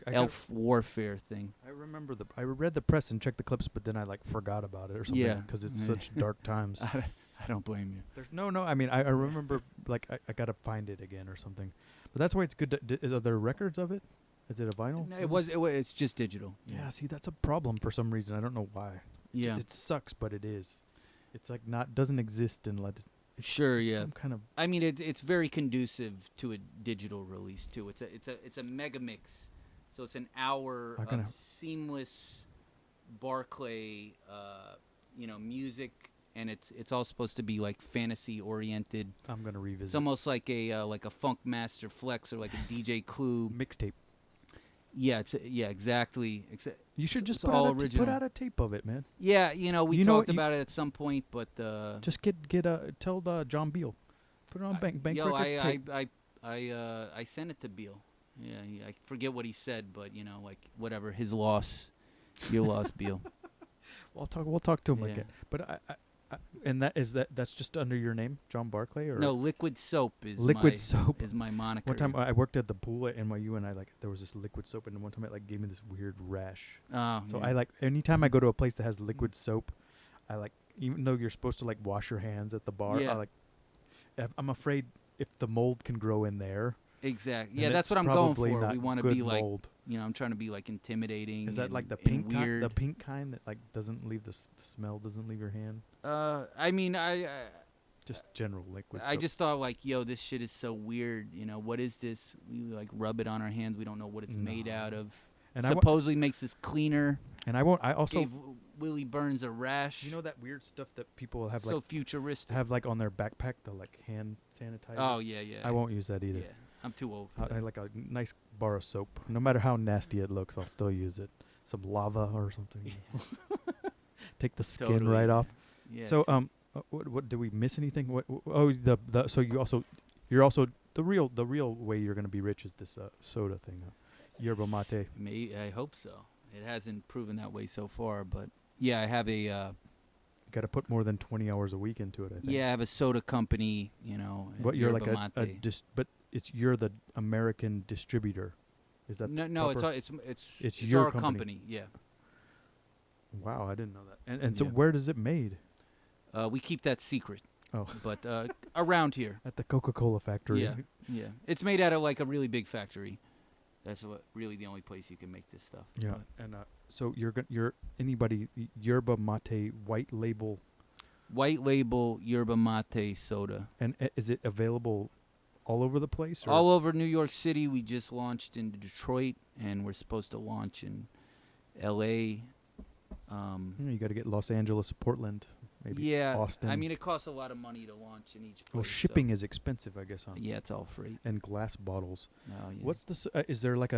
elf warfare thing. I remember I read the press and checked the clips, but then I like forgot about it or something. Yeah. Because it's such dark times. I don't blame you. There's no. I mean, I remember like I gotta find it again or something. But that's why it's good. Are there records of it? Is it a vinyl? No, it's just digital. Yeah. See, that's a problem for some reason. I don't know why. Yeah. It sucks, but it is. It's like doesn't exist in Sure. it's Yeah. some kind of. I mean, it's very conducive to a digital release too. It's a mega mix, so it's an hour of seamless Barclay, music, and it's all supposed to be like fantasy oriented. I'm gonna revisit. It's almost like a Funk Master Flex or like a DJ Clue mixtape. Yeah, exactly. You should just put out a tape of it, man. Yeah, we talked about it at some point, but just tell John Beal, put it on Bank Records tape. I sent it to Beal. Yeah, I forget what he said, but like whatever, his loss, your loss, Beal. We'll talk to him again. But that's just under your name, John Barclay, or no? Liquid Soap is my moniker. One time I worked at the pool at NYU, and there was this liquid soap, and one time it gave me this weird rash. Oh, so yeah. Anytime I go to a place that has liquid soap, even though you're supposed to wash your hands at the bar, I'm afraid if the mold can grow in there. Exactly. Yeah, that's what I'm going for. We want to be mold. I'm trying to be intimidating. Is that the pink kind? The pink kind that doesn't leave the smell, doesn't leave your hand. I mean, I just general liquid. I just thought this shit is so weird. What is this? We rub it on our hands. We don't know what it's made out of. And supposedly makes us cleaner. And I also gave Willie Burns a rash. You know that weird stuff that people have so futuristic have on their backpack, the hand sanitizer. Oh yeah. I won't use that either. Yeah. I'm too old for that. I like a nice bar of soap. No matter how nasty it looks, I'll still use it. Some lava or something. Take the skin right off. Yes. So What did we miss anything? Oh, the so you're also the real way you're gonna be rich is this soda thing, yerba mate. I hope so. It hasn't proven that way so far, but yeah, I have a You got to put more than 20 hours a week into it. I think. I have a soda company. You know, What you're yerba like mate. but you're the American distributor. Is that No, proper? it's your our company. Yeah. Wow, I didn't know that. And so Yeah. where does it made? We keep that secret, Oh, but around here. at the Coca-Cola factory. Yeah, yeah. It's made out of like a really big factory. That's really the only place you can make this stuff. Yeah. But And so you're anybody yerba mate white label, white label yerba mate soda. and is it available all over the place? Or? All over New York City. We just launched in Detroit, and we're supposed to launch in L.A. You got to get Los Angeles, Portland, maybe Yeah, Austin. I mean, it costs a lot of money to launch in each place. well, shipping is expensive, I guess, huh? Yeah, it's all free. And glass bottles. Oh, yeah. What's this? Is there like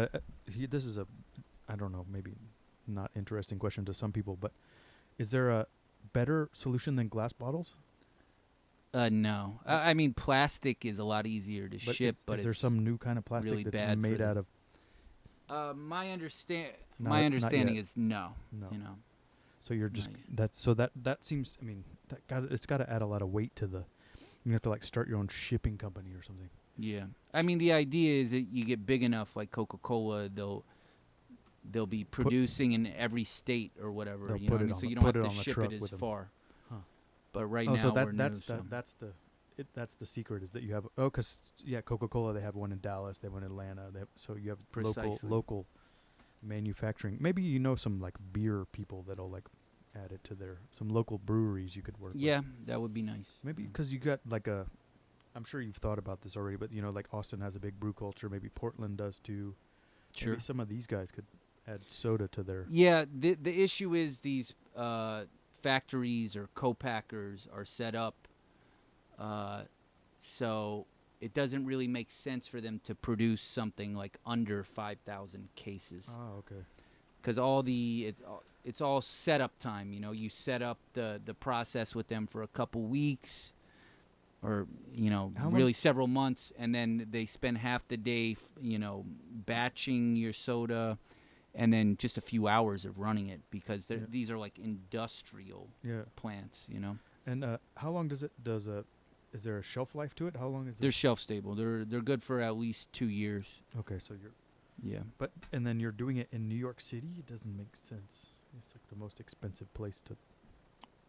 this is a, I don't know, maybe not interesting question to some people, but is there a better solution than glass bottles? No. I mean, plastic is a lot easier to ship, but is there it's some new kind of plastic really that's bad made for out of? my Not understanding yet. is no. No. You know. So you're just Not that seems. I mean, it's got to add a lot of weight to the. You have to like start your own shipping company or something. Yeah. I mean, the idea is that you get big enough, like Coca-Cola, they'll be producing in every state or whatever. They'll You know put what I it mean? on So the- you don't put have it to on the ship truck it as with 'em. far. Huh. But right Oh, now so we're that's new, that's the secret is that you have because Coca-Cola they have one in Dallas, they have one in Atlanta, so you have Precisely. local manufacturing. Maybe you know some like beer people that'll like add it to some local breweries you could work with. Yeah, that would be nice. Maybe because you got like I'm sure you've thought about this already, but like Austin has a big brew culture. Maybe Portland does too. Sure. Maybe some of these guys could add soda to their. Yeah, the issue is these factories or co-packers are set up so it doesn't really make sense for them to produce something like under 5,000 cases. Oh, okay. Because it's all setup time. You know, you set up the process with them for a couple weeks, or How really long- several months, and then they spend half the day, batching your soda, and then just a few hours of running it because Yeah. these are like industrial Yeah. plants. And how long is there a shelf life to it? How long is They're it? shelf stable. They're good for at least 2 years. Okay, so you're. Yeah. And then you're doing it in New York City. It doesn't make sense. It's like the most expensive place to.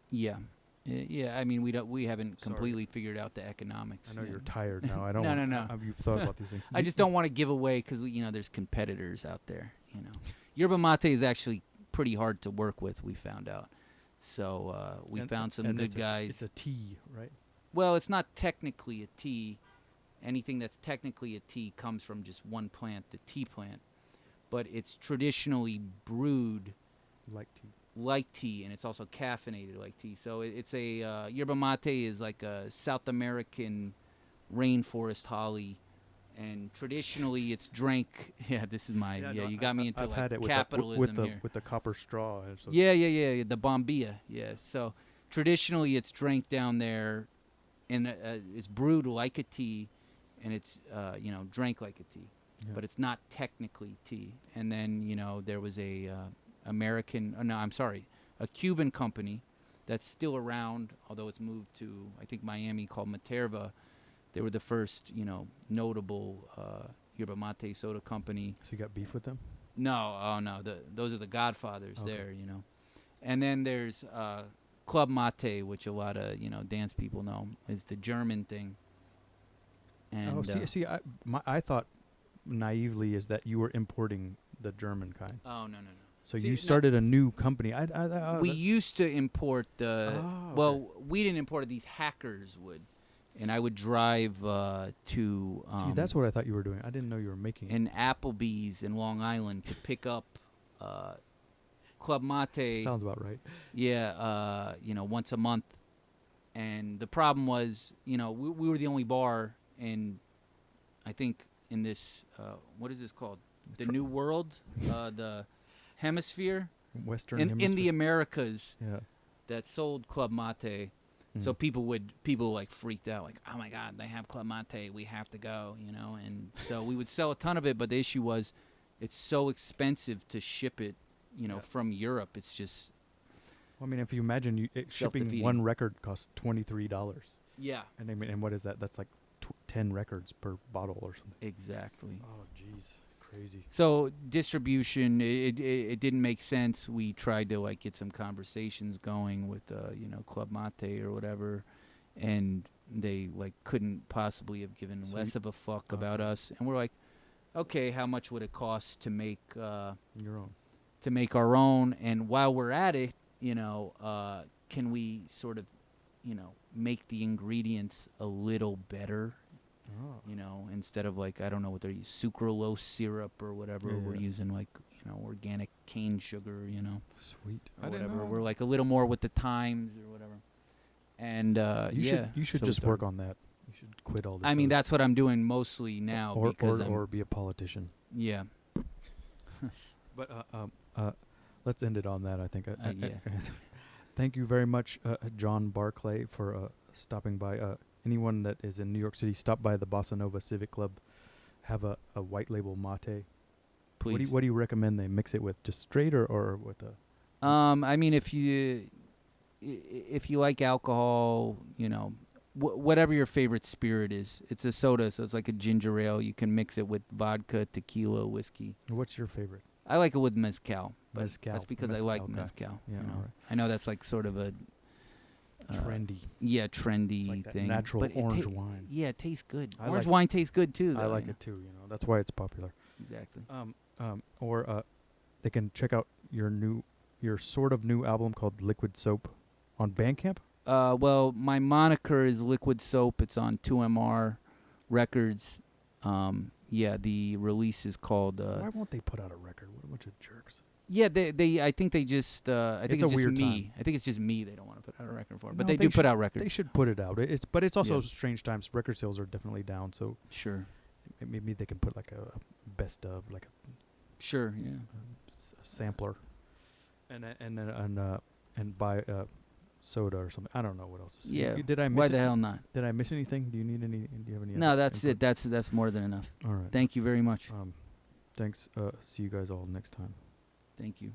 Yeah. Yeah. I mean, we haven't Sorry. completely figured out the economics. I know Yeah. you're tired now. I don't. No. You've thought about these things. I just don't want to give away because there's competitors out there. Yerba mate is actually pretty hard to work with. We found out, so we found some good guys. It's a tea, right? Well, it's not technically a tea. Anything that's technically a tea comes from just one plant, the tea plant, but it's traditionally brewed Like tea. like tea, and it's also caffeinated like tea. So it's a yerba mate is like a South American rainforest holly. And traditionally, it's drank. Yeah, this is my. Yeah, no, you got me into I've like had it with capitalism here. with the copper straw. And so Yeah, the bombilla. Yeah. So traditionally, it's drank down there, and it's brewed like a tea, and it's drank like a tea, Yeah. but it's not technically tea. And then there was a a Cuban company that's still around, although it's moved to I think Miami, called Materva. They were the first, notable yerba mate soda company. So you got beef with them? No, those are the godfathers Okay. there, And then there's Club Mate, which a lot of dance people know, is the German thing. And I thought naively is that you were importing the German kind. oh no. So See, you no. started a new company. We used to import the. Oh, Well, okay. we didn't import it. These hackers would, and I would drive to. See, that's what I thought you were doing. I didn't know you were making it. in Applebee's in Long Island to pick up Club Mate. Sounds about right. Yeah, once a month. And the problem was, we were the only bar in, I think, in this, what is this called? The New World, the Hemisphere. Western In the Hemisphere. Americas Yeah. that sold Club Mate. So people like freaked out, like, oh my God, they have Club Mate, we have to go, you know. And so we would sell a ton of it, but the issue was, it's so expensive to ship it, you know, from Europe. It's just. Well, I mean, if you imagine shipping one record costs $23. Yeah. And I mean, and what is that? That's like 10 records per bottle or something. Exactly. Oh, jeez, crazy. So distribution, it didn't make sense. We tried to like get some conversations going with you know, Club Mate or whatever, and they like couldn't possibly have given less of a fuck about us. And we're like, okay, how much would it cost to make your own? To make our own? And while we're at it, you know, can we sort of, you know, make the ingredients a little better? You know, instead of like, I don't know what they're using, sucralose syrup or whatever, we're using like, you know, organic cane sugar, you know. Sweet. Or whatever. We're like a little more with the times or whatever. And you should just work on that. You should quit all this. I mean, that's what I'm doing mostly now. Or be a politician. Yeah. But let's end it on that, I think. Yeah. Thank you very much, John Barclay, for stopping by. Anyone that is in New York City, stop by the Bossa Nova Civic Club. Have a white label mate. Please. What do you recommend they mix it with? Just straight or with a? I mean, if you like alcohol, you know, whatever your favorite spirit is. It's a soda, so it's like a ginger ale. You can mix it with vodka, tequila, whiskey. What's your favorite? I like it with mezcal. But mezcal. That's because I like mezcal. Yeah, you know? right. I know that's like sort of a trendy. Yeah, trendy it's like that thing. natural but orange wine. Yeah, it tastes good. I Orange like wine tastes good too. Though, I like it too. You know, that's why it's popular. Exactly. Or they can check out your sort of new album called Liquid Soap on Bandcamp. Well, my moniker is Liquid Soap. It's on 2MR Records. Yeah, the release is called. Why won't they put out a record? What a bunch of jerks. Yeah, they. I think they just. I think it's just me. Time. I think it's just me. They don't want to put out a record for, but No, they do put out records. They should put it out. But it's also strange times. Record sales are definitely down. So sure. Maybe they can put like a best of, like a sure, yeah, sampler, and buy soda or something. I don't know what else to say. Yeah. Did I miss Why the hell not? Did I miss anything? Do you need any? Do you have any? No, that's it. That's more than enough. All right. Thank you very much. Thanks. See you guys all next time. Thank you.